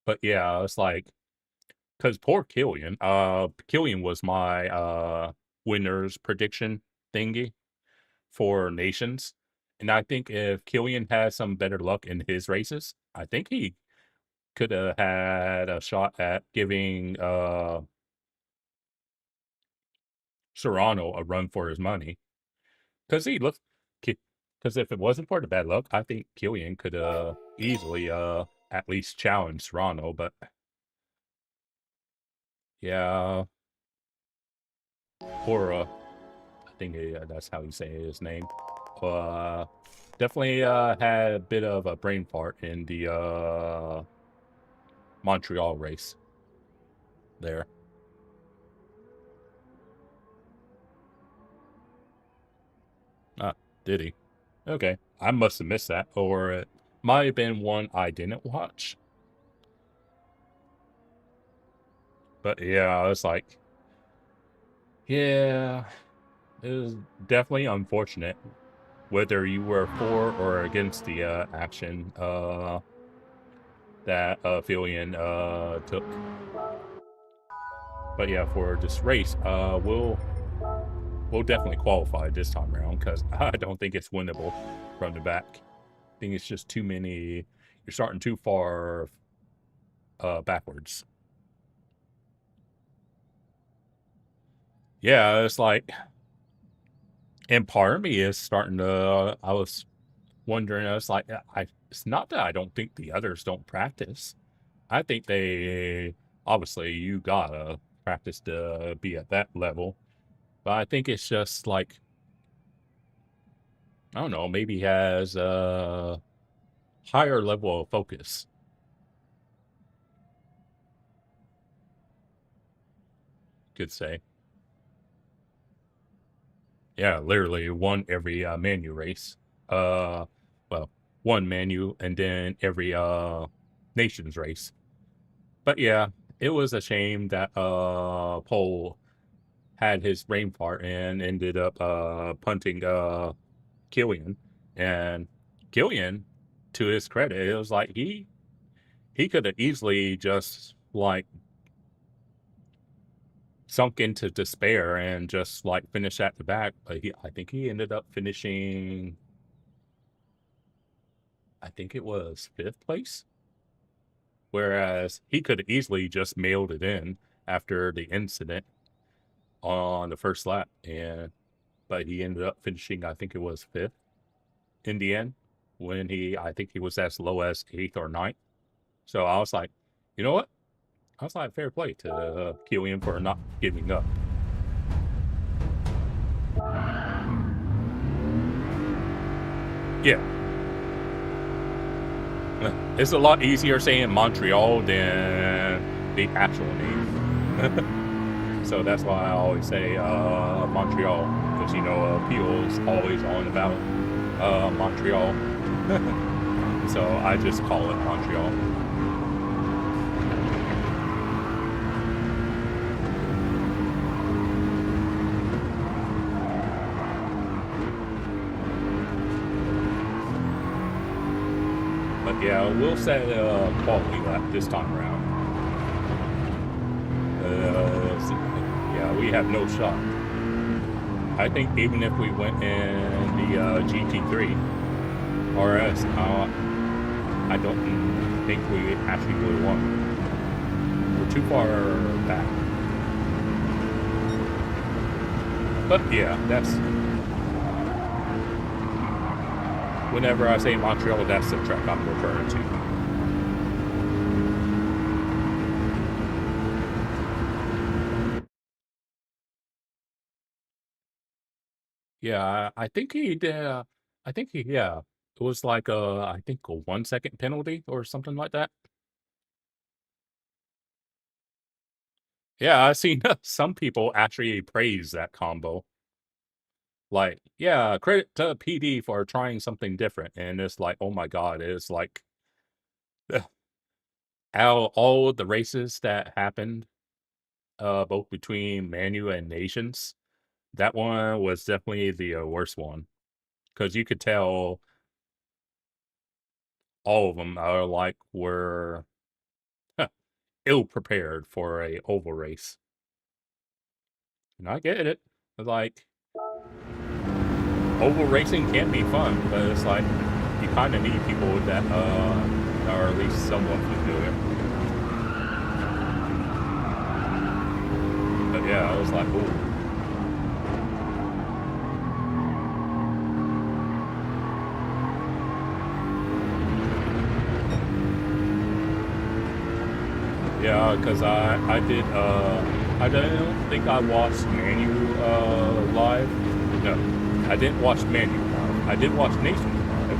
But yeah, it's like, because poor Killian, Killian was my winners prediction thingy for nations. And I think if Killian had some better luck in his races, I think he could have had a shot at giving Serrano a run for his money. Because he looked, because if it wasn't for the bad luck, I think Killian could easily at least challenge Serrano. But yeah, poor, I think that's how you say his name. Definitely had a bit of a brain fart in the Montreal race there. Ah, did he? Okay. I must have missed that, or it might have been one I didn't watch. But yeah, it's like, yeah, it was definitely unfortunate whether you were for or against the action that Filion took. But yeah, for this race, we'll definitely qualify this time around, because I don't think it's winnable from the back. I think it's just too many. You're starting too far backwards. Yeah, it's like, and part of me is starting to. I was wondering. I was like, It's not that I don't think the others don't practice. I think they obviously you gotta practice to be at that level. But I think it's just like, I don't know, maybe he has a higher level of focus, could say. Yeah, literally won every manu race. Uh, well, one manu and then every nations race. But yeah, it was a shame that Pole had his brain fart and ended up punting Killian. And Killian, to his credit, it was like he could have easily just like sunk into despair and just like finish at the back. But I think he ended up finishing, I think it was 5th place. Whereas he could have easily just mailed it in after the incident on the first lap. But he ended up finishing, I think it was 5th in the end, when I think he was as low as 8th or 9th. So I was like, you know what? I was like, fair play to Killian for not giving up. Yeah. It's a lot easier saying Montreal than the actual name. So that's why I always say Montreal, because, Peel's always on about Montreal. So I just call it Montreal. But yeah, we'll set a quality lap this time around. Yeah, we have no shot. I think even if we went in the GT3 RS, I don't think we actually would have won. We're too far back. But yeah, that's... Whenever I say Montreal, that's the track I'm referring to. Yeah, I think he did. I think he, yeah. It was like I think a 1 second penalty or something like that. Yeah, I've seen some people actually praise that combo. Like, yeah, credit to PD for trying something different, and it's like, oh my god, it's like all the races that happened, both between Manu and Nations. That one was definitely the worst one because you could tell all of them are like were ill prepared for a oval race, and I get it. Like oval racing can be fun, but it's like you kind of need people that are at least somewhat familiar. But yeah, I was like, ooh. Yeah, because I did I don't think I watched Manu live. No, I didn't watch Manu live. I did watch Nations live.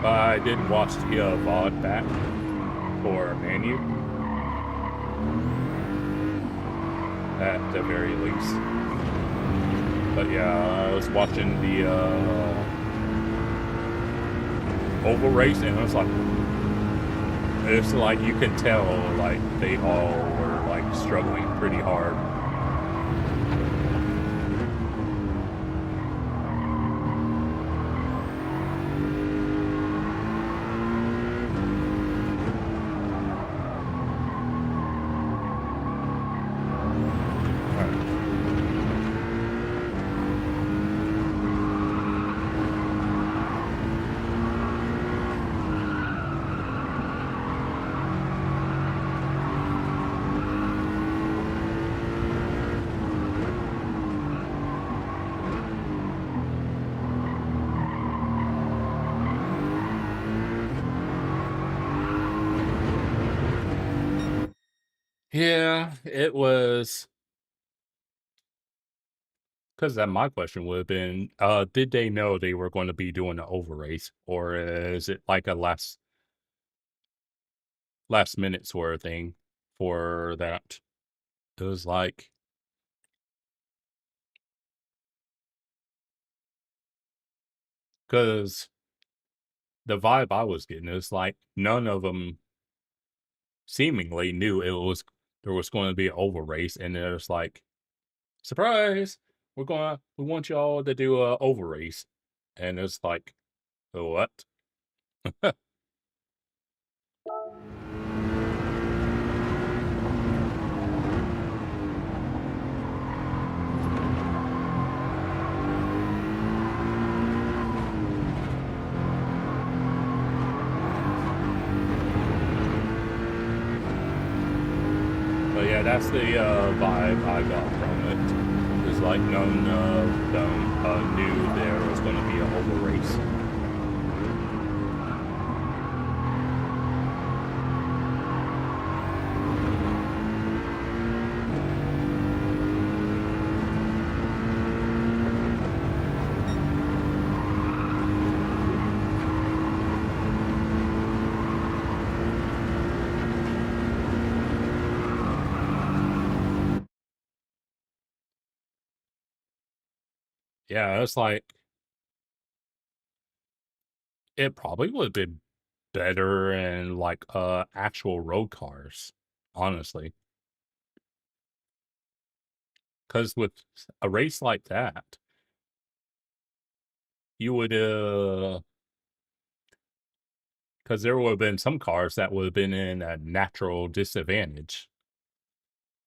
But I didn't watch the VOD back for Manu. At the very least. But yeah, I was watching the oval race, and it's like you can tell like they all were like struggling pretty hard. Yeah, it was because then my question would have been, did they know they were going to be doing an oval race, or is it like a last minute sort of thing for that? It was like because the vibe I was getting is like none of them seemingly knew there was going to be an oval race, and there's like surprise, we want y'all to do a oval race, and it's like what? But yeah, that's the vibe I got from it. It's like none of them knew there was going to be a oval race. Yeah, it's like it probably would have been better in like actual road cars, honestly. Because with a race like that, you would because there would have been some cars that would have been in a natural disadvantage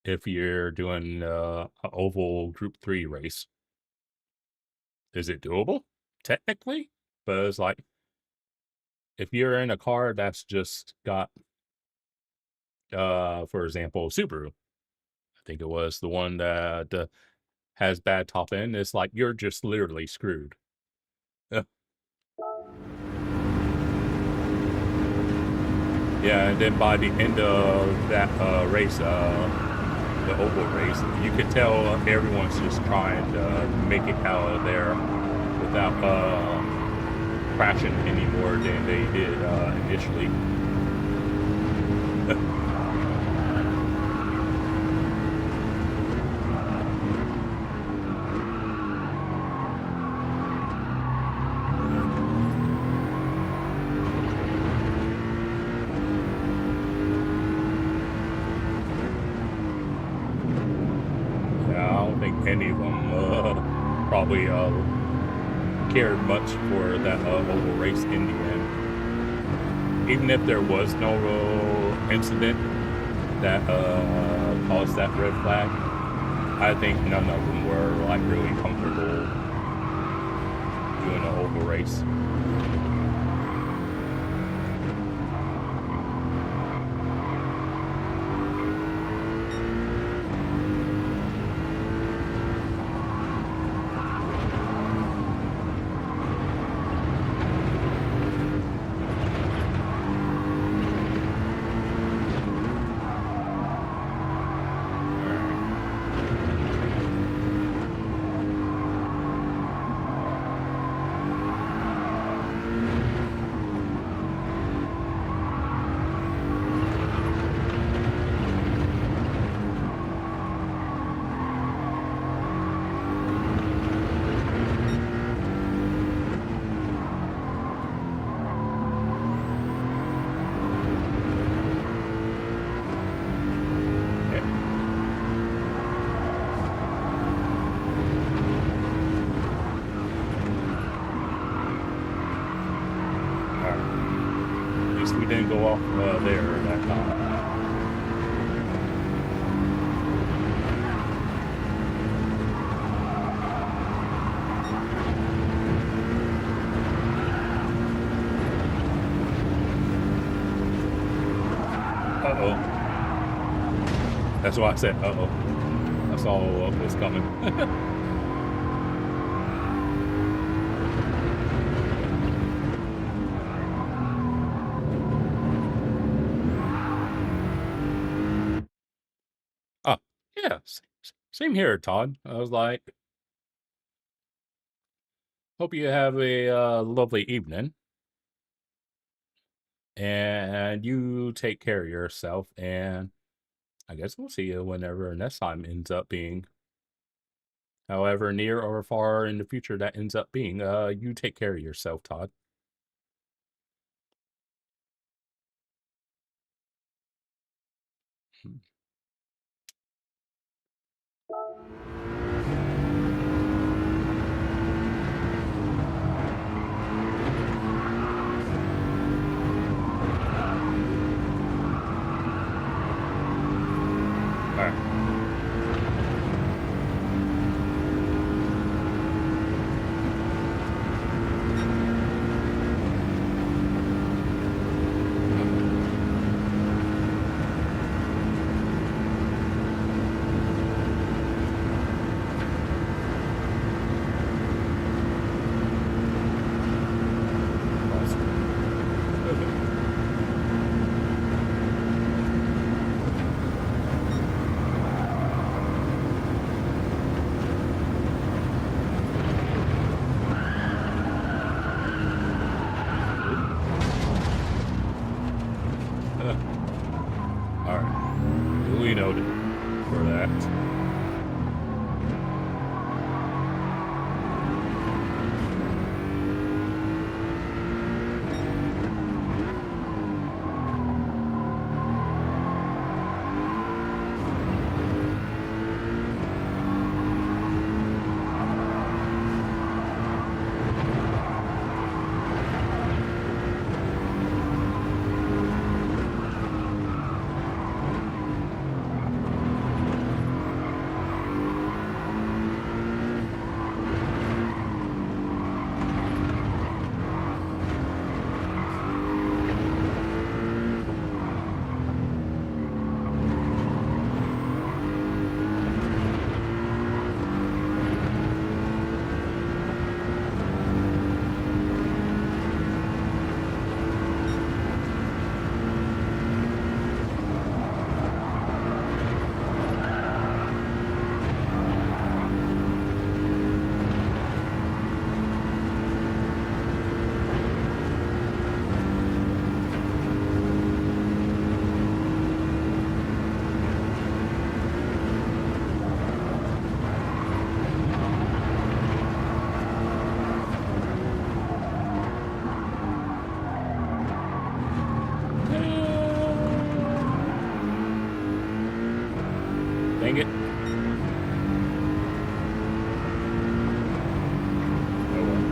if you're doing an oval Group 3 race. Is it doable? Technically, but it's like if you're in a car that's just got for example Subaru, I think it was the one that has bad top end, it's like you're just literally screwed. Yeah, and then by the end of that race, the oval race, you could tell everyone's just trying to make it out of there without crashing any more than they did initially. Any of them probably cared much for that oval race in the end. Even if there was no incident that caused that red flag, I think none of them were like really comfortable doing an oval race. Didn't go off there that time. Uh-oh. That's why I said uh-oh. I saw what was coming. Yeah, same here, Todd. I was like, hope you have a lovely evening. And you take care of yourself. And I guess we'll see you whenever next time ends up being. However near or far in the future that ends up being. You take care of yourself, Todd. Dang it. Oh well.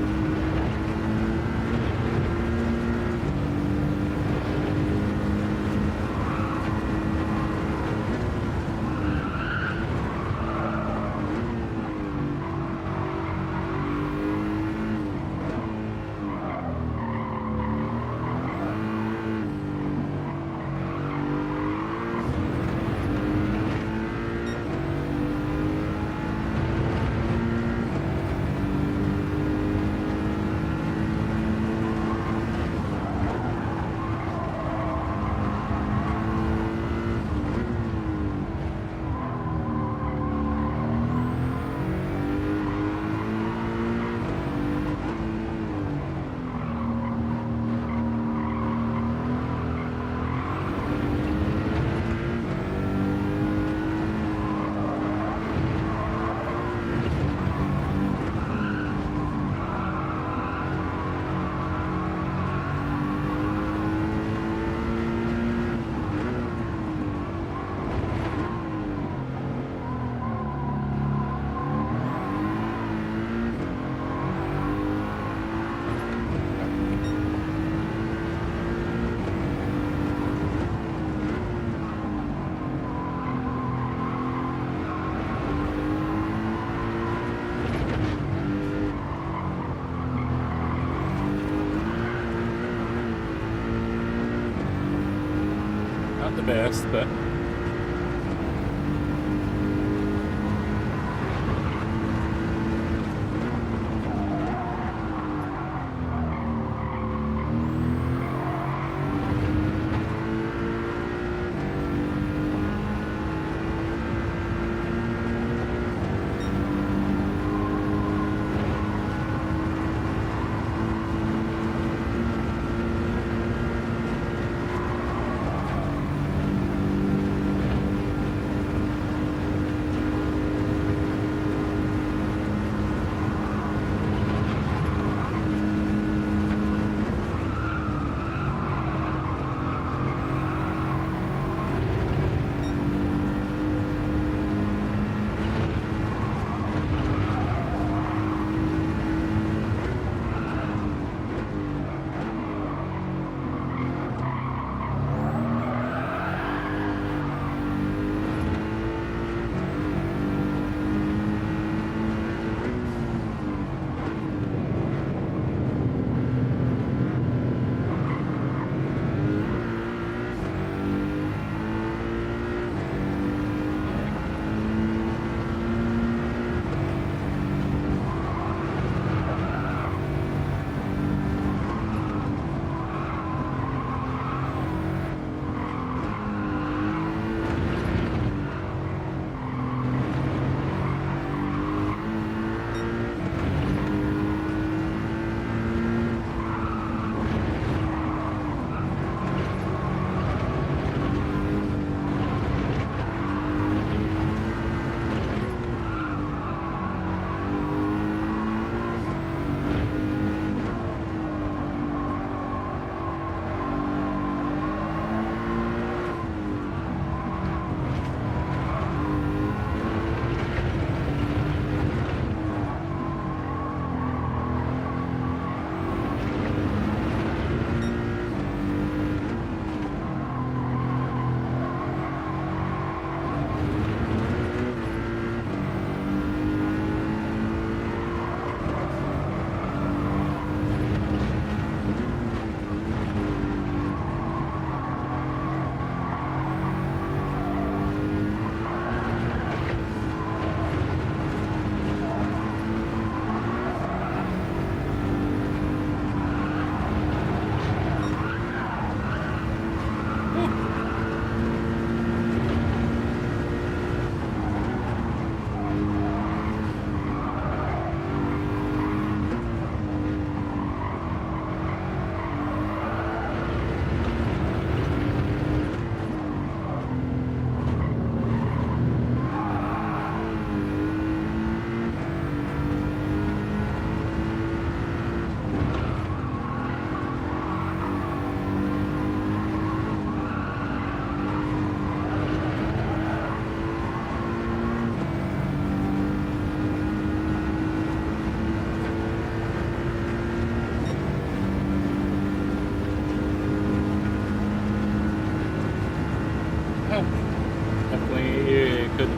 Not the best, but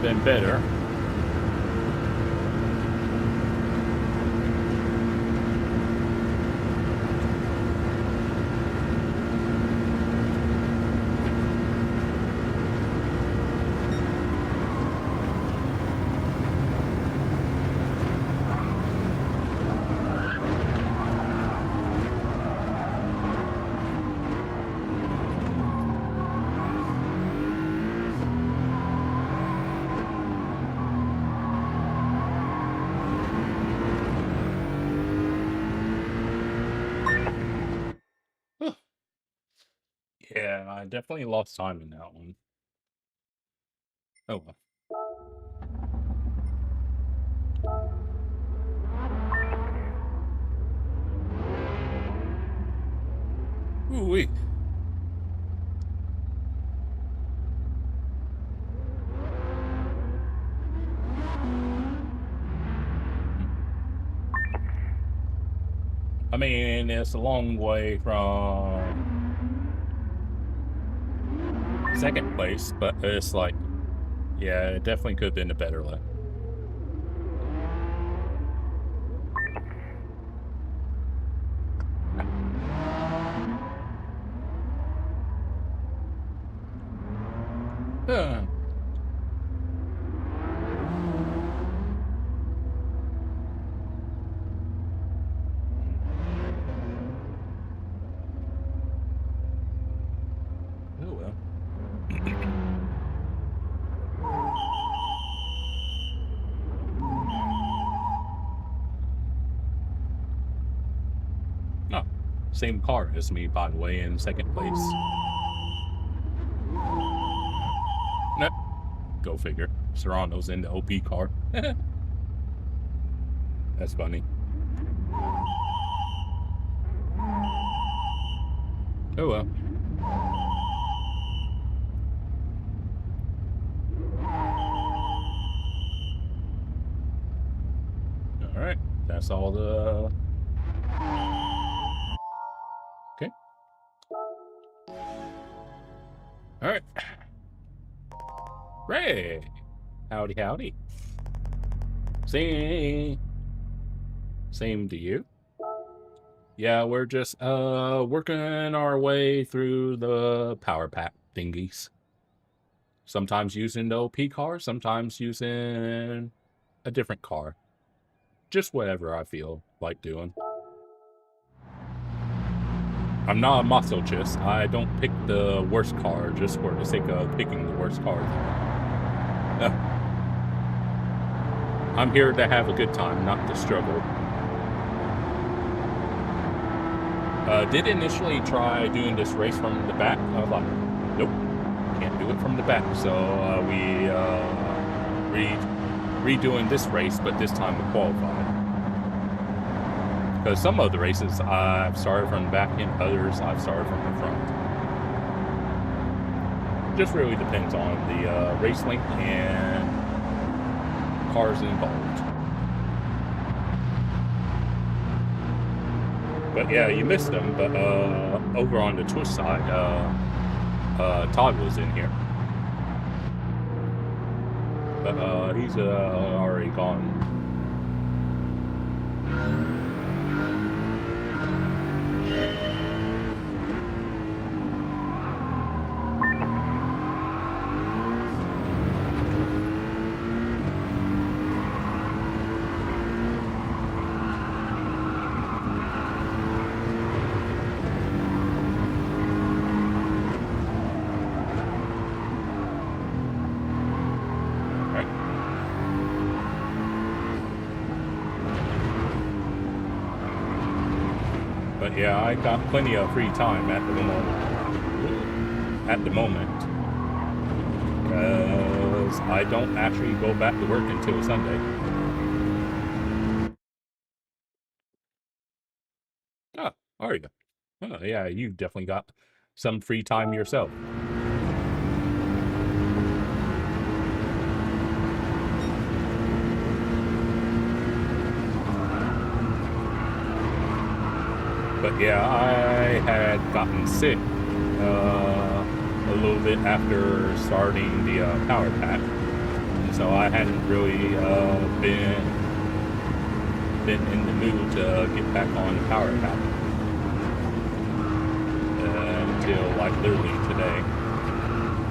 been better. Yeah, I definitely lost time in that one. Oh well. Ooh-wee. I mean, it's a long way from second place, but it's like, yeah, it definitely could have been a better lap. Oh well. Oh, same car as me, by the way, in second place. Nope. Go figure. Serrano's in the OP car. That's funny. Oh well. Alright. That's all the... Okay. Alright. Ray! Howdy, howdy. Same to you. Yeah, we're just working our way through the power pack thingies. Sometimes using the OP car, sometimes using a different car. Just whatever I feel like doing. I'm not a masochist. I don't pick the worst car just for the sake of picking the worst car. I'm here to have a good time, not to struggle. Did initially try doing this race from the back. I was like, nope, can't do it from the back. So redoing this race, but this time we qualified. Because some of the races I've started from the back and others I've started from the front. Just really depends on the race length and cars involved. But yeah, you missed them. But over on the Twitch side, Todd was in here. But he's already gone. Yeah, I got plenty of free time at the moment. Because I don't actually go back to work until Sunday. Oh, are you? Oh, yeah, you definitely got some free time yourself. But yeah, I had gotten sick a little bit after starting the power pack. so I hadn't really been in the mood to get back on the power pack until like literally today.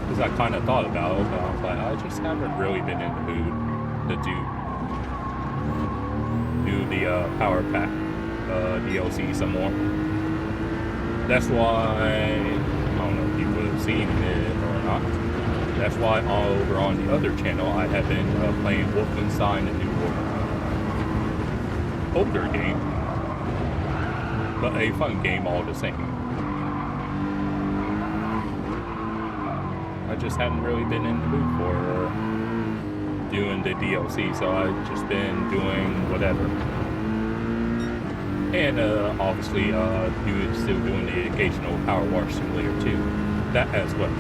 Because I kind of thought about it, but I was like, I just haven't really been in the mood to do the power pack DLC some more. That's why, I don't know if people have seen it or not, that's why over on the other channel I have been playing Wolfenstein the New Order. Older game, but a fun game all the same. I just hadn't really been in the mood for doing the DLC, so I've just been doing whatever. And obviously, still doing the occasional Power Wash Simulator 2. That as well.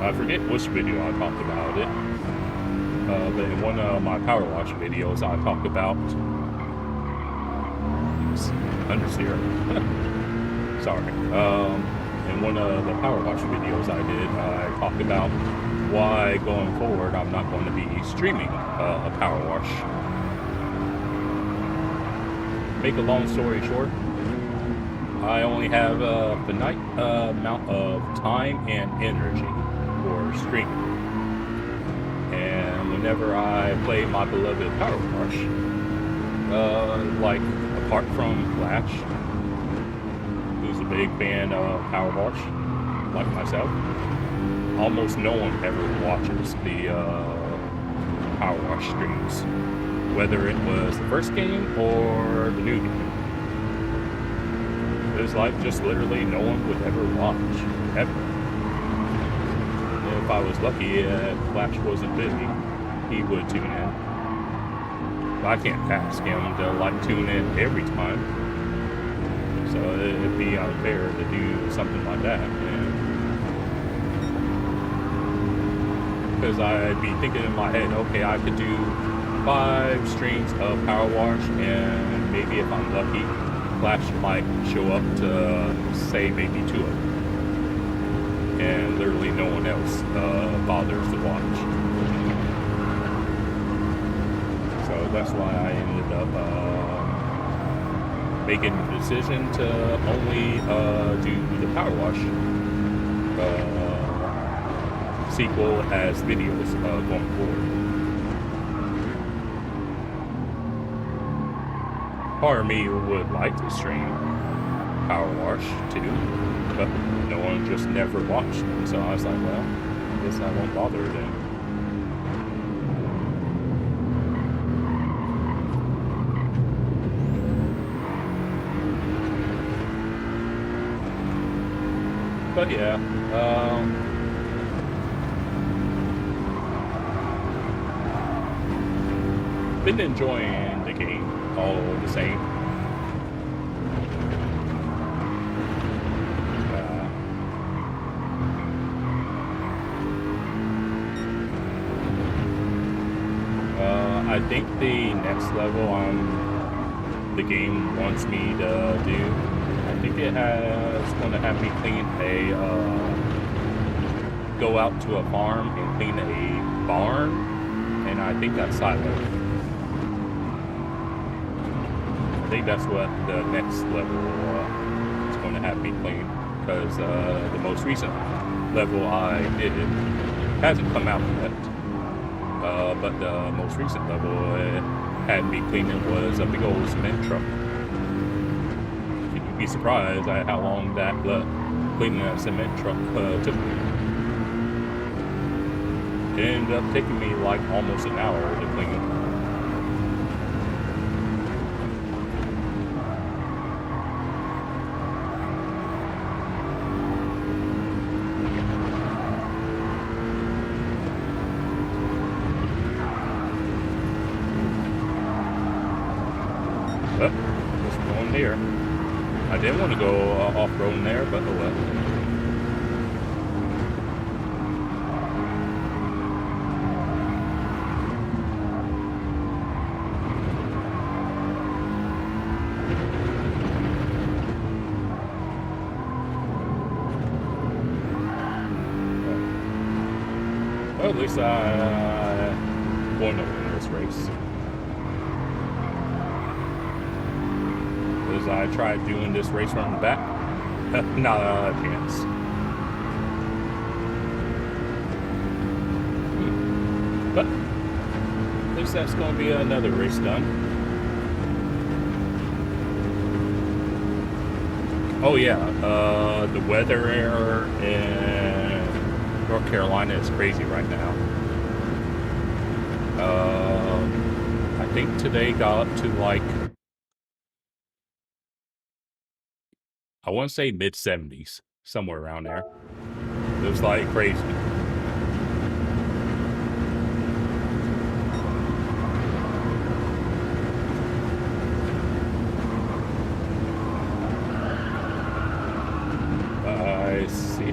I forget which video I talked about it, but in one of my Power Wash videos, I talked about Understeer. Sorry. In one of the Power Wash videos I did, I talked about why going forward I'm not going to be streaming a Power Wash. Make a long story short, I only have a finite amount of time and energy for streaming. And whenever I play my beloved Power Wash, like apart from Flash, who's a big fan of Power Wash, like myself, almost no one ever watches the Power Wash streams, whether it was the first game or the new game. It's like just literally no one would ever watch, ever. If I was lucky and Flash wasn't busy, he would tune in. But I can't ask him to like tune in every time. So it'd be unfair to do something like that. Because I'd be thinking in my head, okay, I could do 5 streams of Power Wash, and maybe if I'm lucky, Flash might show up to say maybe 2 of them. And literally no one else bothers to watch. So that's why I ended up making the decision to only do the Power Wash sequel as videos going forward. Part of me would like to stream Power Wash too, but no one just never watched them, so I was like, well, I guess I won't bother then. But yeah, been enjoying the game all the same. I think the next level the game wants me to do, I think it's going to have me clean go out to a farm and clean a barn, and I think that's silo. I think that's what the next level is going to have me clean, because the most recent level I did hasn't come out yet. But the most recent level it had me cleaning was a big old cement truck. You'd be surprised at how long that cleaning a cement truck took me. It ended up taking me like almost an hour to clean it. Just going there. I didn't want to go off-roading there, but oh well. least I won this race. Because I tried doing this race from the back. Not a chance. But at least that's going to be another race done. Oh yeah, the weather in North Carolina is crazy right now. I think today got up to like, I want to say mid-70s, somewhere around there. It was like crazy.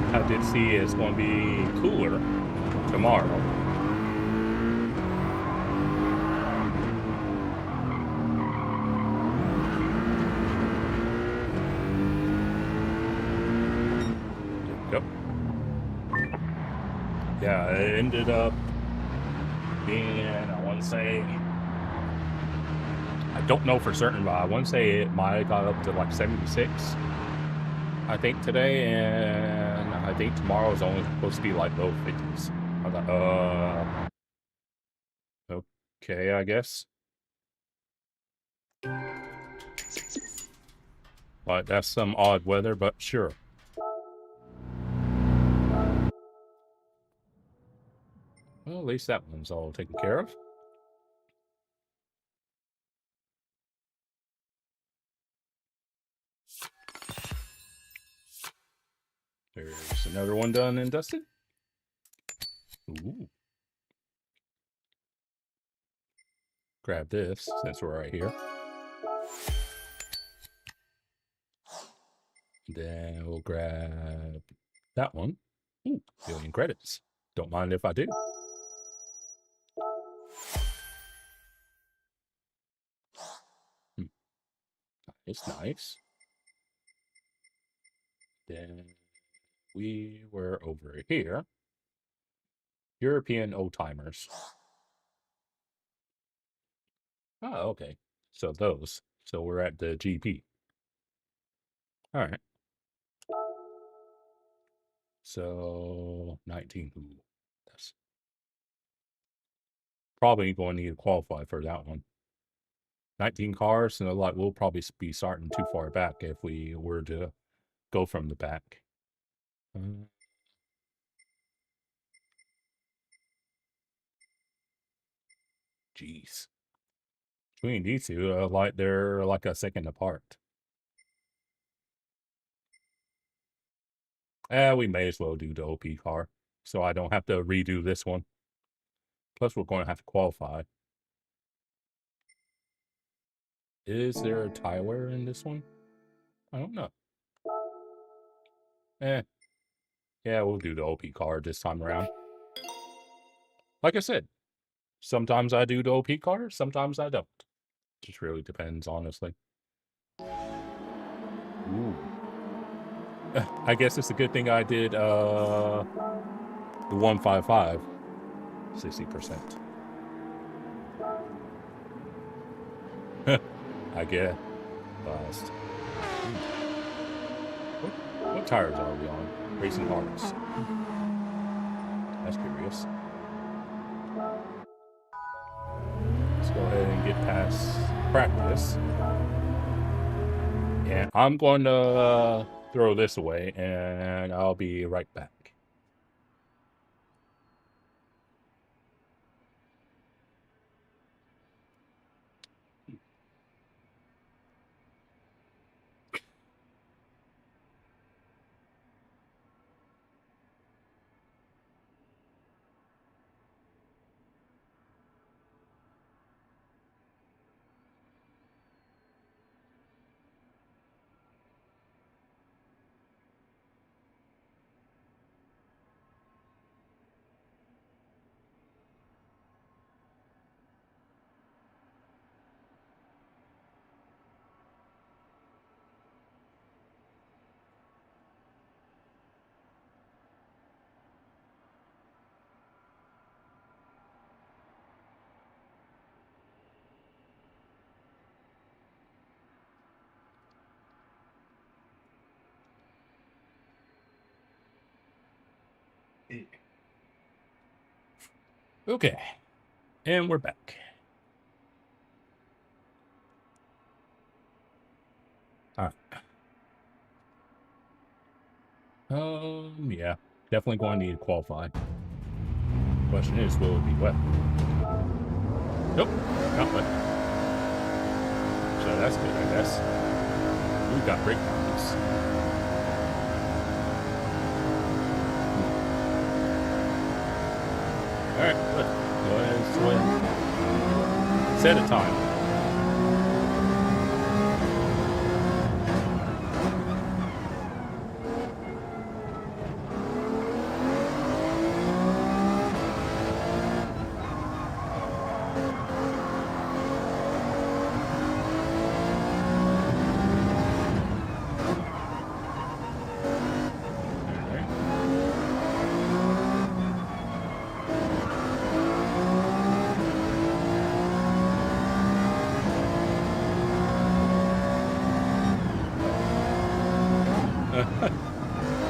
I did see it's going to be cooler tomorrow. Yep. Yeah, it ended up being, I want to say, I don't know for certain, but I want to say it might have got up to like 76. I think today, and I think tomorrow is only supposed to be like low 50s. I was like, okay, I guess. But that's some odd weather, but sure. Well, at least that one's all taken care of. There's another one done and dusted. Ooh. Grab this since we're right here. Then we'll grab that one. Ooh, 1 billion credits. Don't mind if I do. It's nice. Then we were over here. European old timers. Oh, okay. So those. So we're at the GP. All right. So 19. Ooh, that's probably going to need to qualify for that one. 19 cars, so like we'll probably be starting too far back if we were to go from the back. Jeez. Between these two, like they're like a second apart. We may as well do the OP car, so I don't have to redo this one. Plus, we're going to have to qualify. Is there a tie wear in this one? I don't know. Yeah, we'll do the OP car this time around. Like I said, sometimes I do the OP car, sometimes I don't. Just really depends, honestly. Ooh. I guess it's a good thing I did the 155. 60%. I guess. Last. What tires are we on? Racing Hearts. That's curious. Let's go ahead and get past practice. And I'm going to throw this away, and I'll be right back. Okay, and we're back. All right. Yeah, definitely going to need to qualify. Question is, will it be wet? Nope, not wet. So that's good, I guess. We've got brake marks. All right, good. Go ahead and swim. Set a time.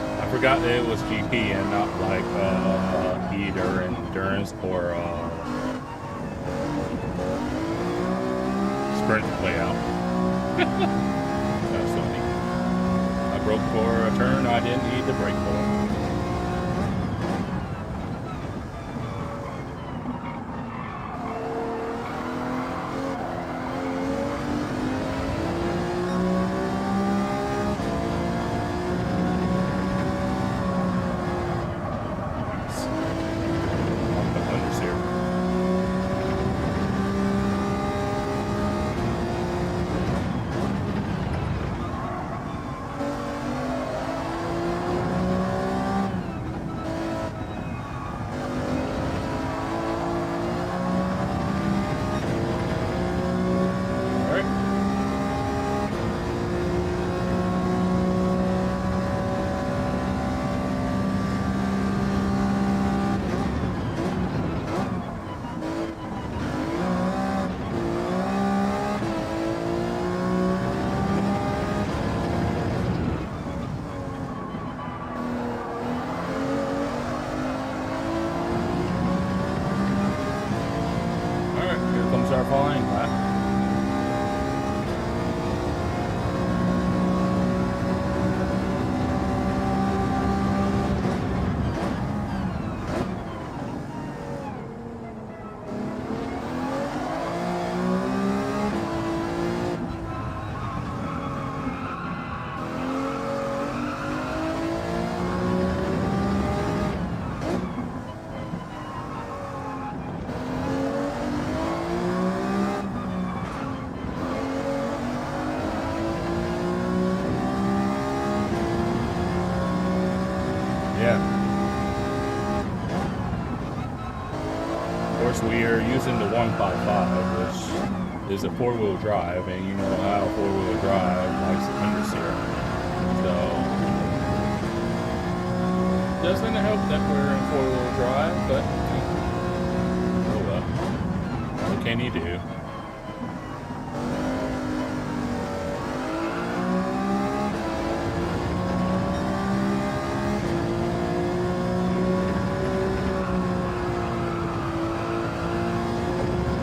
I forgot that it was GP and not like either endurance or sprint layout. That's funny. I broke for a turn I didn't need the brake for. We are using the 155, which is a four-wheel drive, and you know how four-wheel drive likes understeer. So, doesn't help that we're in four-wheel drive, but oh well. What can you do?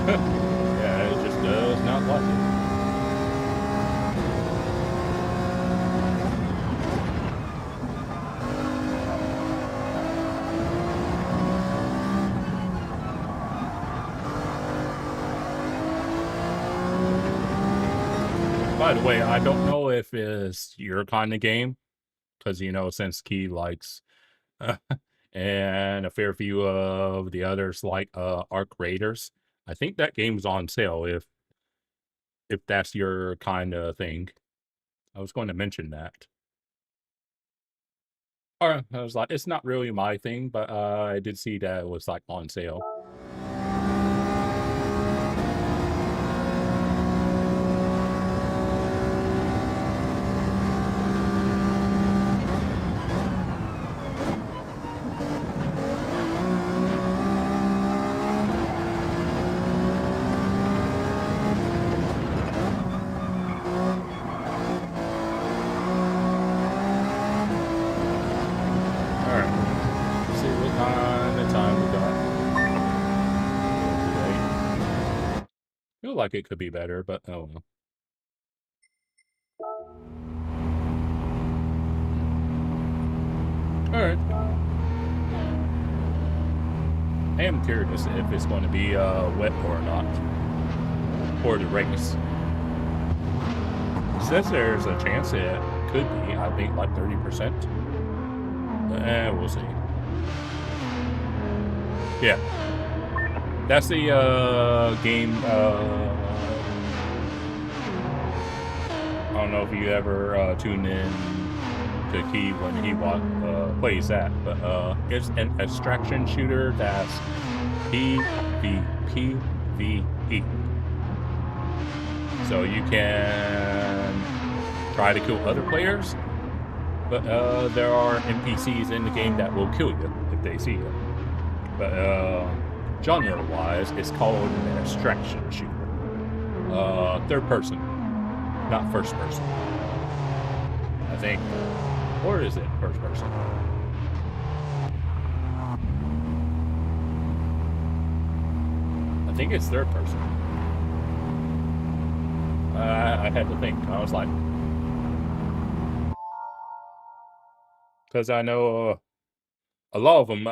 Yeah, it just does not like it. By the way, I don't know if it's your kind of game, because, you know, since Key likes and a fair few of the others like Arc Raiders. I think that game's on sale if that's your kind of thing. I was going to mention that. Or I was like, it's not really my thing, but I did see that it was like on sale. feel like it could be better, but I don't know. Alright. I am curious if it's going to be wet or not for the race. It says there's a chance it could be, I think, like 30%. But we'll see. Yeah. That's the game. I don't know if you ever tune in to Key when he plays that, but it's an extraction shooter that's PvPvE. So you can try to kill other players, but there are NPCs in the game that will kill you if they see you. But genre-wise, it's called an extraction shooter. Third person, not first person. I think, or is it first person? I think it's third person. I had to think. I was like, because I know a lot of them.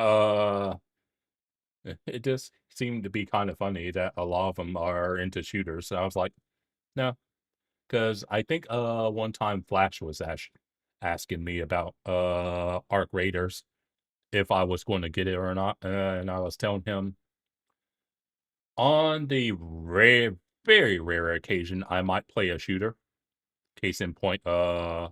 It just seemed to be kind of funny that a lot of them are into shooters. So I was like, no, because I think one time Flash was asking me about Arc Raiders, if I was going to get it or not, and I was telling him on the very rare occasion I might play a shooter. Case in point, the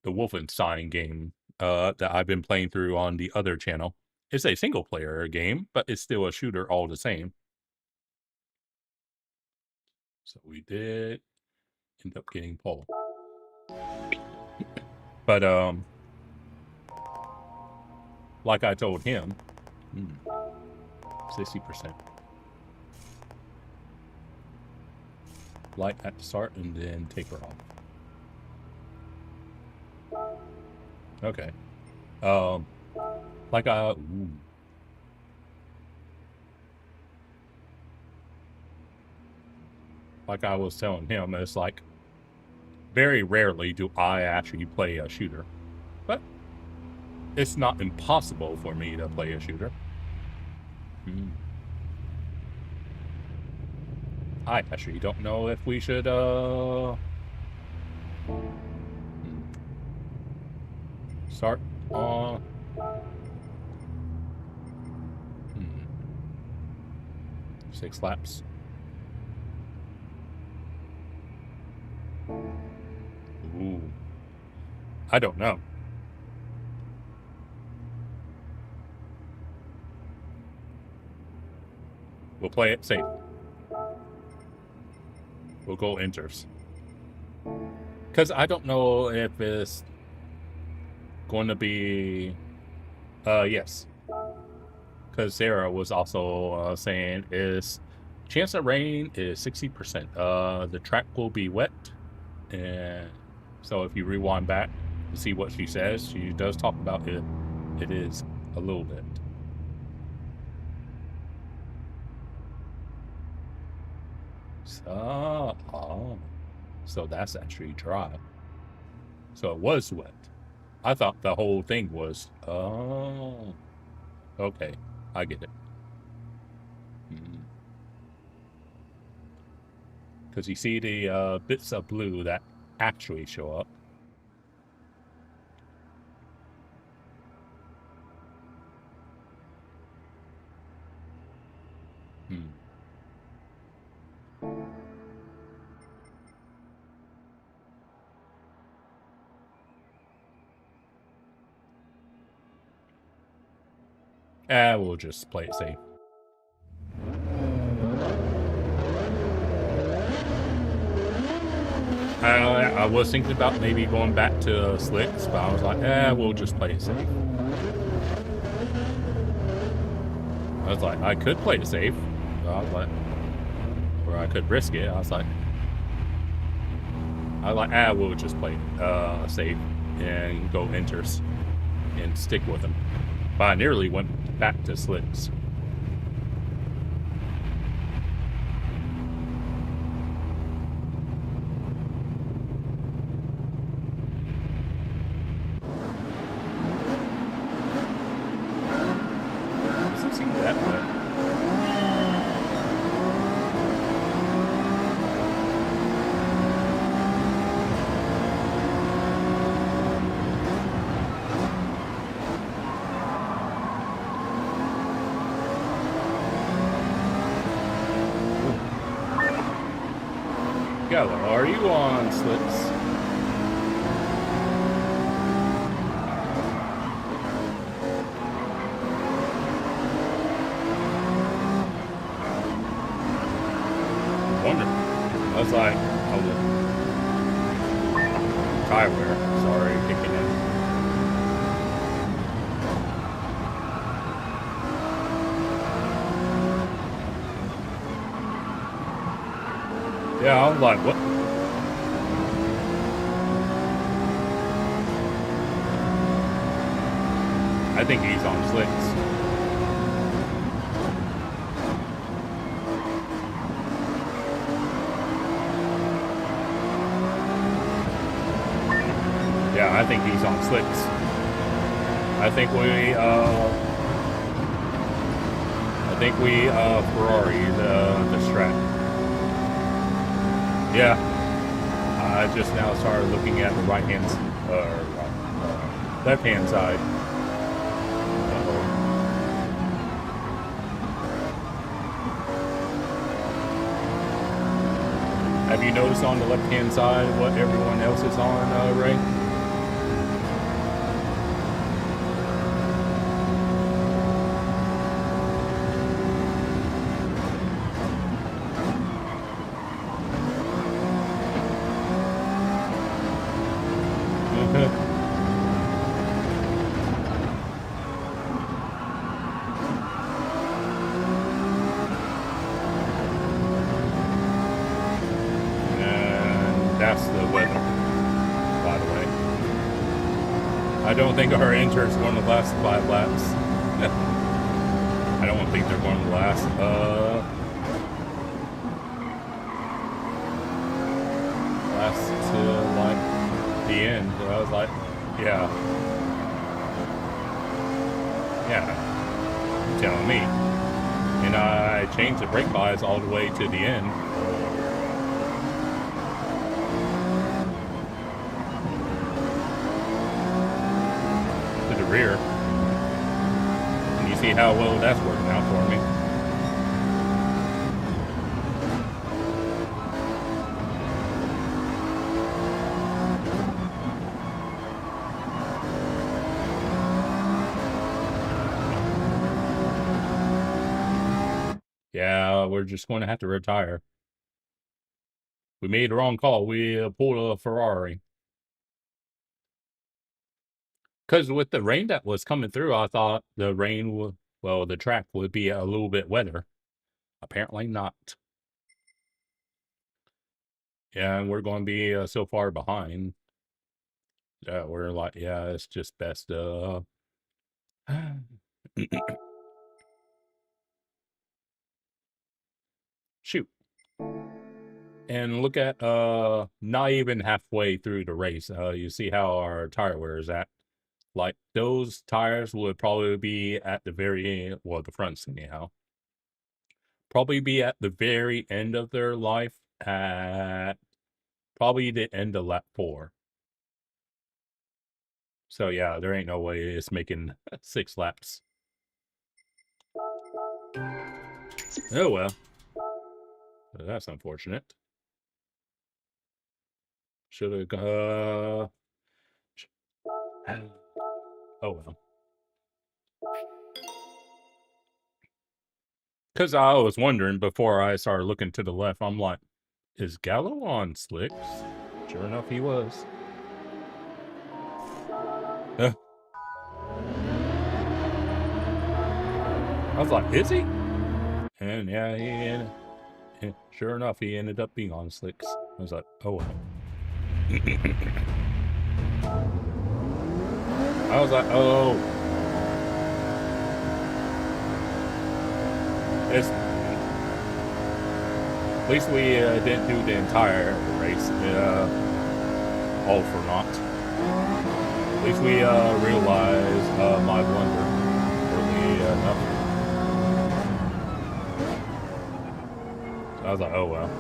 Wolfenstein game that I've been playing through on the other channel. It's a single player game, but it's still a shooter all the same. So we did end up getting pole. But like I told him, 60%. Light at the start and then taper off. Okay. Like I was telling him, it's like very rarely do I actually play a shooter, but it's not impossible for me to play a shooter. I actually don't know if we should start on 6 laps. Ooh. I don't know. We'll play it safe. We'll go inters. Because I don't know if it's going to be... yes. Because Sarah was also saying is chance of rain is 60%. The track will be wet. And so if you rewind back to see what she says, she does talk about it. It is a little bit. So that's actually dry. So it was wet. I thought the whole thing was, okay, I get it. Because you see the bits of blue that actually show up. We'll just play it safe. I was thinking about maybe going back to Strix, but I was like, we'll just play it safe. I was like, I could play it safe. I was like, or I could risk it. I was like, we'll just play safe and go inters and stick with them. But I nearly went back to Strix. Galahad, are you on Strix? Wonderful. I was like, oh, tire wear. Sorry, kicking in. Yeah, I was like, what? I think he's on Strix. Yeah, I think he's on Strix. I think we Ferrari the strap. Yeah, I just now started looking at the left-hand side. Have you noticed on the left-hand side what everyone else is on, Ray? I don't think our engine's going to last 5 laps. I don't think they're going to last. Last to like the end. I was like, yeah, you're telling me. And I changed the brake bias all the way to the end. Rear. And you see how well that's working out for me. Yeah, we're just going to have to retire. We made the wrong call. We pulled a Ferrari. Because with the rain that was coming through, I thought the rain would, well, the track would be a little bit wetter. Apparently not. Yeah, and we're going to be so far behind that we're like, yeah, it's just best. Shoot. And look at not even halfway through the race. You see how our tire wear is at. Like, those tires would probably be at the very, well, the fronts anyhow. Probably be at the very end of their life at probably the end of lap 4. So yeah, there ain't no way it's making 6 laps. Oh well. That's unfortunate. Should have oh well. Because I was wondering before I started looking to the left, I'm like, is Gallo on Strix? Sure enough, he was. I was like, is he? And yeah, sure enough, he ended up being on Strix. I was like, oh well. I was like, oh. At least we didn't do the entire race all for naught. At least we realized my blunder early enough. So I was like, oh well.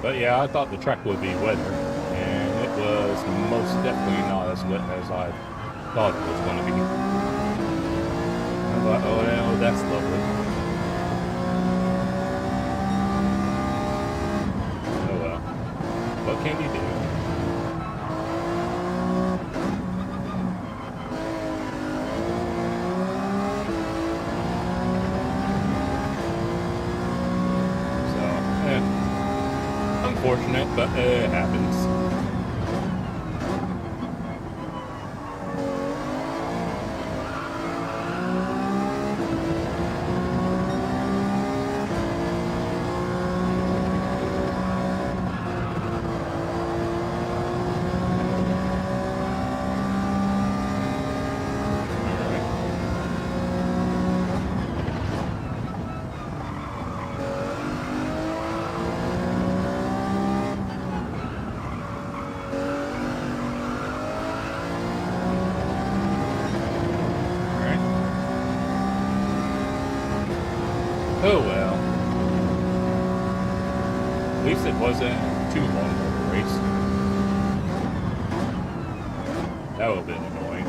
But yeah, I thought the track would be wetter, and it was most definitely not as wet as I thought it was going to be. I thought, oh, well, that's lovely. Oh well. What can you do? Unfortunate, but it happens. Oh well. At least it wasn't too long of a race. That would have been annoying.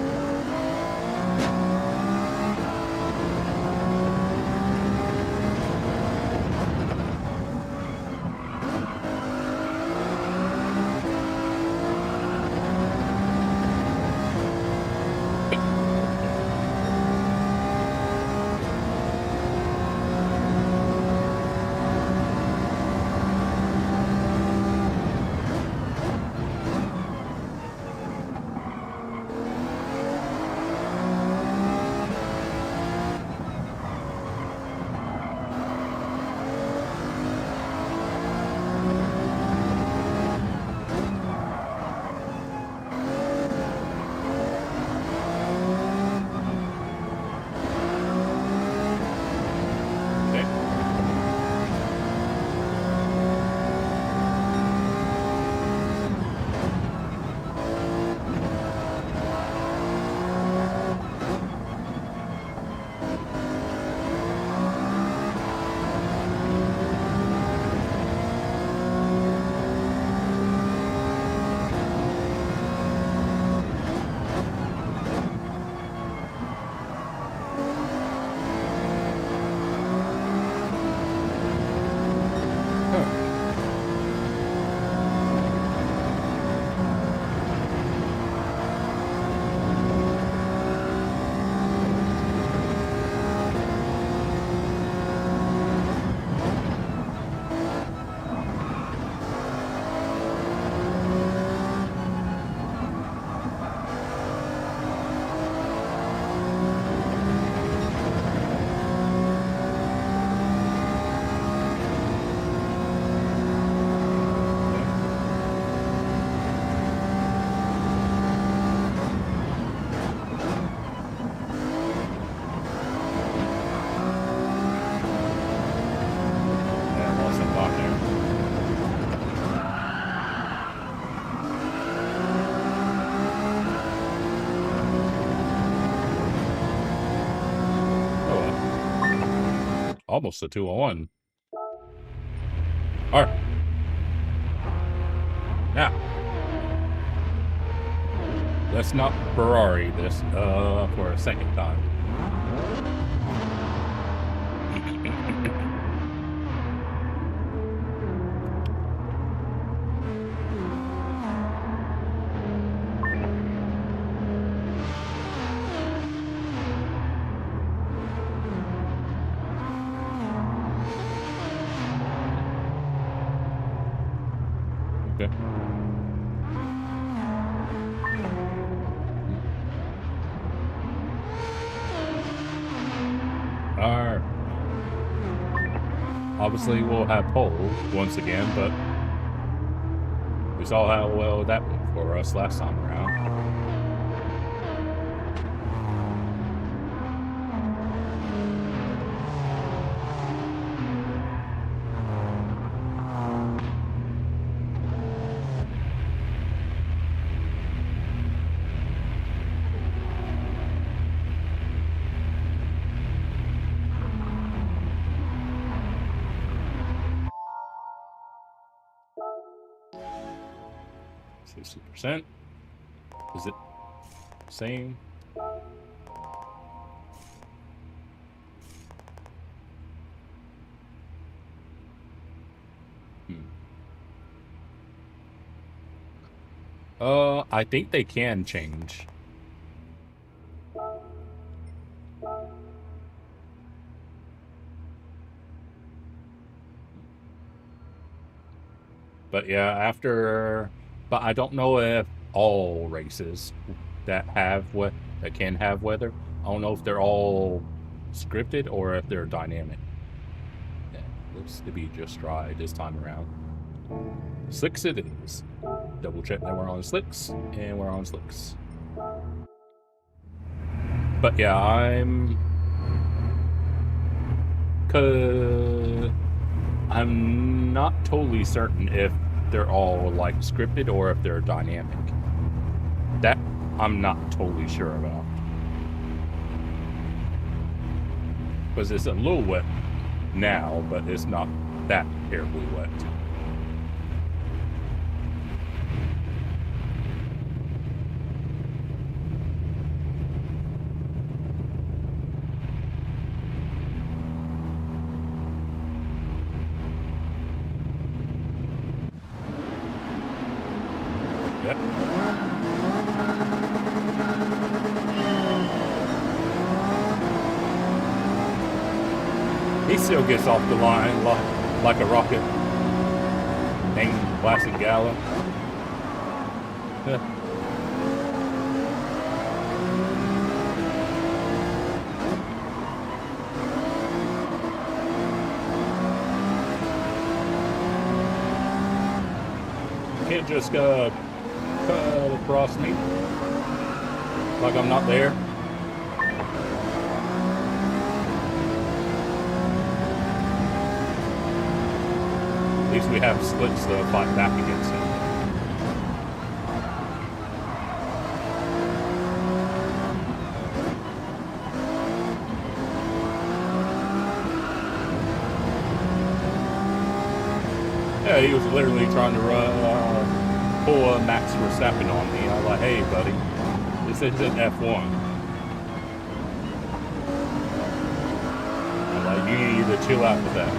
Almost a 201. All right. Now, let's not Ferrari this for a second time. Okay. Alright. Obviously, we'll have pole once again, but we saw how well that went for us last time around. 60%. Is it same? I think they can change. But yeah, but I don't know if all races that can have weather. I don't know if they're all scripted or if they're dynamic. Yeah, looks to be just dry this time around. Slicks it is. Double check that we're on Slicks, and we're on Slicks. But yeah, I'm not totally certain if they're all like scripted or if they're dynamic. That I'm not totally sure about. Because it's a little wet now, but it's not that terribly wet. Yep. He still gets off the line like a rocket. Dang, blasted Galahad. Can't just cut across me like I'm not there. At least we have splits to fight back against him. Yeah, he was literally trying to pull Max Verstappen on me. I was like, hey, buddy, this isn't F1. I'm like, you need to chill out with that.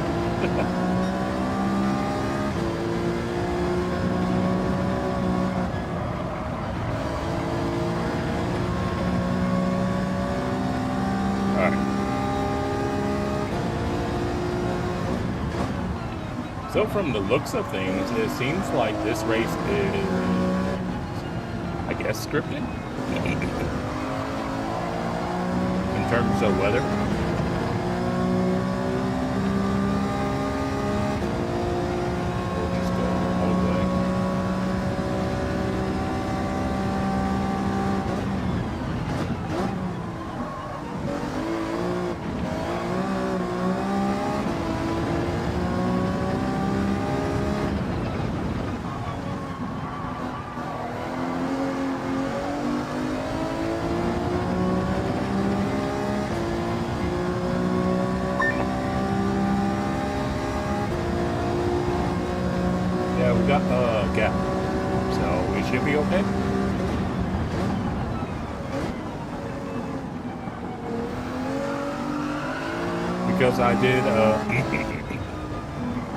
So from the looks of things, it seems like this race is, I guess, scripted in terms of weather. We'll just go all the way. We got a gap, so we should be okay. Because I did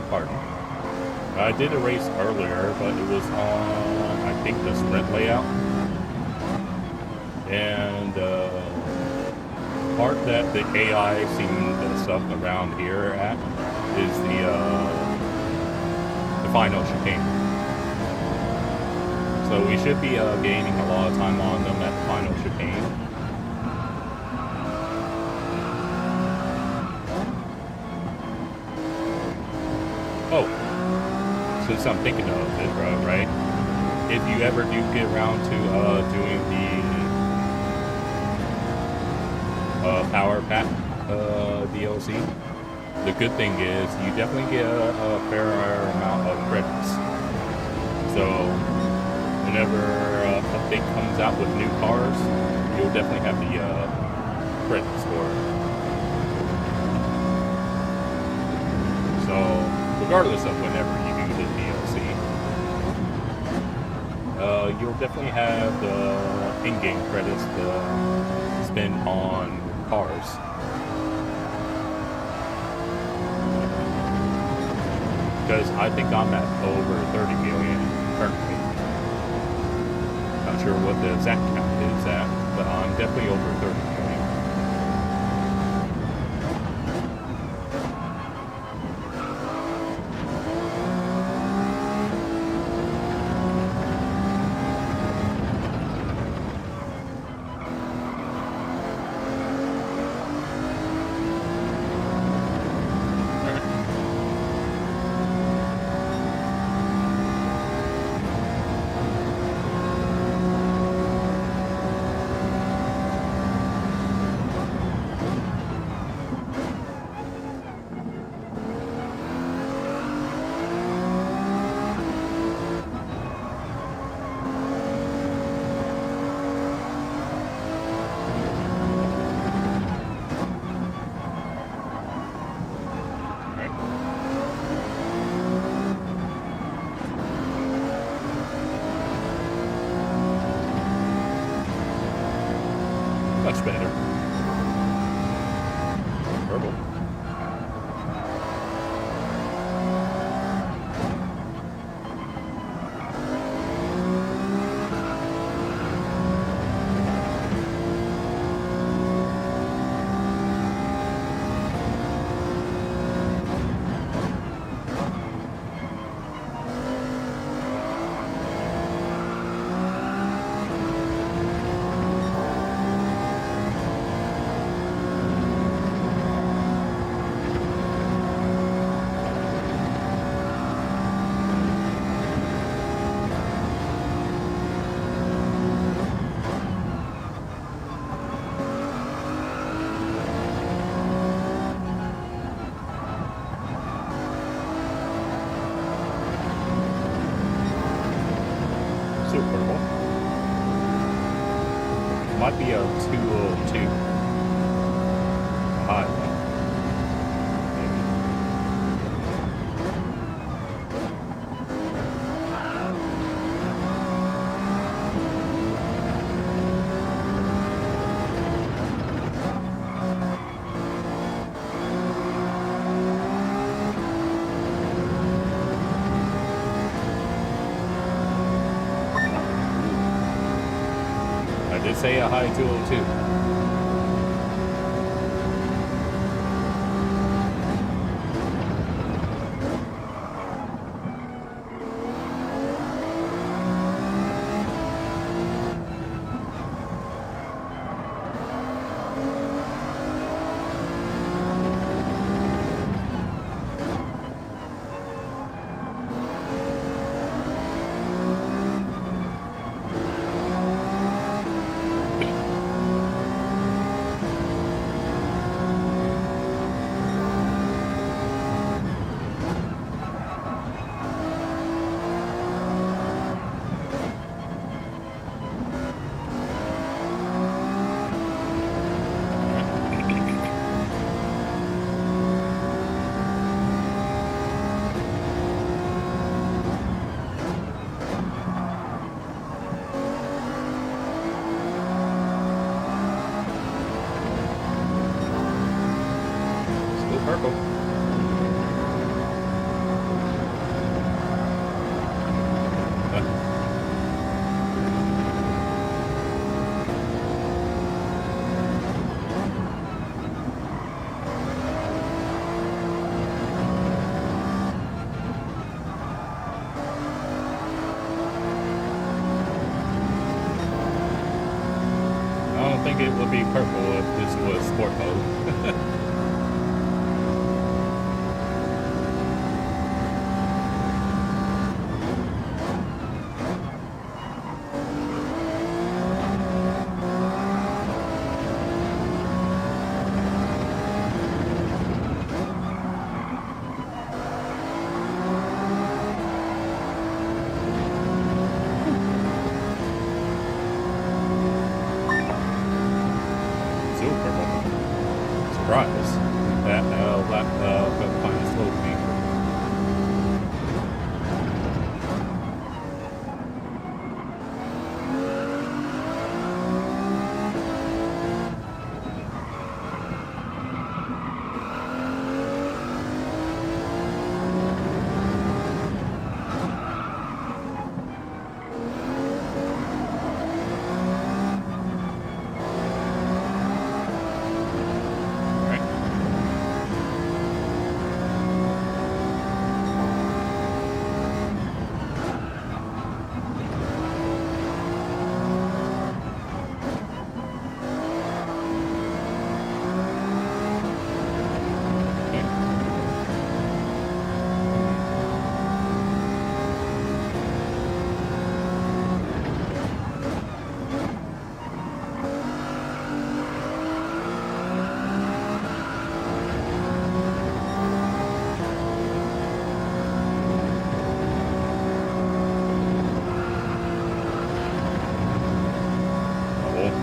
pardon. I did a race earlier, but it was on, I think, the sprint layout. And part that the AI seemed to suck around here at is the final chicane. So we should be gaining a lot of time on them at the final chicane. Oh, since I'm thinking of it, right? If you ever do get around to doing the Power Pack DLC, the good thing is you definitely get a fair amount of credits. So whenever an update comes out with new cars, you'll definitely have the credits for it. So regardless of whenever you do the DLC, you'll definitely have the in-game credits to spend on cars. Because I think I'm at over 30 million currently. Not sure what the exact count is at, but I'm definitely over 30 million. Much better. Purple. Might be a 202. High one. Say a high 202. Purple. I don't think it would be purple if this was sport mode. Surprise.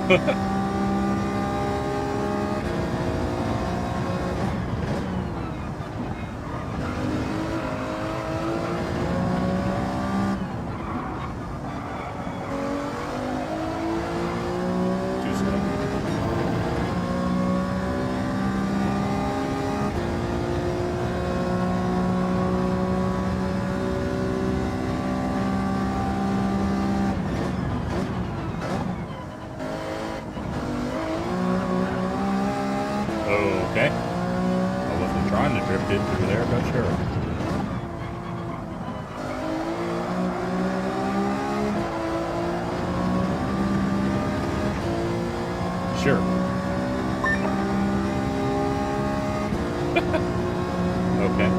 Too slow. Okay. I wasn't trying to drift it through there, but sure. Sure. Okay.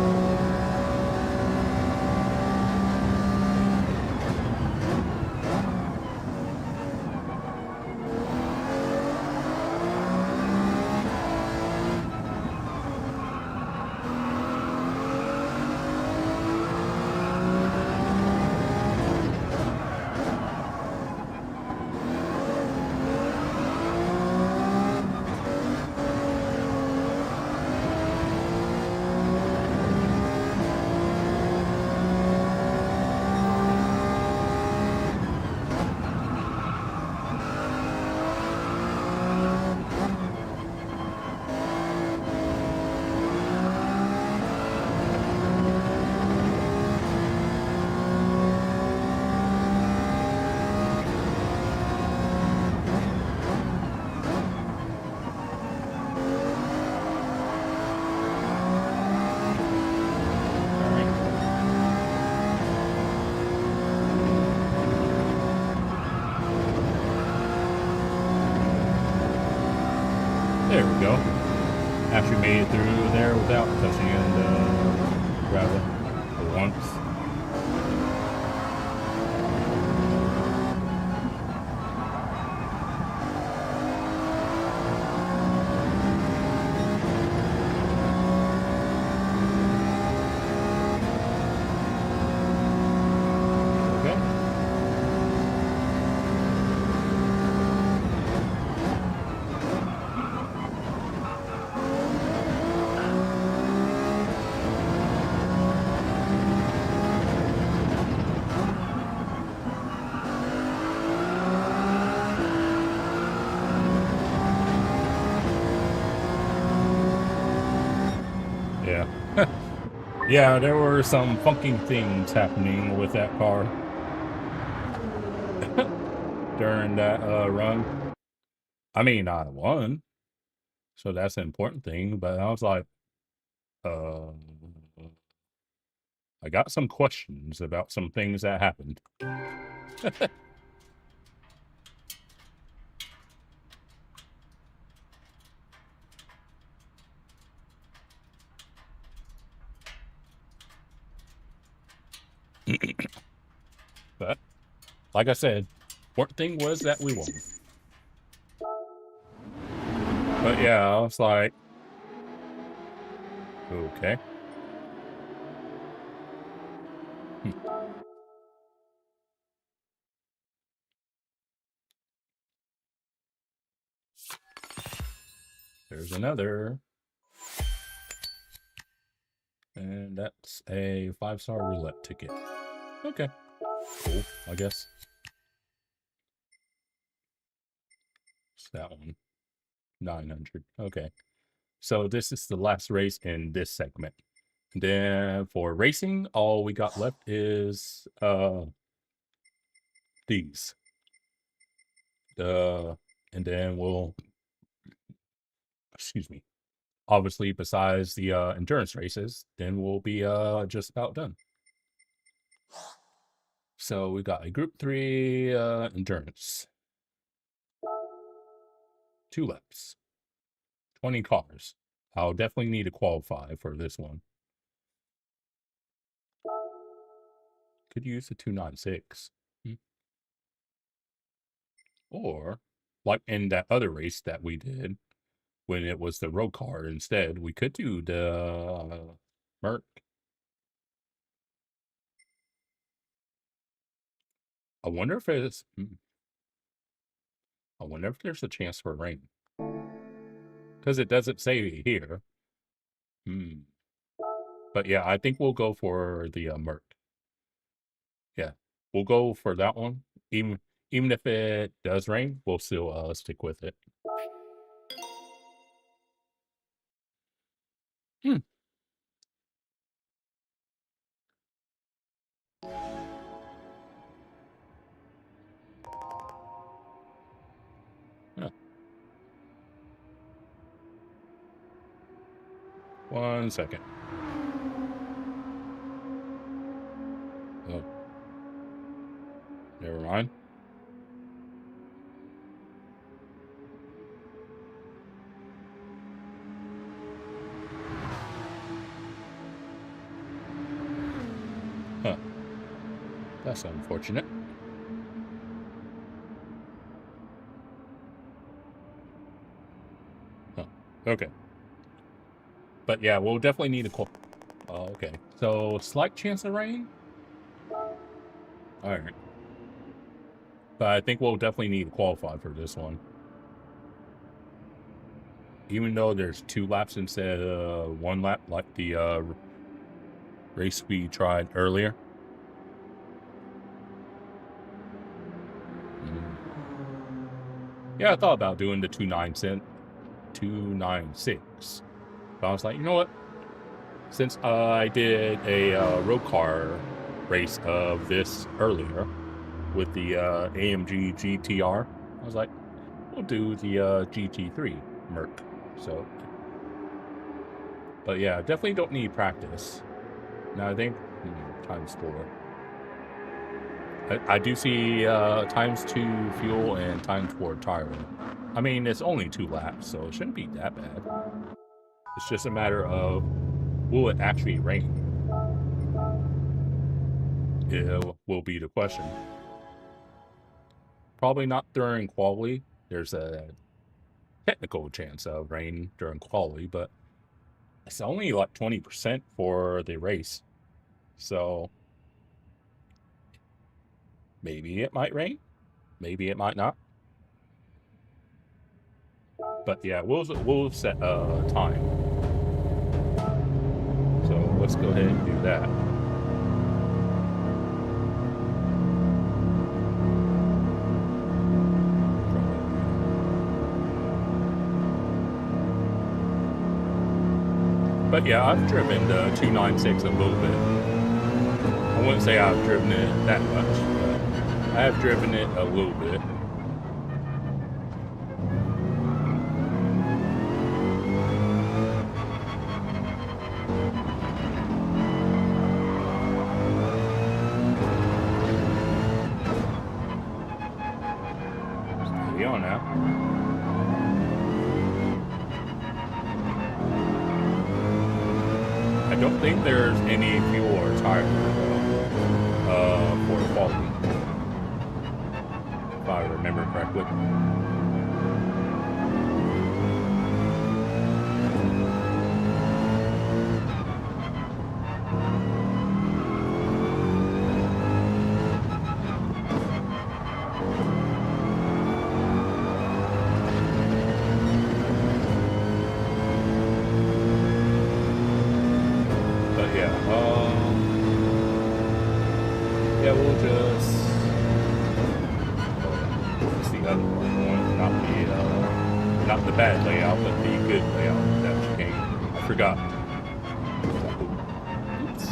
There we go. Actually made it through there without touching it gravel for once. Okay. Yeah. Yeah, there were some funky things happening with that car during that run. I mean, I won, so that's an important thing, but I was like, uh, I got some questions about some things that happened. But like I said, important thing was that we won. But yeah, I was like, okay. There's another. And that's a 5-star roulette ticket. Okay. Cool, I guess. It's that one. 900. Okay. So this is the last race in this segment. And then for racing, all we got left is these. And then we'll, excuse me. Obviously, besides the endurance races, then we'll be just about done. So we got a group 3 endurance. 2 laps. 20 cars. I'll definitely need to qualify for this one. Could use the 296. Or, like in that other race that we did, when it was the road car instead, we could do the Merc. I wonder if it's. I wonder if there's a chance for rain. Because it doesn't say here. But yeah, I think we'll go for the Merc. Yeah, we'll go for that one. Even if it does rain, we'll still stick with it. Hmm. Yeah. 1 second. Oh. Never mind. Huh. That's unfortunate. Huh. Okay. But yeah, we'll definitely need a call. Oh, okay. So, slight chance of rain? Alright. But I think we'll definitely need to qualify for this one. Even though there's 2 laps instead of 1 lap, like the race we tried earlier. Yeah, I thought about doing the 296. But I was like, you know what? Since I did a road car race of this earlier with the AMG GTR, I was like, we'll do the GT3 Merc. So, but yeah, definitely don't need practice. Now I think times 4. I do see times 2 fuel and times 4 tire. I mean, it's only 2 laps, so it shouldn't be that bad. It's just a matter of, will it actually rain? It will be the question. Probably not during quali. There's a technical chance of rain during quali, but it's only like 20% for the race. So maybe it might rain. Maybe it might not. But yeah, we'll set a time. So let's go ahead and do that. But yeah, I've driven the 296 a little bit. I wouldn't say I've driven it that much, but I have driven it a little bit. Steady on now. I don't think there's any fuel or tire for quality, if I remember correctly. Not the bad layout, but the good layout that came. I forgot. Oops.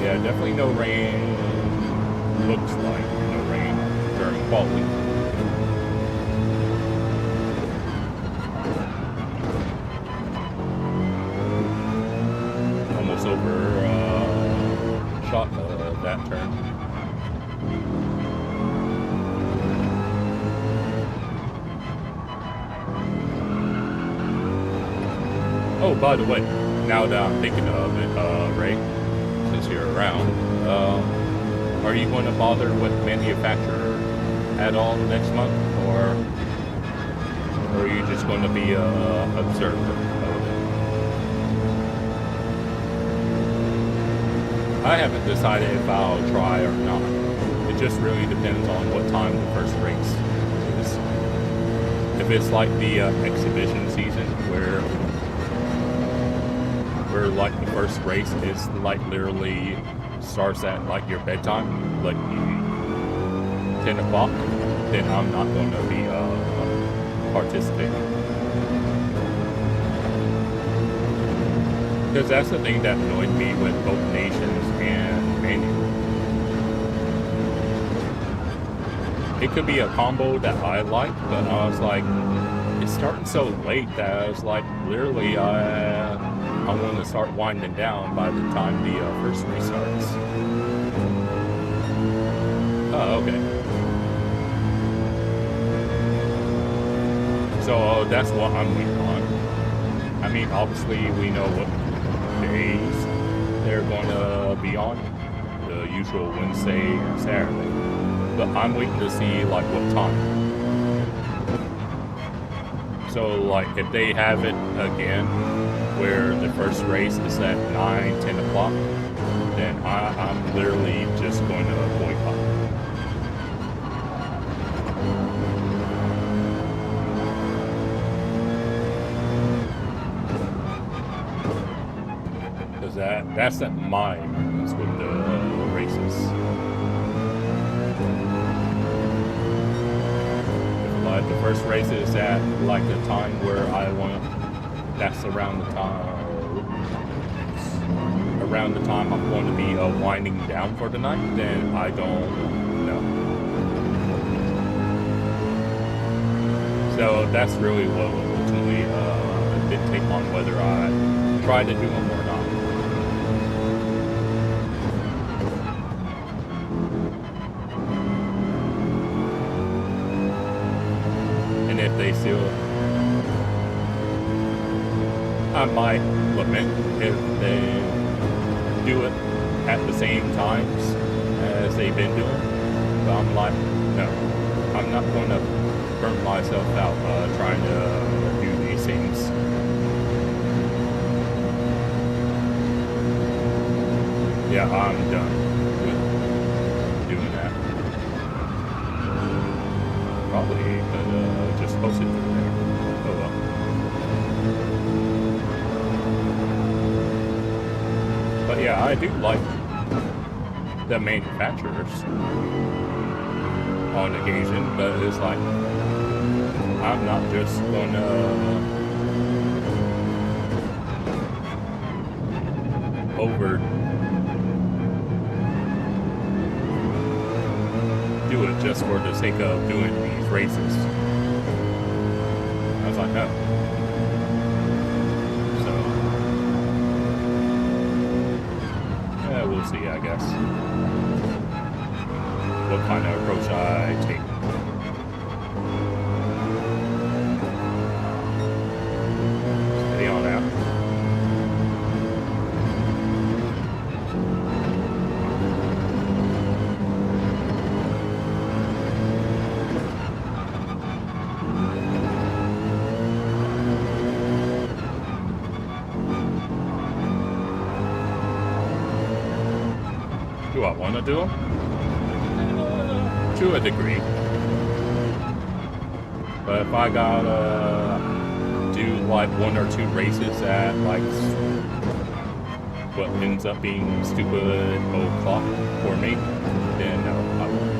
Yeah, definitely no rain. Looks like no rain during quality. Shot that turn. Oh, by the way, now that I'm thinking of it, Ray, since you're around, are you going to bother with manufacturer at all next month, or are you just going to be an observer of it? I haven't decided if I'll try or not. It just really depends on what time the first race is. If it's like the exhibition season where like the first race is like literally starts at like your bedtime, like 10 o'clock, then I'm not going to be participating. Because that's the thing that annoyed me with both Nations and Manual. It could be a combo that I like, but I was like, it's starting so late that I was like, literally, I want to start winding down by the time the first restarts. Oh, okay. So that's what I'm waiting on. I mean, obviously, we know what days they're going to be on, the usual Wednesday and Saturday, but I'm waiting to see like what time. So like if they have it again where the first race is at 9-10 o'clock, then I'm literally just going to boycott. That's at mine with the races. If like the first race is at like the time where I want, that's around the time I'm going to be winding down for the night, then I don't know. So that's really what ultimately did take on whether I try to do them or not. If they still, I might lament if they do it at the same times as they've been doing, but I'm like, no, I'm not going to burn myself out trying to do these things. Yeah, I'm done with doing that. Probably could just post it through there. Oh well. But yeah, I do like the manufacturers on occasion, but it's like I'm not just gonna do it just for the sake of doing these races. I was like, no. So, yeah, we'll see, I guess, what kind of approach I take. Steady on out. Do I want to do them? To a degree. But if I gotta do like 1 or 2 races at like what ends up being stupid o'clock for me, then no, I won't.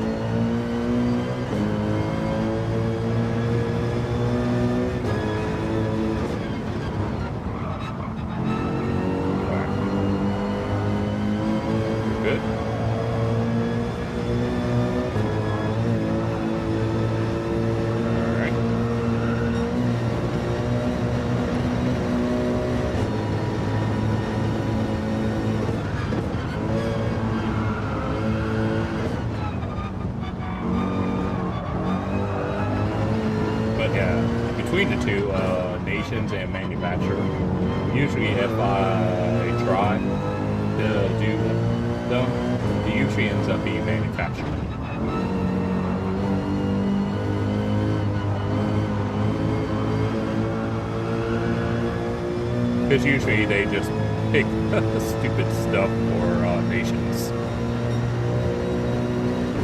Between the two, nations and manufacturer, usually if I try to do them, it usually ends up being manufacturer. Because usually they just pick stupid stuff for operations.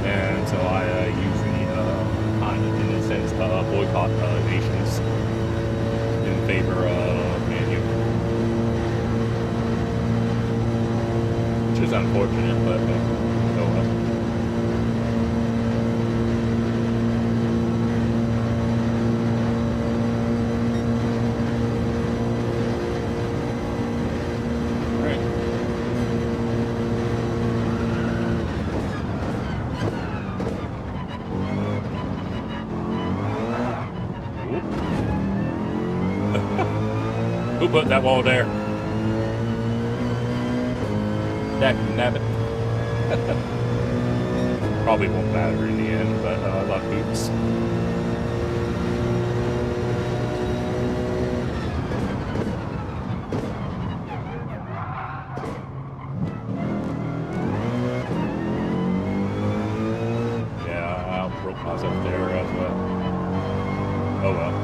And so I usually kind of, in a sense, boycott nations in favor of manual. Which is unfortunate, but oh well. Who put that wall there? That nabbit. Probably won't matter in the end, but I love hoops. Yeah, I broke myself there as well. Oh well.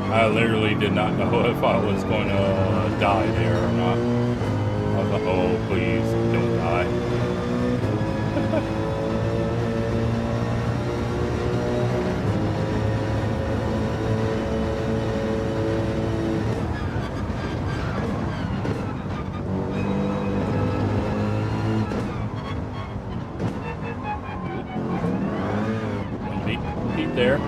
I literally did not know if I was going to die there or not. I was like, oh, please, don't die. One beat there.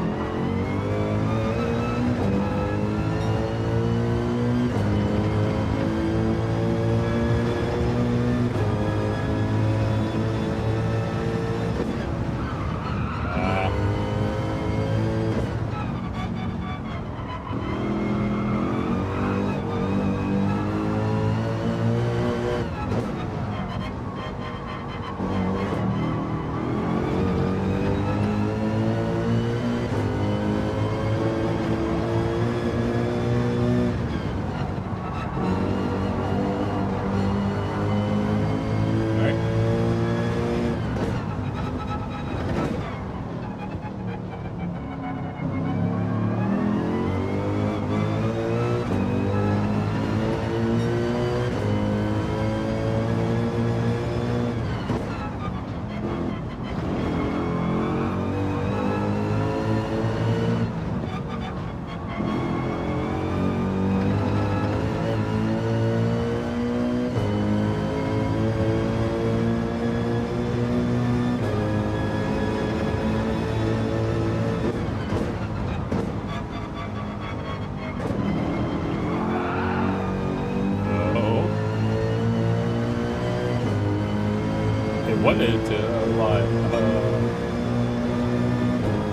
wanted to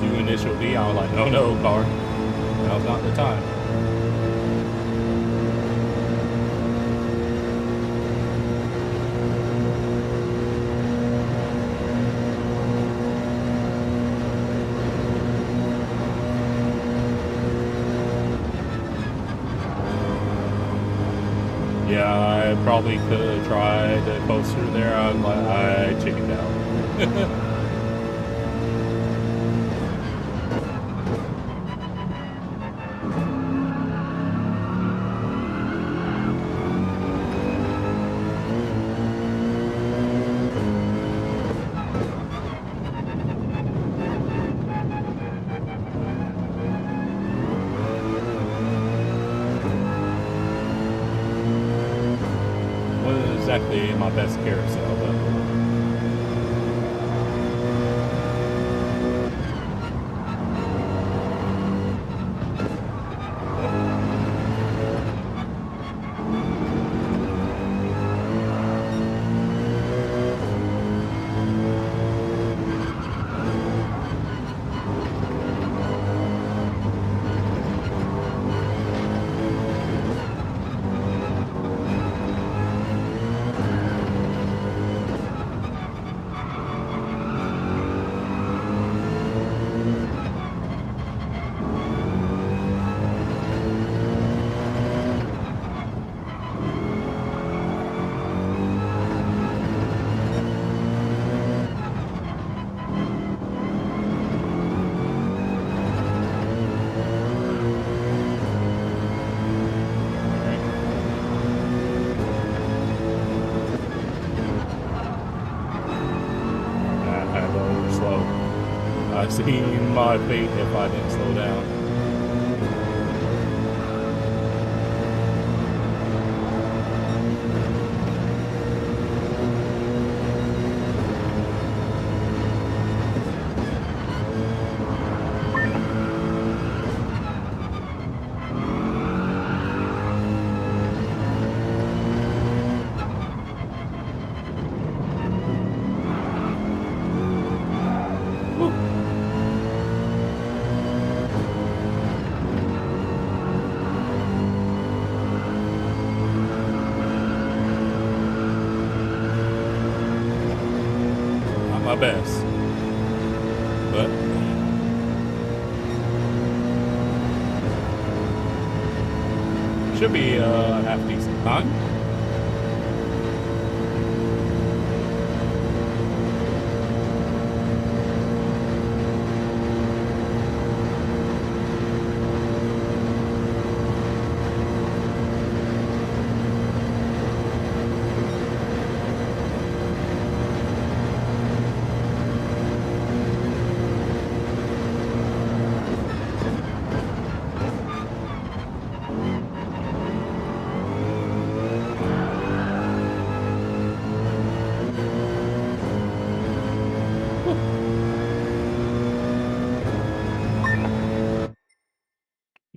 do initial D. I was like, no, car. That was not the time. Yeah, I probably could have tried the coaster there. I'm like, I chickened out. Exactly my best carousel, but I seen my fate if I didn't slow down. My best, but should be half decent time.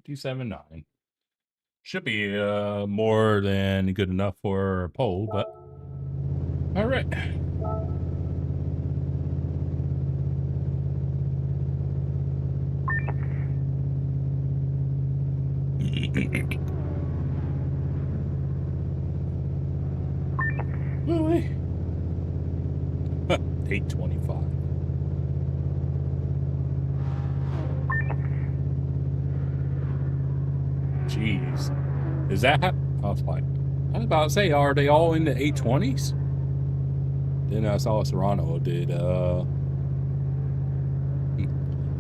$279 should be more than good enough for a poll, but all right. Really? 825. Jeez. Is that I was like, I was about to say, are they all in the 820s? Then I saw Serrano did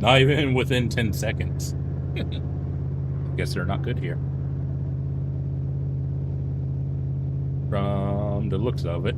not even within 10 seconds. Guess they're not good here. From the looks of it.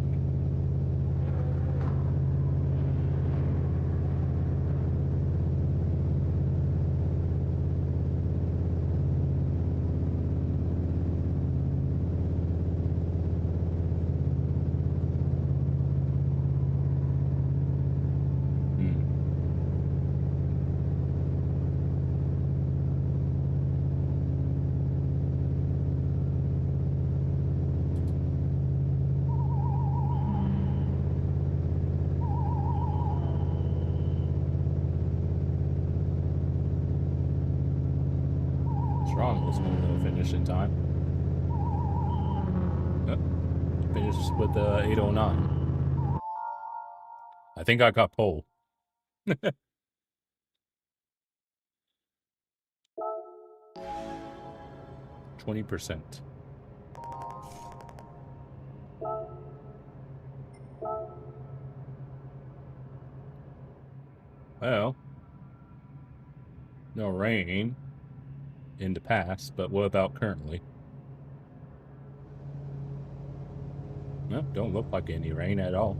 almost going to finish in time. Finish with 809. I think I got pole. 20%. Well, no rain in the past, but what about currently? No, don't look like any rain at all.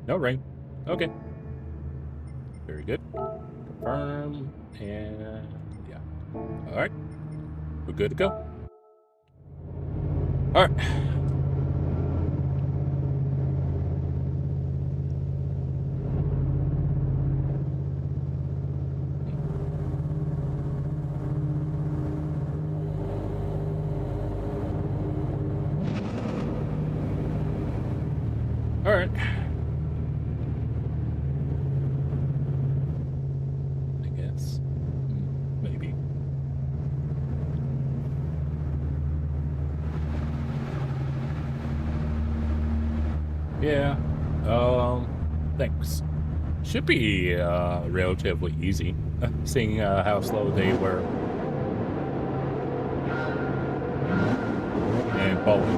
No rain. Okay. Very good. Confirm, and yeah. All right. We're good to go. All right. All right. I guess. Maybe. Yeah. Thanks. Should be relatively easy, seeing how slow they were. And falling.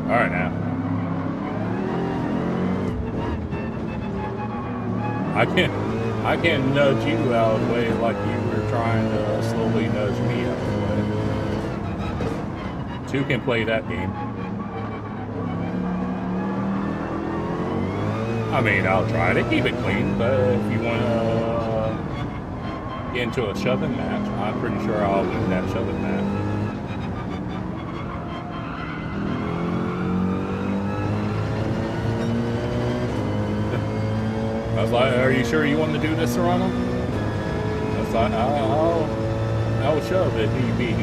Alright now. I can't nudge you out of the way like you were trying to slowly nudge me out of the way. Two can play that game. I mean, I'll try to keep it clean, but if you want to get into a shoving match, I'm pretty sure I'll win that shoving match. I was like, are you sure you want to do this, Serrano? I was like, I'll shove if need be.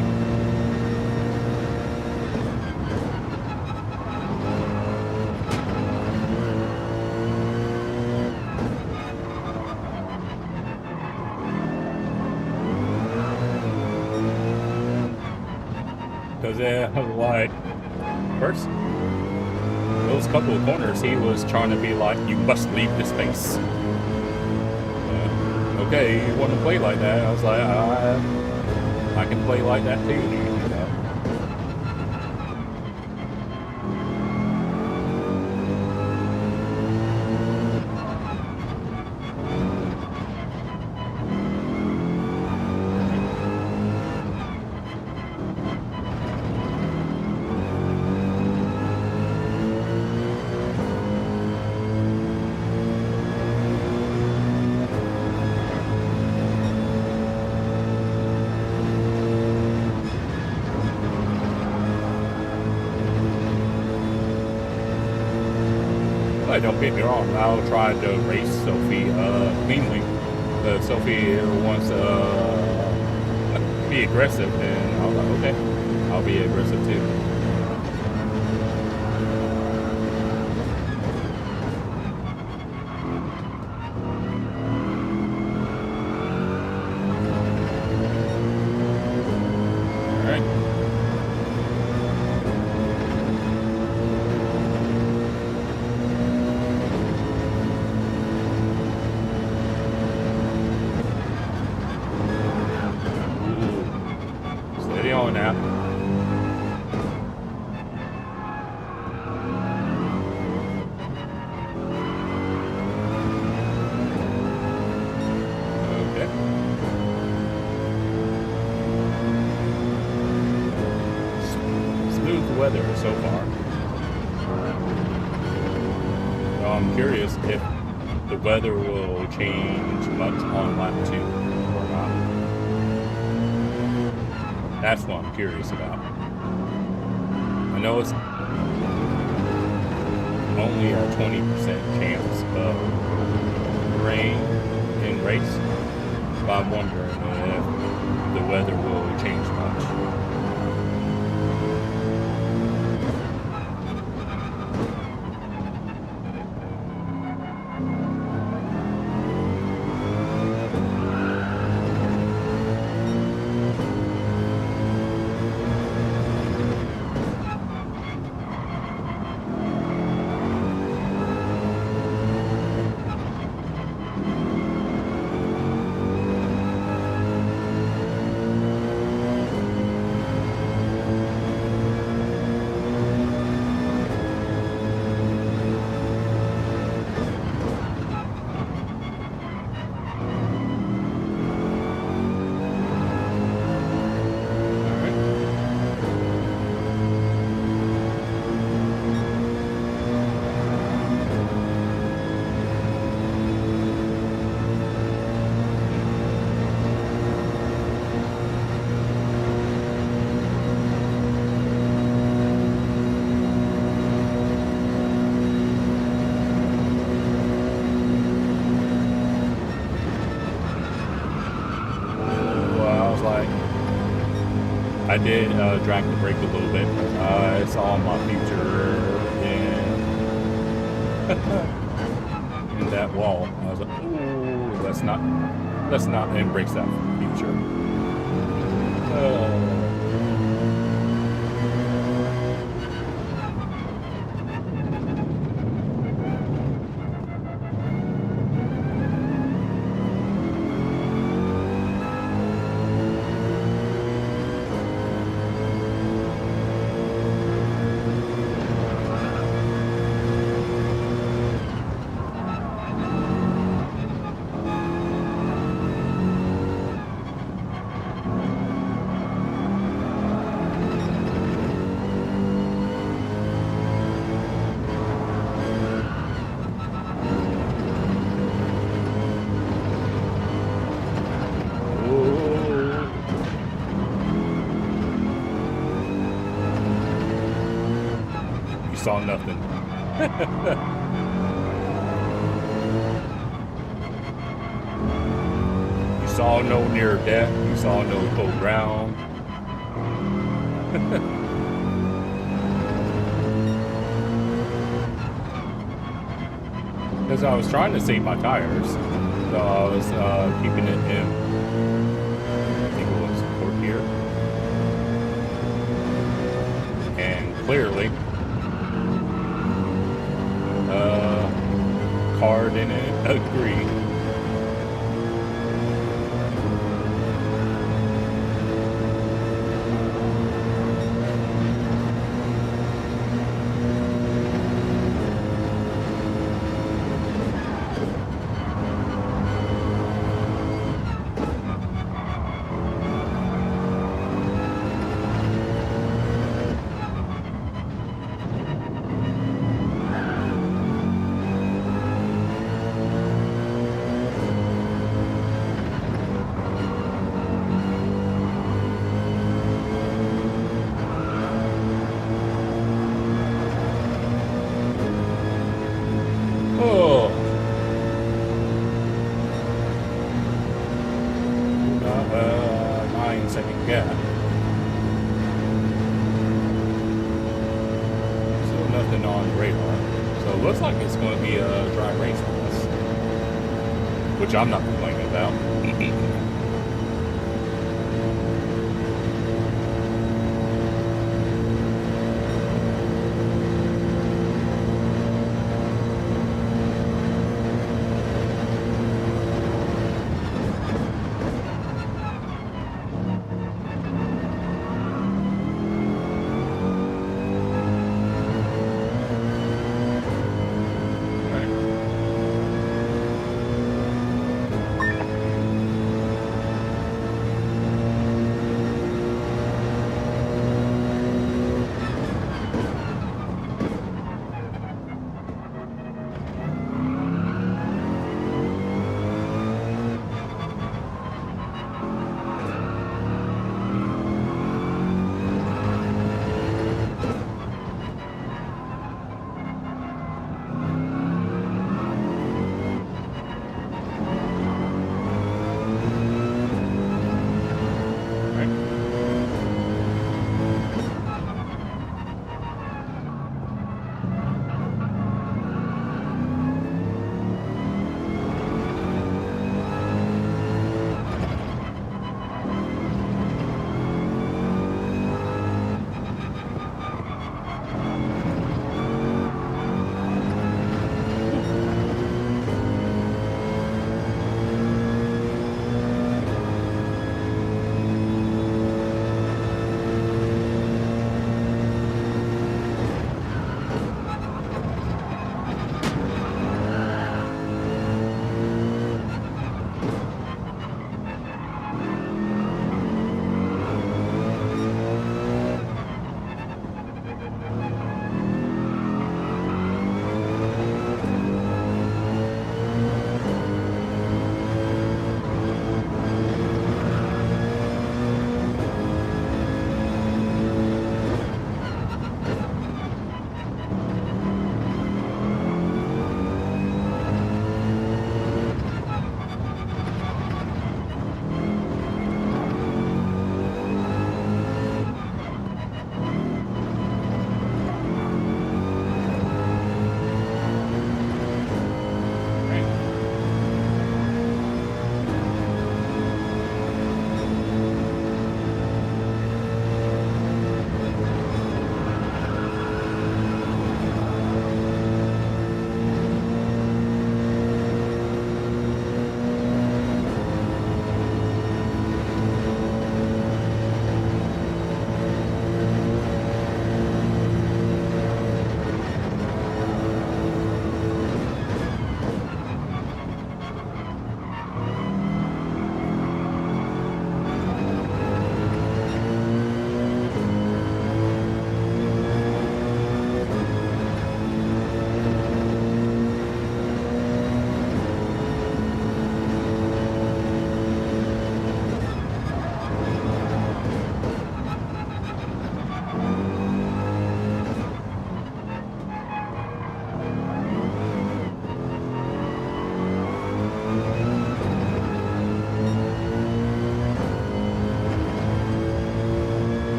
Because, like, first, those couple of corners, he was trying to be like, you must leave this space. Okay, you want to play like that? I was like, I can play like that too, you know. Don't get me wrong, I'll try to race Sophie cleanly. But Sophie wants to be aggressive, and I was like, okay, I'll be aggressive too. So far. So I'm curious if the weather will change much on lap 2 or not. That's what I'm curious about. I know it's only a 20% chance of rain in race, but I'm wondering if the weather will change much. I did drag the brake a little bit. I saw my future in that wall. I was like, ooh, let's not embrace that future. Saw nothing. You saw no near death. You saw no cold ground. Because I was trying to save my tires, so I was keeping it in. I think it was port here, and clearly. Car didn't agree. Which I'm not complaining about.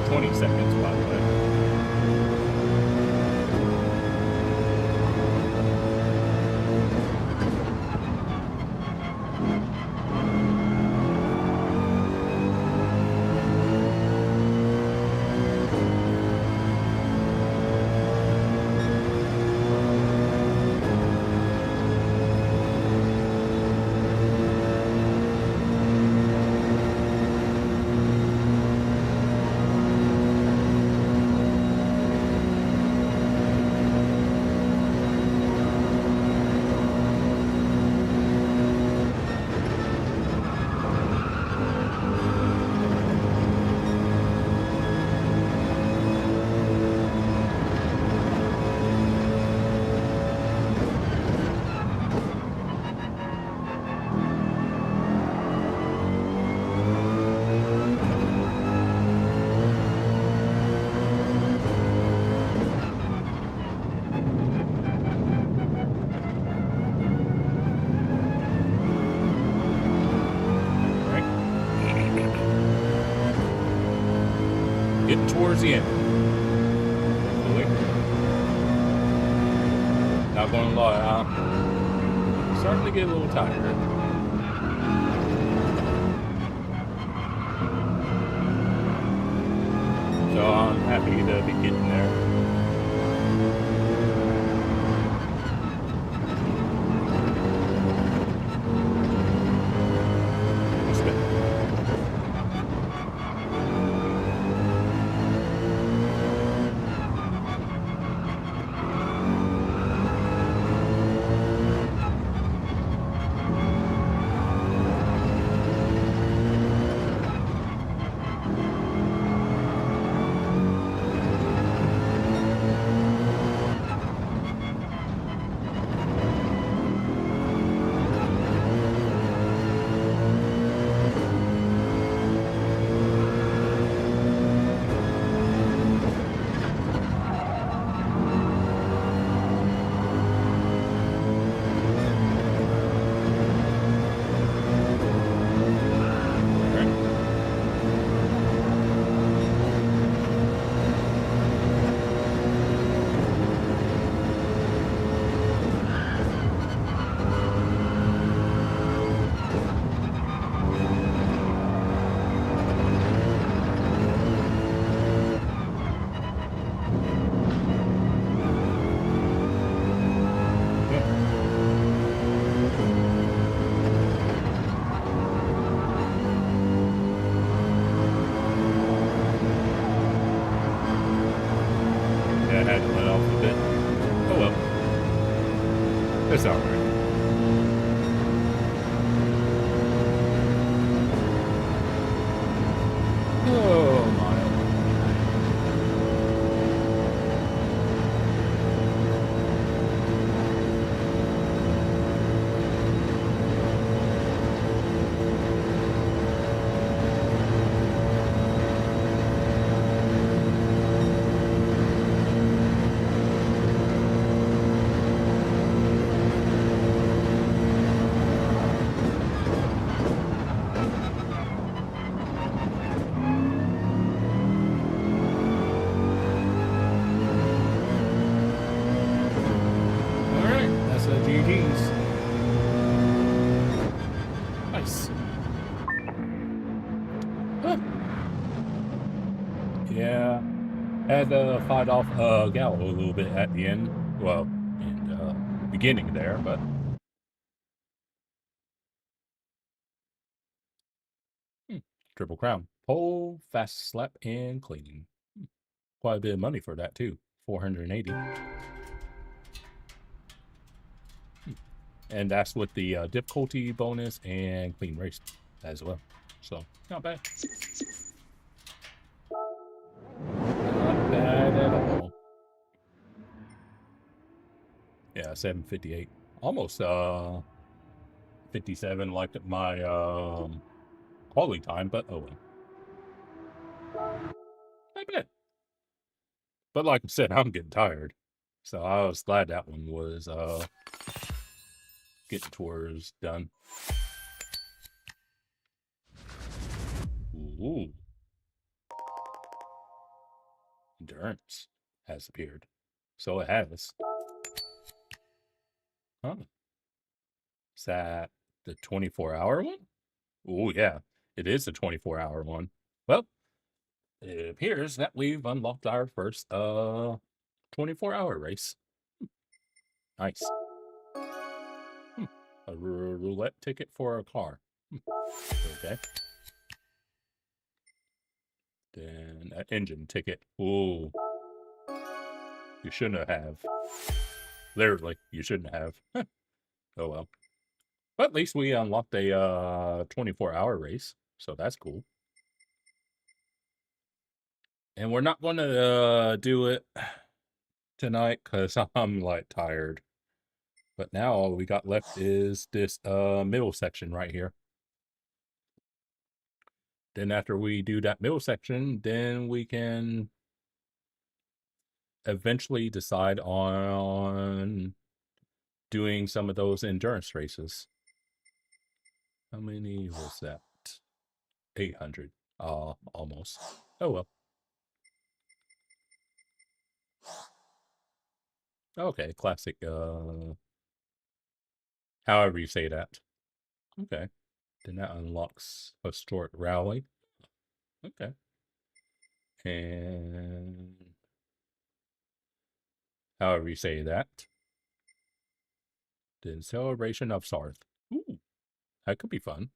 20 seconds, by the way. Getting towards the end. Really? Not gonna lie, I'm starting to get a little tired. So I'm happy to be getting there. It's all right. Oh, my. Nice. Huh. Yeah. Had to fight off Gallo a little bit at the end. Well, in the beginning there, but Triple Crown. Pole, fast slap, and cleaning. Quite a bit of money for that too. 480. And that's with the difficulty bonus and clean race as well. So, not bad. Not bad at all. Yeah, 758. Almost 57 like my quality time, but oh well. Not bad. But like I said, I'm getting tired. So I was glad that one was getting towards done. Ooh. endurance has appeared. So it has. Huh. Is that the 24-hour one? Oh, yeah. It is the 24-hour one. Well, it appears that we've unlocked our first 24-hour race. Nice. A roulette ticket for a car. Okay. Then an engine ticket. Ooh. You shouldn't have. Literally, you shouldn't have. Oh well. But at least we unlocked a 24-hour race. So that's cool. And we're not going to do it tonight because I'm like tired. But now all we got left is this middle section right here. Then after we do that middle section, then we can eventually decide on doing some of those endurance races. How many was that? 800. Almost. Oh well. Okay, classic. However you say that. Okay. Then that unlocks historic rally. Okay. And however you say that. Then celebration of Sarth. Ooh, that could be fun.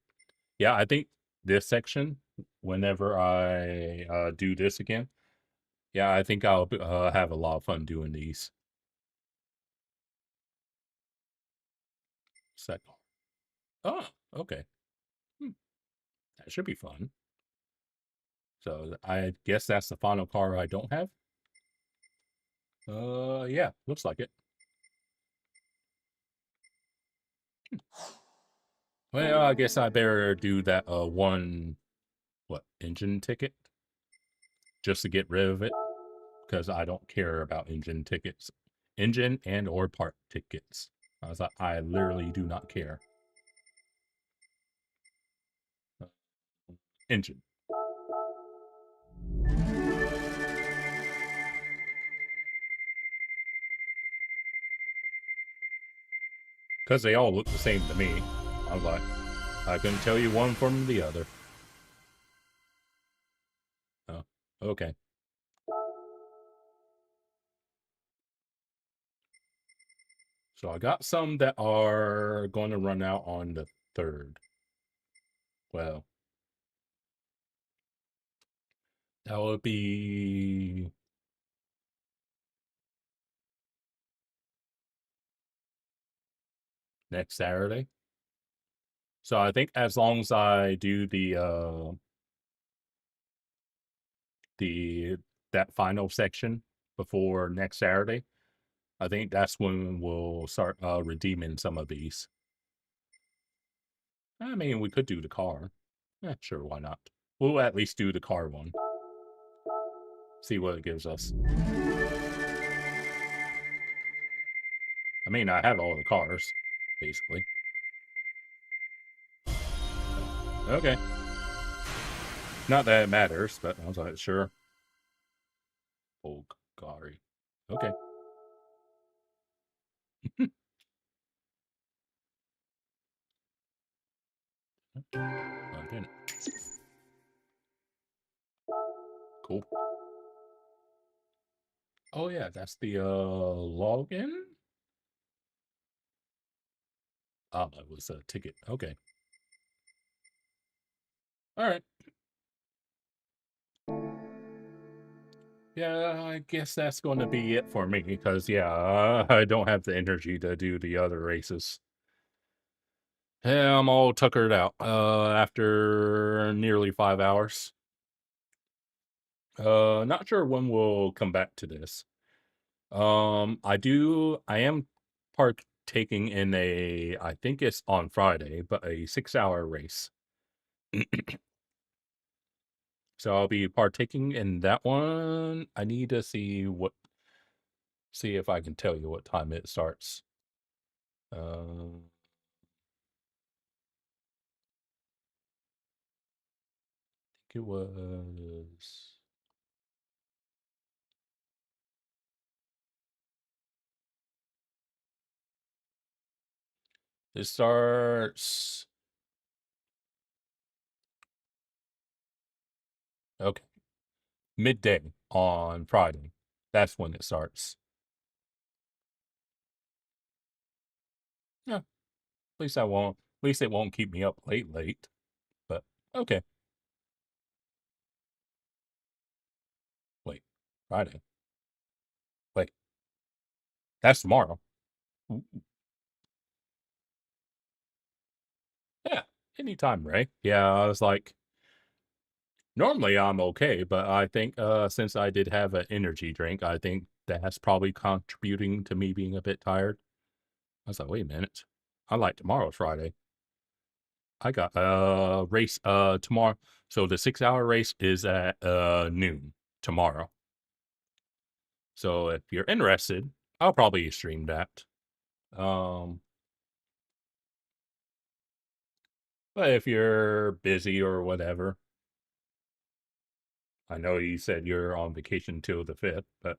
Yeah, I think this section, whenever I do this again, yeah, I think I'll have a lot of fun doing these. Set. Oh, okay. That should be fun. So I guess that's the final car I don't have. Yeah, looks like it. Well, I guess I better do that one engine ticket just to get rid of it because I don't care about engine tickets, engine and or part tickets. I was like, I literally do not care. Engine. Because they all look the same to me. I was like, I couldn't tell you one from the other. Oh, okay. So I got some that are going to run out on the 3rd. Well, that would be next Saturday. So I think as long as I do that final section before next Saturday, I think that's when we'll start redeeming some of these. I mean, we could do the car. Yeah, sure, why not? We'll at least do the car one. See what it gives us. I mean, I have all the cars, basically. Okay. Not that it matters, but I was like, sure. Bulgari. Okay. Oh, didn't. Cool. Oh yeah, that's the login. Oh, it was a ticket. Okay. All right. Yeah, I guess that's going to be it for me because yeah, I don't have the energy to do the other races. Yeah, I'm all tuckered out after nearly 5 hours. Not sure when we'll come back to this. I am partaking in I think it's on Friday, but a 6-hour race. So I'll be partaking in that one. I need to see if I can tell you what time it starts. I think it was It starts. Okay. Midday on Friday. That's when it starts. Yeah. At least I won't. At least it won't keep me up late. But okay. Wait. Friday. Wait. That's tomorrow. Ooh, yeah. Anytime, Ray. Yeah. I was like, normally I'm okay, but I think since I did have an energy drink, I think that's probably contributing to me being a bit tired. I was like, wait a minute. I like tomorrow's Friday. I got a race tomorrow. So the 6 hour race is at noon tomorrow. So if you're interested, I'll probably stream that. Um but if you're busy or whatever, I know you said you're on vacation till the 5th, but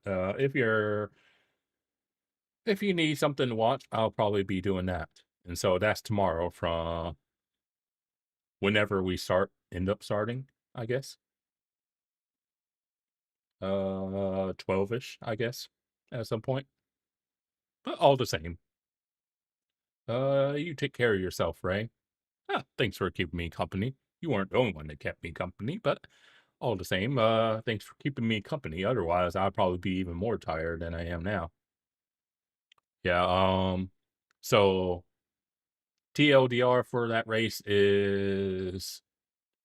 if you need something to watch, I'll probably be doing that. And so that's tomorrow from whenever we end up starting, I guess. 12ish, I guess, at some point. But all the same. You take care of yourself, Ray. Ah, thanks for keeping me company. You weren't the only one that kept me company, but all the same, thanks for keeping me company. Otherwise, I'd probably be even more tired than I am now. Yeah, so TLDR for that race is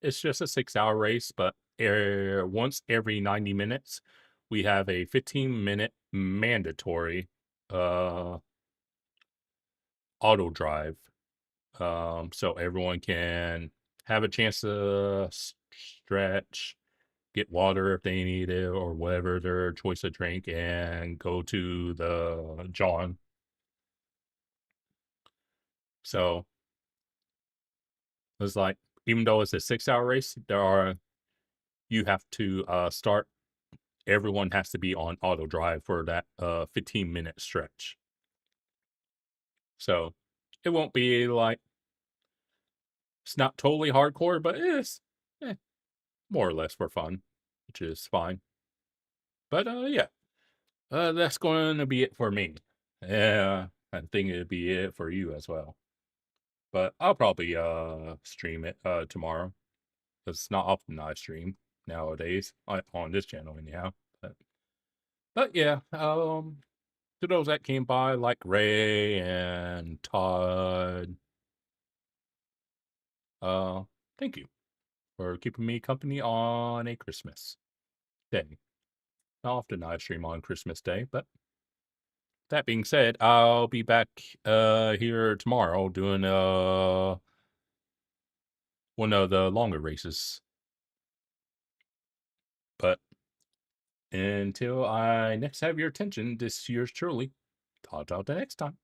it's just a 6 hour race, but once every 90 minutes, we have a 15-minute mandatory auto drive. So everyone can have a chance to stretch, get water if they need it, or whatever their choice of drink, and go to the John. So it's like, even though it's a 6 hour race, you have to start. Everyone has to be on auto drive for that 15-minute stretch. So it won't be like it's not totally hardcore, but it's more or less for fun, which is fine. But yeah, that's going to be it for me. Yeah, I think it'd be it for you as well. But I'll probably stream it tomorrow. It's not often I stream nowadays on this channel anyhow. But yeah, to those that came by, like Ray and Todd, uh, thank you for keeping me company on a Christmas day. Not often I stream on Christmas Day, but that being said, I'll be back here tomorrow doing one of the longer races. But until I next have your attention, this yours truly. Talk to you next time.